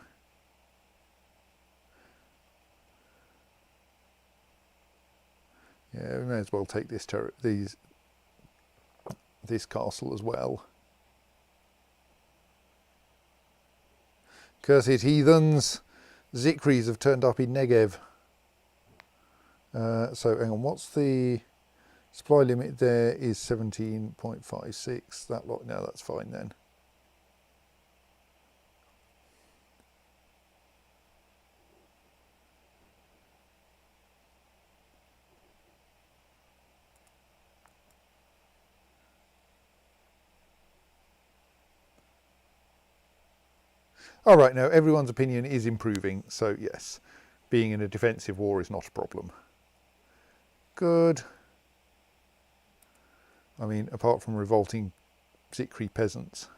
yeah, we may as well take this this castle as well. Cursed heathens, Zikris have turned up in Negev. So hang on, what's the supply limit there? Is 17.56. That lot, no, that's fine then. All right, now everyone's opinion is improving, so yes, being in a defensive war is not a problem. Good. I mean, apart from revolting Zikri peasants.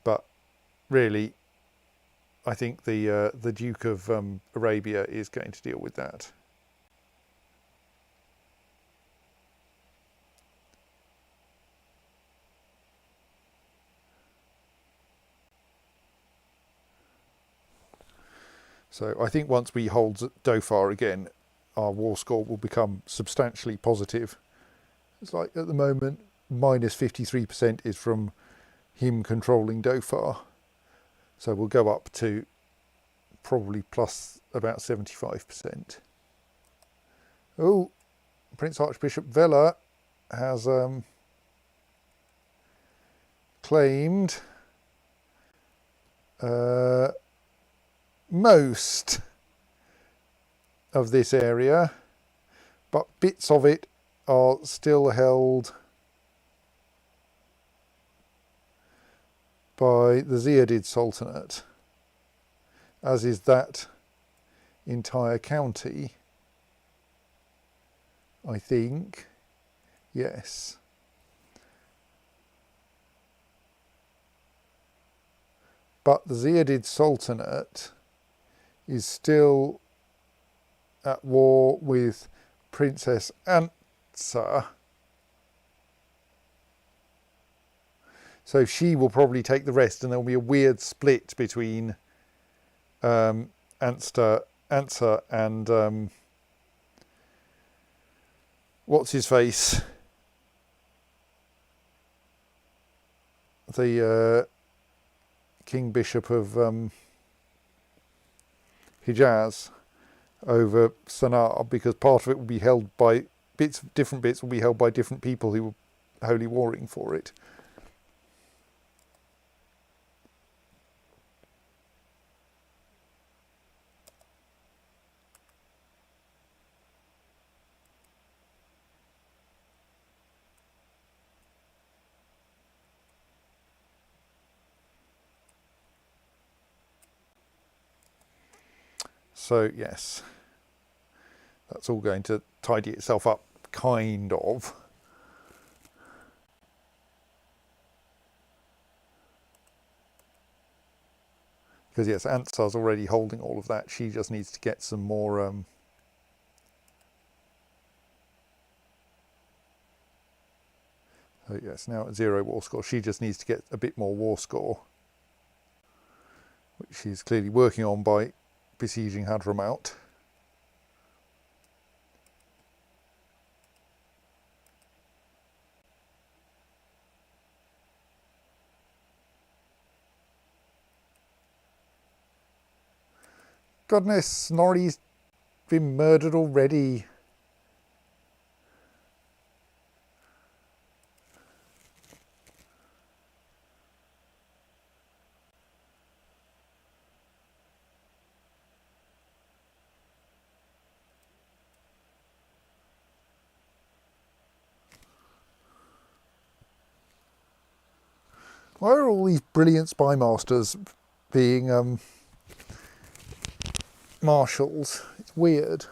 But really, I think the Duke of Arabia is going to deal with that. So I think once we hold Dhofar again, our war score will become substantially positive. It's like at the moment, minus 53% is from him controlling Dhofar. So we'll go up to probably plus about 75%. Oh, Prince Archbishop Vela has claimed most of this area, but bits of it are still held by the Najadidn't Sultanate, as is that entire county, I think. Yes. But the Najadidn't Sultanate is still at war with Princess Ansa. So she will probably take the rest, and there will be a weird split between Ansa and what's his face, the King Bishop of Hijaz over Sana'a, because part of it will be held by different bits will be held by different people who were holy warring for it. So yes, that's all going to tidy itself up, kind of. Because yes, Ansar's already holding all of that. She just needs to get some more So yes, now at 0 war score. She just needs to get a bit more war score, which she's clearly working on by besieging Hadramaut. Goodness, Snorri's been murdered already. Why are all these brilliant spy masters being marshals? It's weird.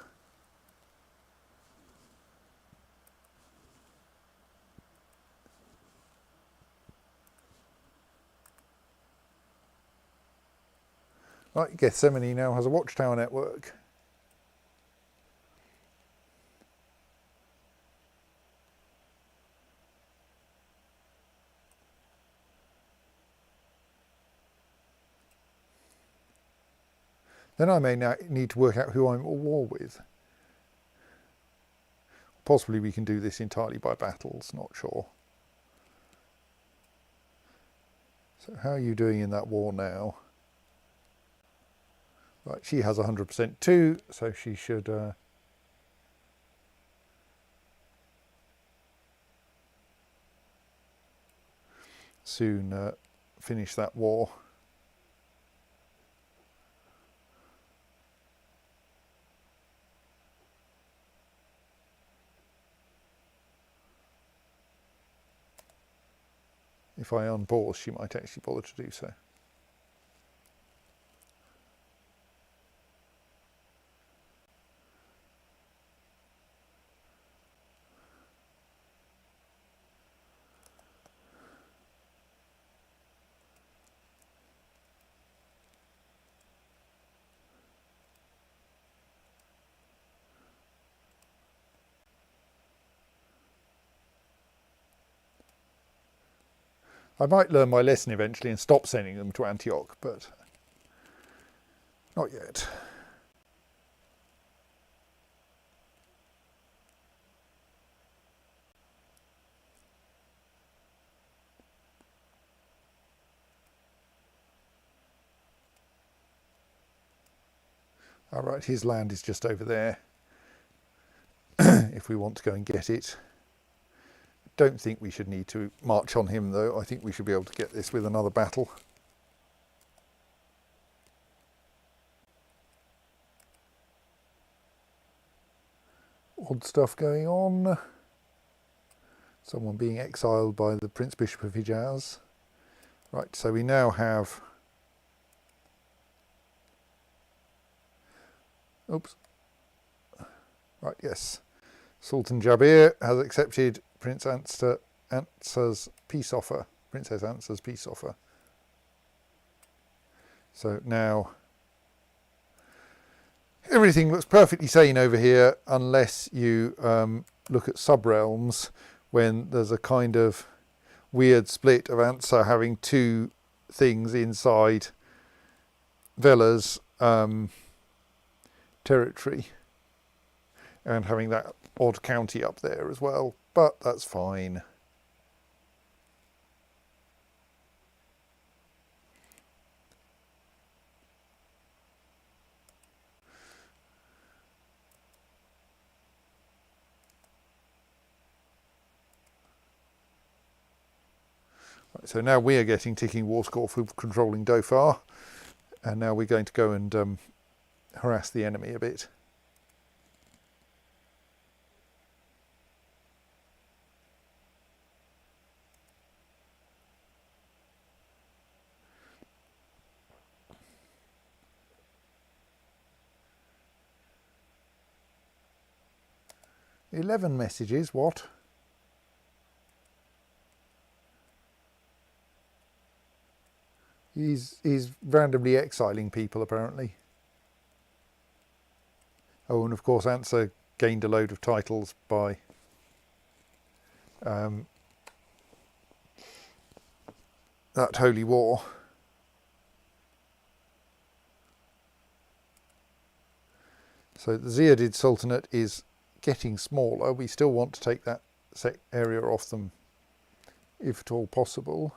Right, Gethsemane now has a watchtower network. Then I may now need to work out who I'm at war with. Possibly we can do this entirely by battles, not sure. So how are you doing in that war now? Right, she has 100% too, so she should soon finish that war. If I unpause, she might actually bother to do so. I might learn my lesson eventually and stop sending them to Antioch, but not yet. All right, his land is just over there. If we want to go and get it. Don't think we should need to march on him though. I think we should be able to get this with another battle. Odd stuff going on. Someone being exiled by the Prince Bishop of Hijaz. Right, so we now have... Oops. Right, yes. Sultan Jabir has accepted Prince Ansar's peace offer. Princess Ansar's peace offer. So now everything looks perfectly sane over here, unless you look at sub-realms, when there's a kind of weird split of Ansar having two things inside Vela's territory, and having that odd county up there as well, but that's fine. Right, so now we are getting ticking war score for controlling Dhofar, and now we're going to go and harass the enemy a bit. "11 messages, what?" He's randomly exiling people, apparently. Oh, and of course Ansar gained a load of titles by that holy war. So the Ziyadid Sultanate is getting smaller. We still want to take that area off them if at all possible.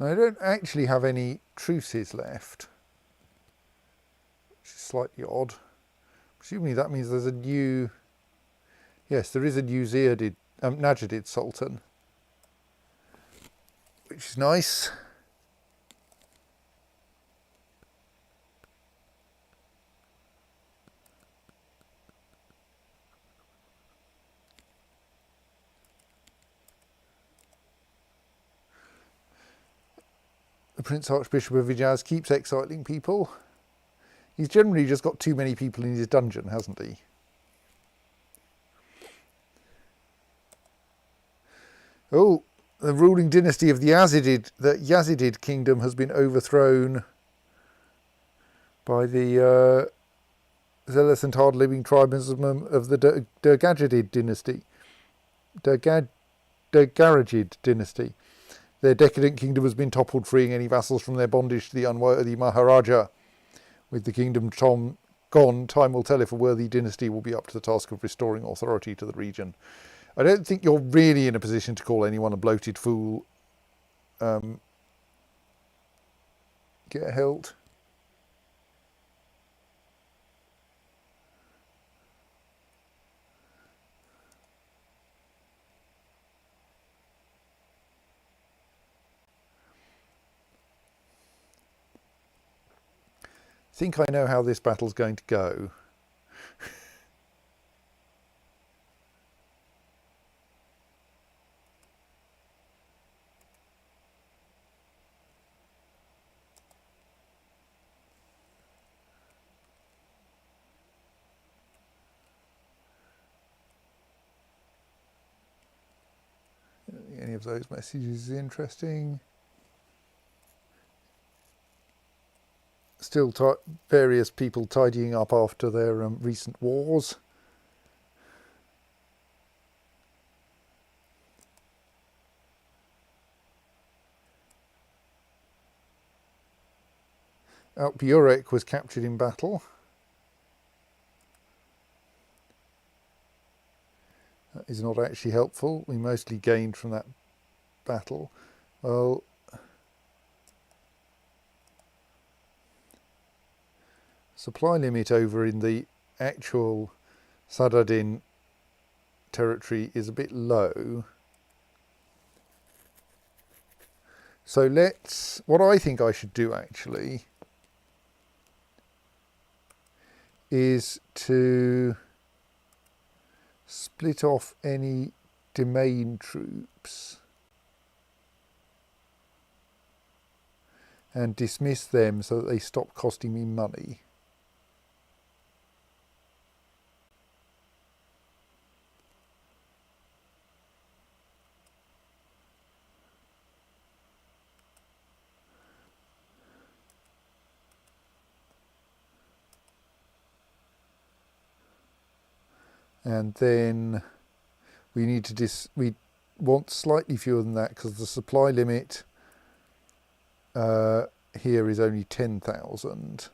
I don't actually have any truces left, which is slightly odd. Presumably that means there's a new... Yes, there is a new Najadid Sultan, which is nice. The Prince Archbishop of Hijaz keeps exiling people. He's generally just got too many people in his dungeon, hasn't he? Oh, the ruling dynasty of the Yazidid kingdom has been overthrown by the zealous and hard-living tribalism of the Dergajid dynasty. Dergajid dynasty. Their decadent kingdom has been toppled, freeing any vassals from their bondage to the unworthy Maharaja. With the kingdom gone, time will tell if a worthy dynasty will be up to the task of restoring authority to the region. I don't think you're really in a position to call anyone a bloated fool. Get a hilt. I think I know how this battle's going to go. Any of those messages is interesting. Still various people tidying up after their recent wars. Alp-Urek was captured in battle. That is not actually helpful. We mostly gained from that battle. Well, supply limit over in the actual Sadadin territory is a bit low. So what I think I should do actually is to split off any domain troops and dismiss them so that they stop costing me money. And then we need to we want slightly fewer than that because the supply limit here is only 10,000.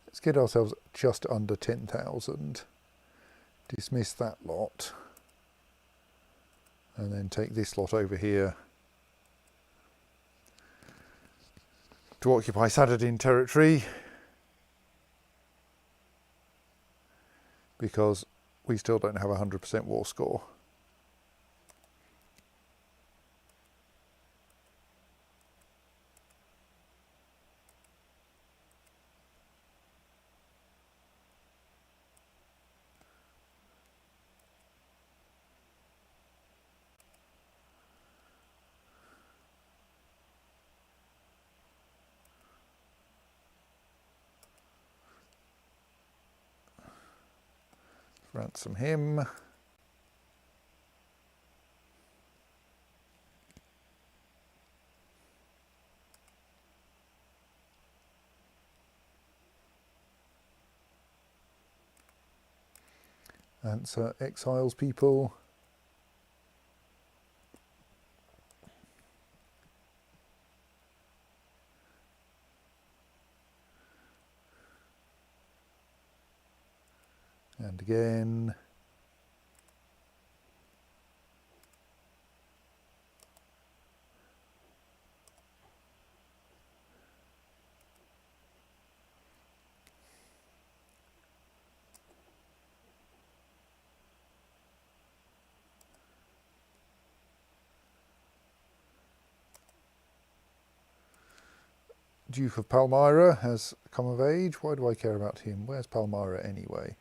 Let's get ourselves just under 10,000. Dismiss that lot. And then take this lot over here to occupy Sadadin territory. Because we still don't have a 100% war score. ransom him. Answer exiles people. And again. Duke of Palmyra has come of age. Why do I care about him? Where's Palmyra anyway?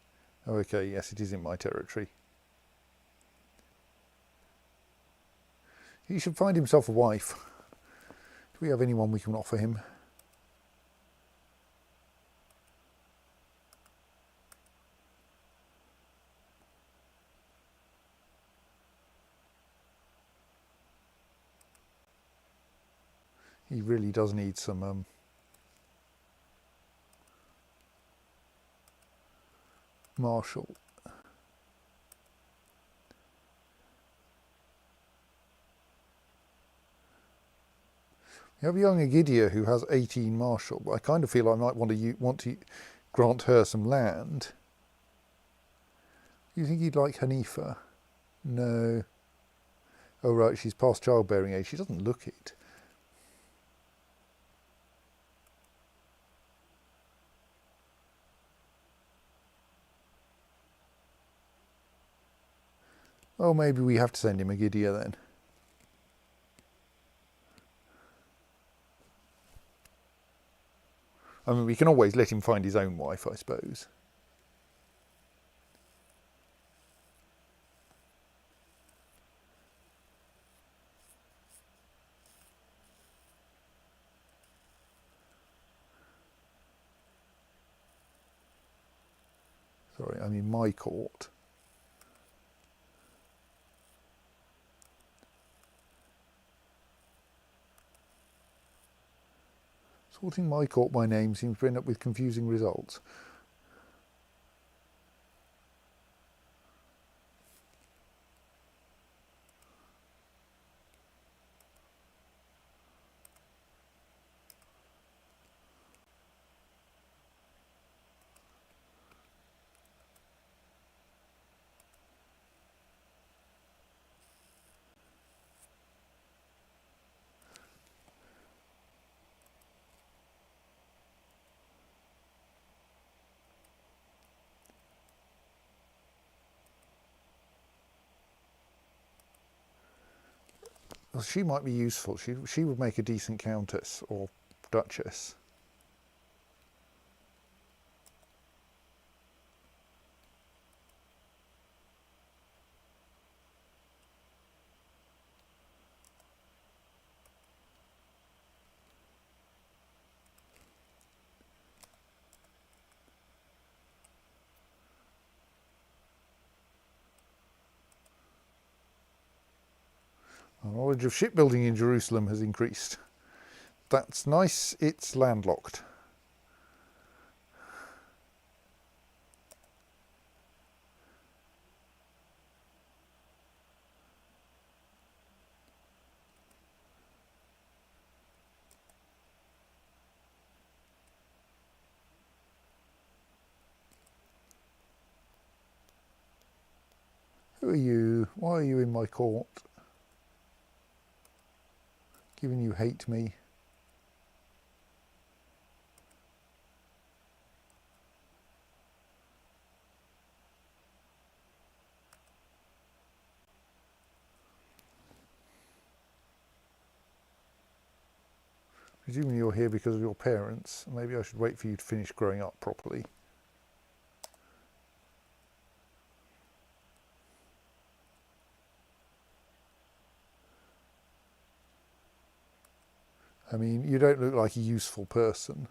Oh, okay, yes, it is in my territory. He should find himself a wife. Do we have anyone we can offer him? He really does need some marshal. We have young Agidia who has 18 marshal, but I kind of feel I might want to grant her some land. You think he'd like Hanifa? No. Oh right, she's past childbearing age. She doesn't look it. Oh, maybe we have to send him Agidia then. I mean, we can always let him find his own wife, I suppose. Sorry, I mean my court. Sorting my court by name seems to end up with confusing results. Well, she might be useful. She would make a decent countess or duchess. Our knowledge of shipbuilding in Jerusalem has increased. That's nice. It's landlocked. Who are you? Why are you in my court? Given you hate me. Presumably you're here because of your parents. Maybe I should wait for you to finish growing up properly. I mean, you don't look like a useful person.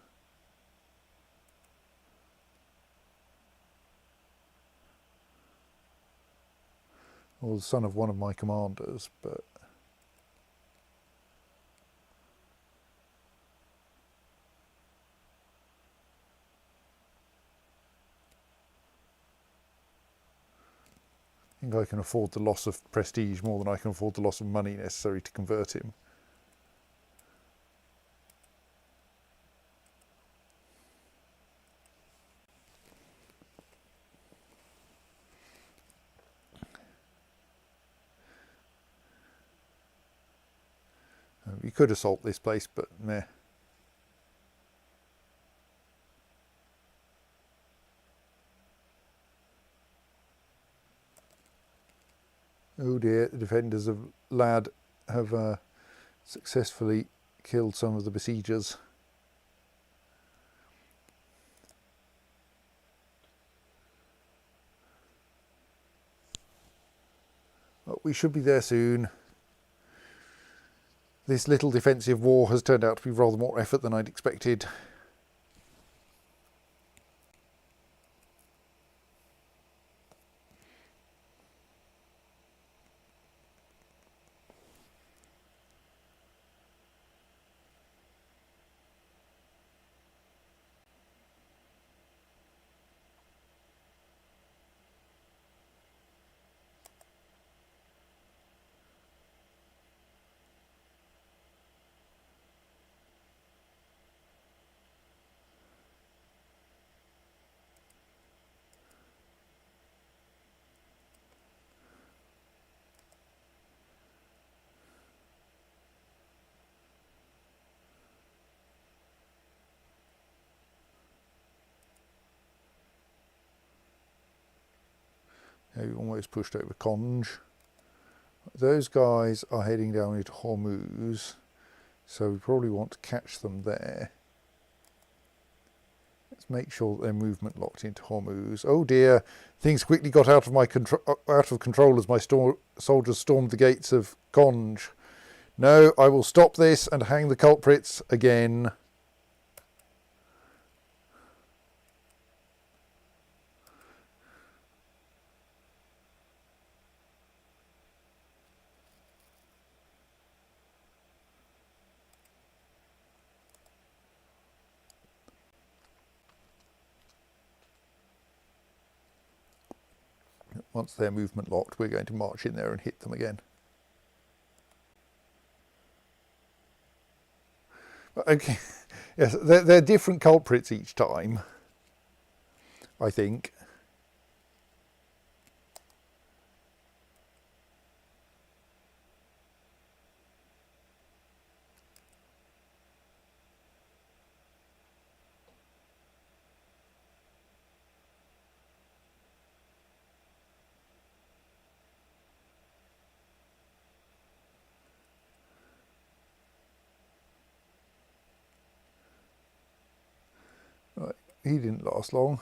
or the son of one of my commanders, but I think I can afford the loss of prestige more than I can afford the loss of money necessary to convert him. You could assault this place, but meh. Oh dear, the defenders of Lad have successfully killed some of the besiegers. Well, we should be there soon. This little defensive war has turned out to be rather more effort than I'd expected. We almost pushed over Conj. Those guys are heading down into Hormuz, so we probably want to catch them there. Let's make sure that their movement locked into Hormuz. Oh dear, things quickly got out of control as my soldiers stormed the gates of Conj. No, I will stop this and hang the culprits again. Once their movement locked, we're going to march in there and hit them again. Okay, yes, they're different culprits each time, I think. Right, he didn't last long.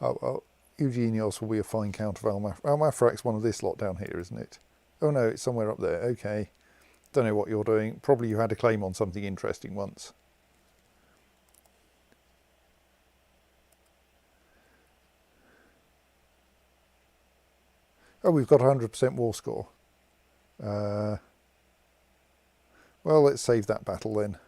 Oh well, Eugenios will be a fine count of Almafrak's one of this lot down here, isn't it? Oh no, it's somewhere up there. Okay. Don't know what you're doing. Probably you had a claim on something interesting once. Oh, we've got 100% war score. Well, let's save that battle then.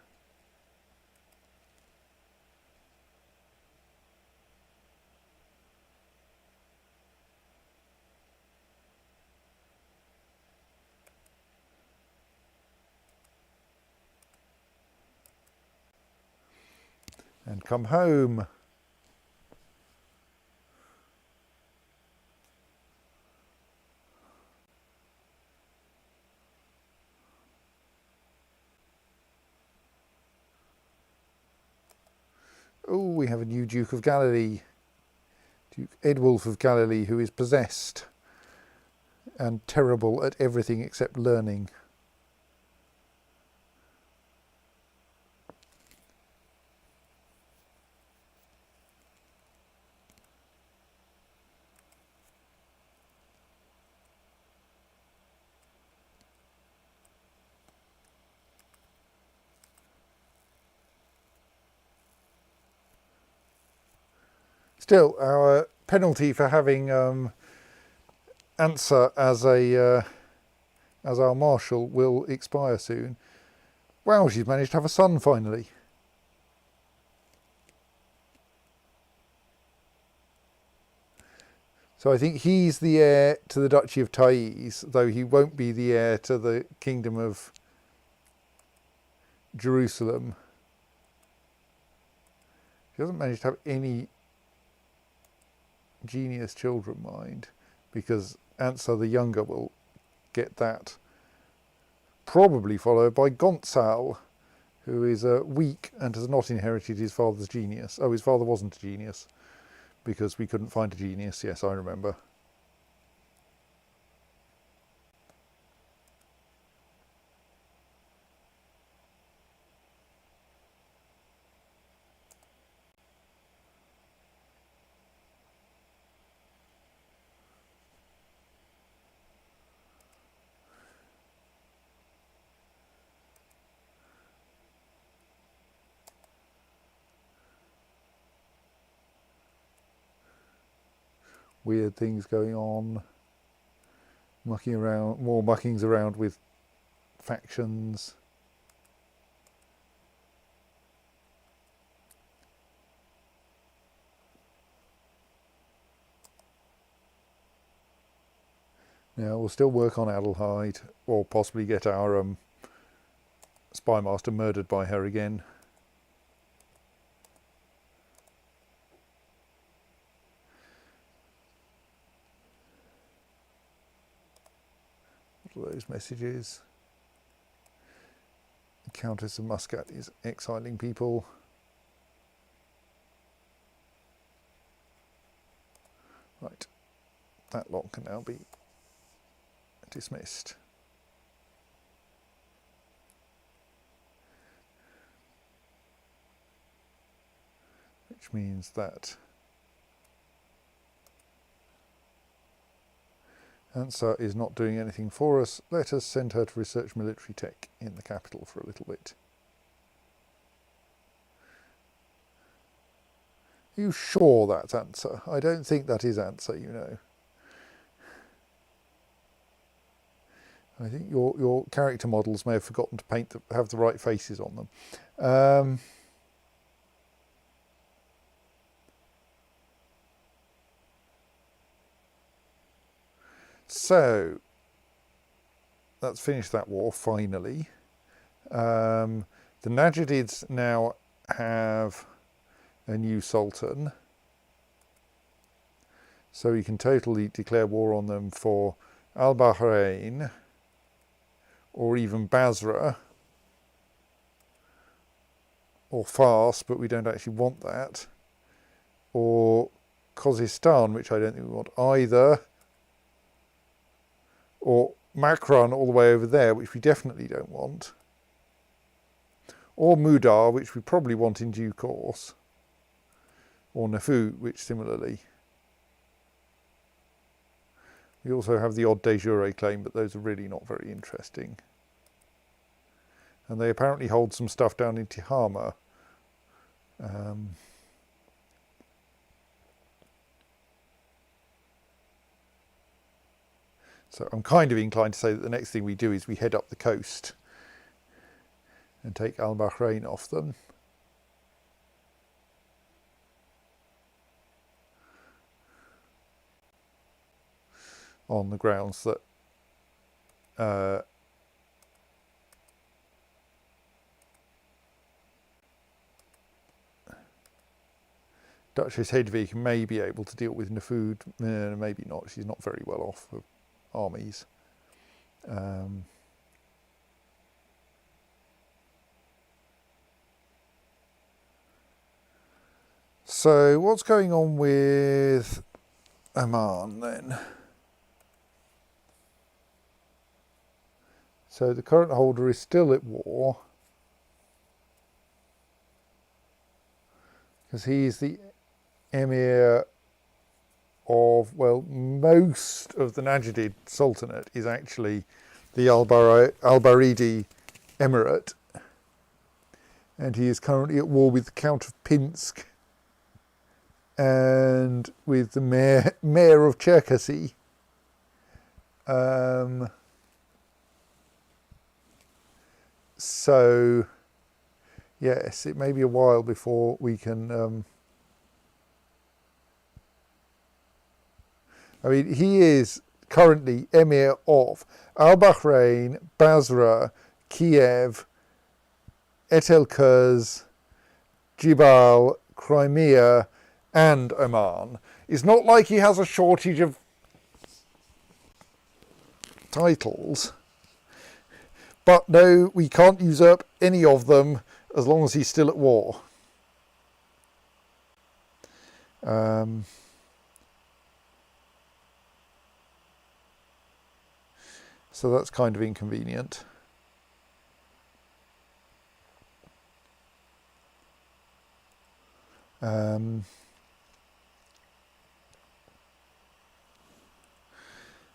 And come home. Oh, we have a new Duke of Galilee, Duke Edwulf of Galilee, who is possessed and terrible at everything except learning. Still, our penalty for having answer as our marshal will expire soon. Wow, she's managed to have a son finally. So I think he's the heir to the Duchy of Thais, though he won't be the heir to the Kingdom of Jerusalem. She doesn't manage to have any genius children, mind, because Ansar the Younger will get that. Probably followed by Gonçal, who is weak and has not inherited his father's genius. Oh, his father wasn't a genius, because we couldn't find a genius. Yes, I remember. Weird things going on. Mucking around, more muckings around with factions. Now we'll still work on Adelheid, or possibly get our spy master murdered by her again. What are those messages? The Countess of Muscat is exiling people. Right, that lot can now be dismissed. Which means that Ansar is not doing anything for us. Let us send her to research military tech in the capital for a little bit. Are you sure that's Ansar? I don't think that is Ansar, you know. I think your character models may have forgotten to have the right faces on them. So that's finished that war finally. The Najadids now have a new sultan, so we can totally declare war on them for Al-Bahrain, or even Basra, or Fars, but we don't actually want that, or Khuzestan, which I don't think we want either, or Makran all the way over there, which we definitely don't want, or Mudar, which we probably want in due course, or Nafut, which similarly. We also have the odd de jure claim, but those are really not very interesting. And they apparently hold some stuff down in Tihama. So I'm kind of inclined to say that the next thing we do is we head up the coast and take Al-Bahrain off them. On the grounds that Duchess Hedwig may be able to deal with Nafud, maybe not. She's not very well off with armies. So what's going on with Oman then? So the current holder is still at war, because he's the emir of, well, most of the Najadid Sultanate is actually the Al-Baridi Emirate, and he is currently at war with the Count of Pinsk and with the mayor of Cherkasy. So, yes, it may be a while before we can... I mean, he is currently Emir of Al-Bahrain, Basra, Kiev, Etel-Kurs, Jibal, Crimea, and Oman. It's not like he has a shortage of titles. But no, we can't usurp any of them as long as he's still at war. So that's kind of inconvenient.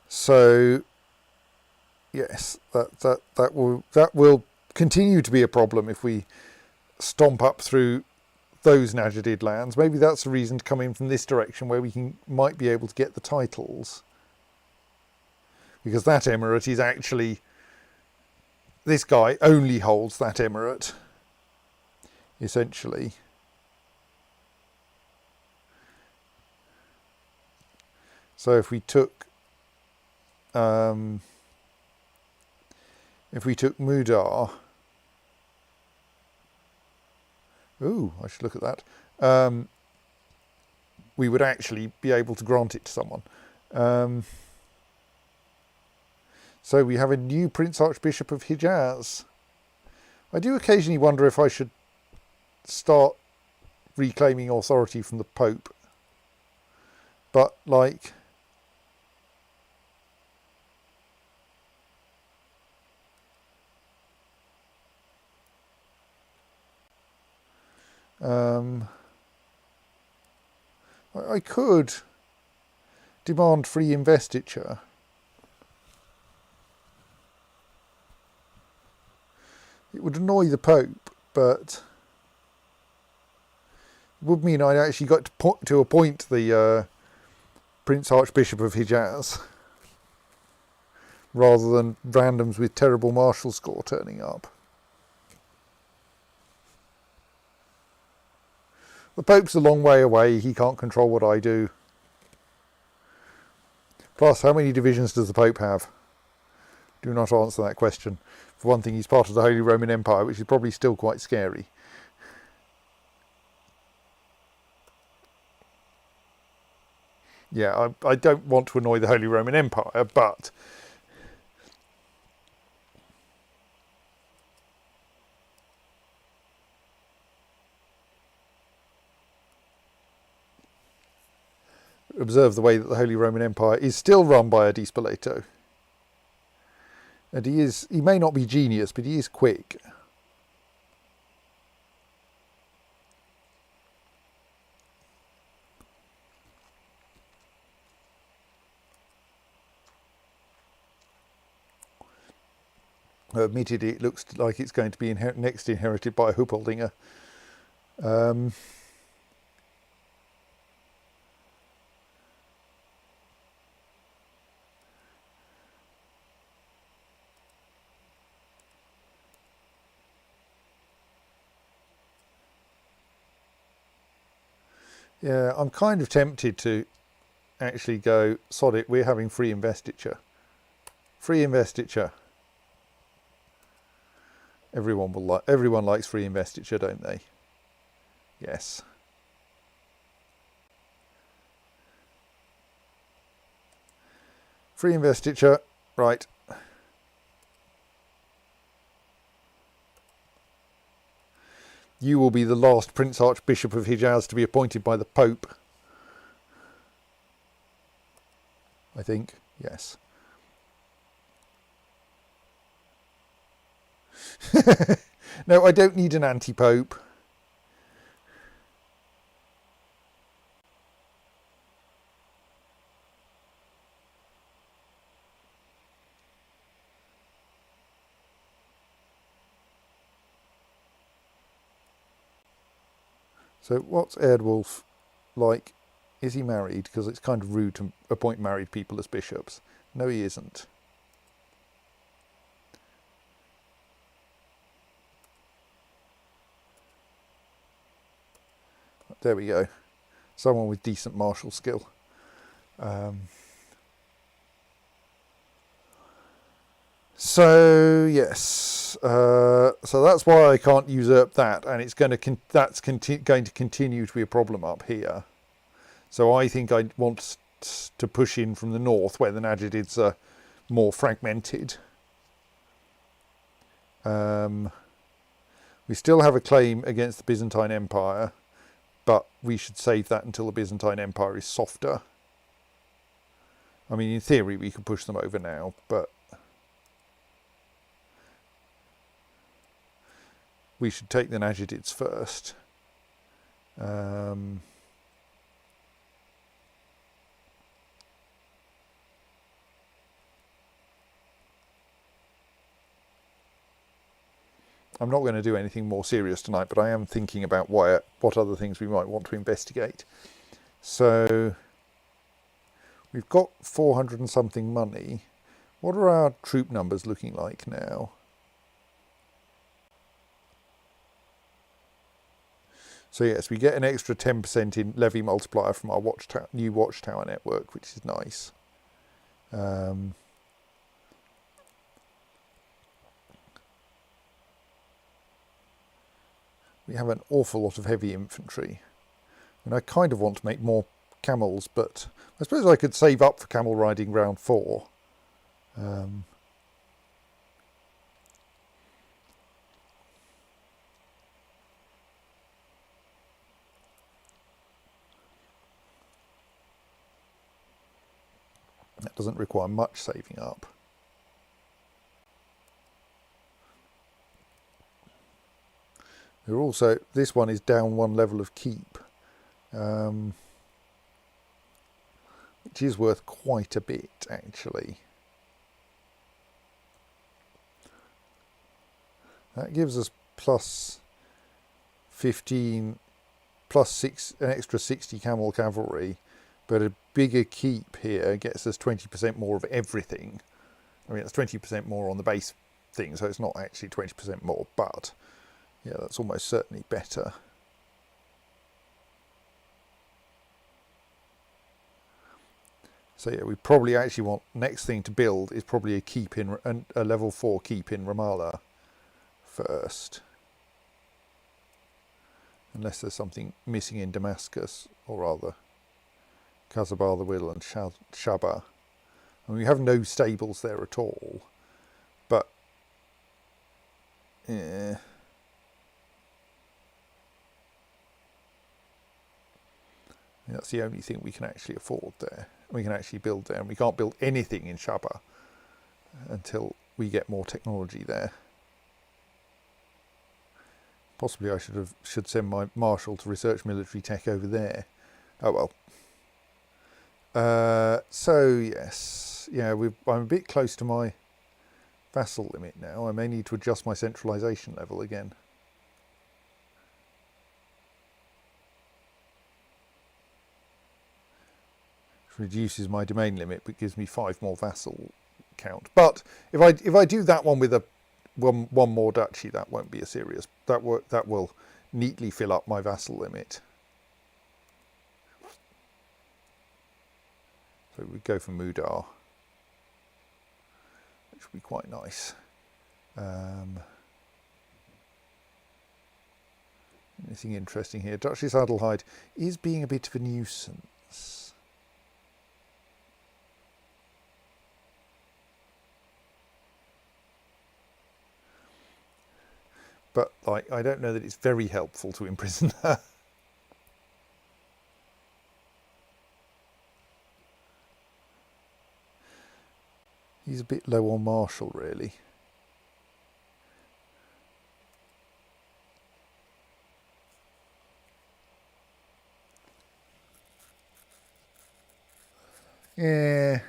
So yes, that will continue to be a problem if we stomp up through those Najadid lands. Maybe that's a reason to come in from this direction where we might be able to get the titles. Because that emirate is actually... This guy only holds that emirate, essentially. So if we took... Mudar... Ooh, I should look at that. We would actually be able to grant it to someone. So we have a new Prince Archbishop of Hijaz. I do occasionally wonder if I should start reclaiming authority from the Pope. But, like... I could demand free investiture. It would annoy the Pope, but it would mean I'd actually got to appoint the Prince Archbishop of Hijaz rather than randoms with terrible martial score turning up. The Pope's a long way away, he can't control what I do. Plus, how many divisions does the Pope have? Do not answer that question. For one thing, he's part of the Holy Roman Empire, which is probably still quite scary. Yeah, I don't want to annoy the Holy Roman Empire, but... observe the way that the Holy Roman Empire is still run by a Dispoleto. And he may not be genius, but he is quick. Admittedly, it looks like it's going to be next inherited by a Hupoldinger. Yeah, I'm kind of tempted to actually go, sod it, we're having free investiture. Free investiture. Everyone likes free investiture, don't they? Yes. Free investiture, right. You will be the last Prince Archbishop of Hijaz to be appointed by the Pope. I think, yes. No, I don't need an anti-Pope. So what's Erdwulf like? Is he married? Because it's kind of rude to appoint married people as bishops. No, he isn't. There we go. Someone with decent martial skill. So yes, so that's why I can't usurp that, and it's going to going to continue to be a problem up here. So I think I want to push in from the north, where the Najadids are more fragmented. We still have a claim against the Byzantine Empire, but we should save that until the Byzantine Empire is softer. I mean, in theory, we could push them over now, but we should take the Najadids first. I'm not going to do anything more serious tonight, but I am thinking about what other things we might want to investigate. So we've got 400 and something money. What are our troop numbers looking like now? So yes, we get an extra 10% in levy multiplier from our new watchtower network, which is nice. We have an awful lot of heavy infantry. And I kind of want to make more camels, but I suppose I could save up for camel riding round 4. That doesn't require much saving up. We're also, this one is down 1 level of keep, which is worth quite a bit actually. That gives us plus 15, plus 6, an extra 60 camel cavalry, but a bigger keep here gets us 20% more of everything. I mean, it's 20% more on the base thing, so it's not actually 20% more, but yeah, that's almost certainly better. So yeah, we probably actually want, next thing to build is probably a keep in, a level 4 keep in Ramallah first. Unless there's something missing in Damascus, or rather Kazabar the Will and Shaba. I mean, we have no stables there at all, but yeah. That's the only thing we can actually afford there. We can actually build there, and we can't build anything in Shaba until we get more technology there. Possibly I should send my marshal to research military tech over there. Oh well. So yes, yeah, I'm a bit close to my vassal limit now. I may need to adjust my centralisation level again. Reduces my domain limit, but gives me 5 more vassal count. But if I do that one with one more duchy, that won't be a serious. That will neatly fill up my vassal limit. So we go for Mudar, which would be quite nice. Anything interesting here? Duchess Adelheid is being a bit of a nuisance. But like, I don't know that it's very helpful to imprison her. He's a bit low on martial, really. Yeah.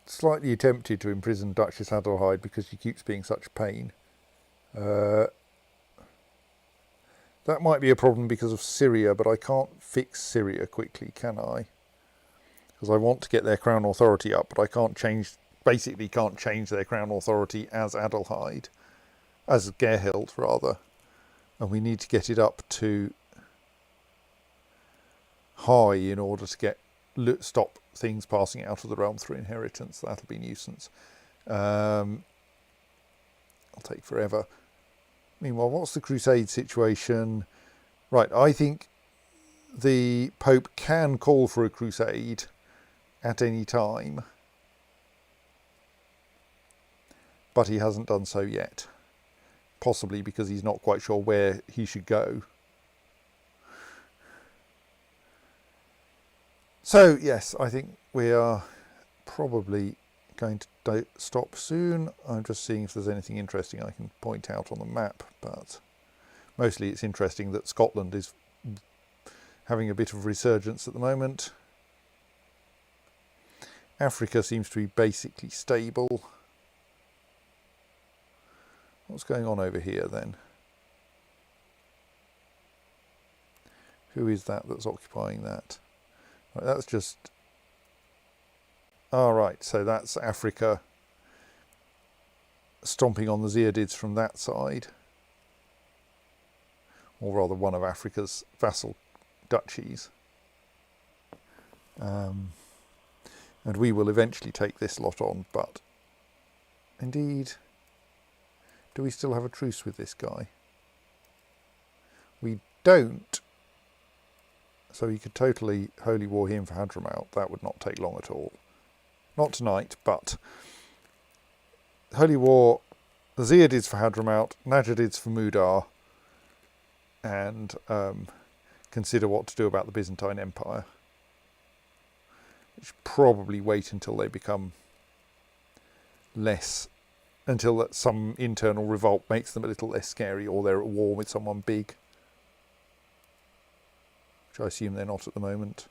Slightly tempted to imprison Duchess Adelheid because she keeps being such a pain. That might be a problem because of Syria, but I can't fix Syria quickly, can I? Because because I want to get their crown authority up, but I basically can't change their crown authority as Adelheid, as Gerhild rather, and we need to get it up to high in order to stop things passing out of the realm through inheritance. That'll be a nuisance. It'll take forever. Meanwhile, what's the crusade situation? Right, I think the Pope can call for a crusade at any time, but he hasn't done so yet, possibly because he's not quite sure where he should go. So yes, I think we are probably going to stop soon. I'm just seeing if there's anything interesting I can point out on the map, but mostly it's interesting that Scotland is having a bit of resurgence at the moment. Africa seems to be basically stable. What's going on over here then? Who is that that's occupying that? Right, that's just... All right, so that's Africa stomping on the Najadids from that side. Or rather one of Africa's vassal duchies. And we will eventually take this lot on, but indeed, do we still have a truce with this guy? We don't. So you could totally holy war him for Hadramaut. That would not take long at all. Not tonight, but holy war the Najadids for Hadramaut, Najadids for Mudar, and consider what to do about the Byzantine Empire. We should probably wait until they become less, until that some internal revolt makes them a little less scary, or they're at war with someone big, which I assume they're not at the moment.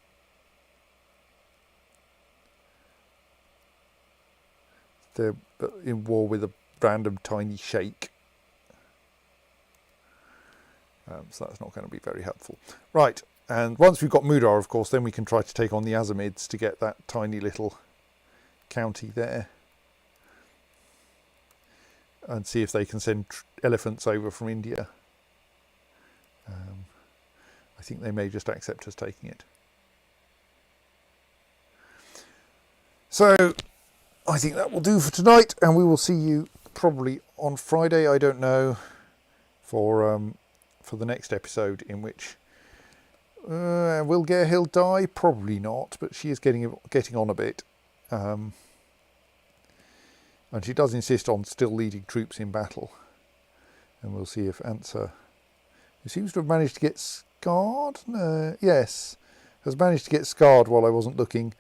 They're in war with a random tiny sheikh. So that's not going to be very helpful. Right, and once we've got Mudar, of course, then we can try to take on the Azamids to get that tiny little county there. And see if they can send elephants over from India. I think they may just accept us taking it. So I think that will do for tonight, and we will see you probably on Friday, I don't know, for the next episode, in which will Gerhild die? Probably not, but she is getting on a bit. And she does insist on still leading troops in battle. And we'll see if Ansa, who seems to have managed to get scarred, yes, has managed to get scarred while I wasn't looking.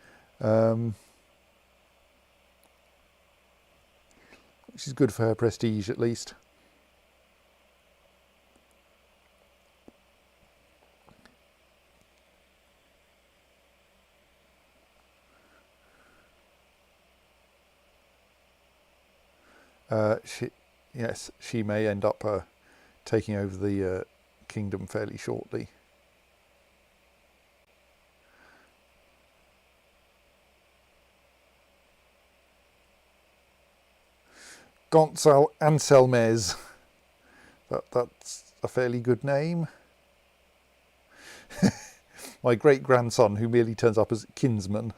Which is good for her prestige, at least. She may end up taking over the kingdom fairly shortly. Gonçal Anselmes. That's a fairly good name. My great-grandson, who merely turns up as kinsman.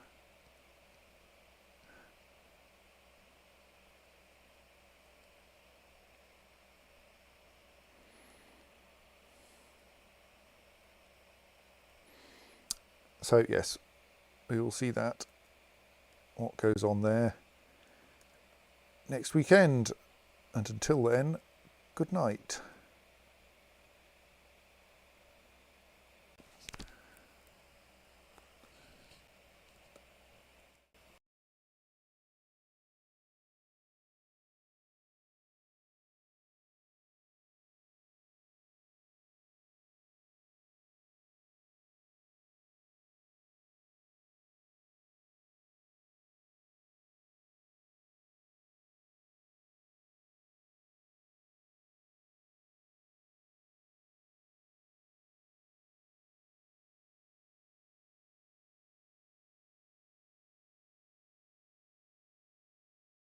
So yes, we will see that, what goes on there next weekend. And until then, good night.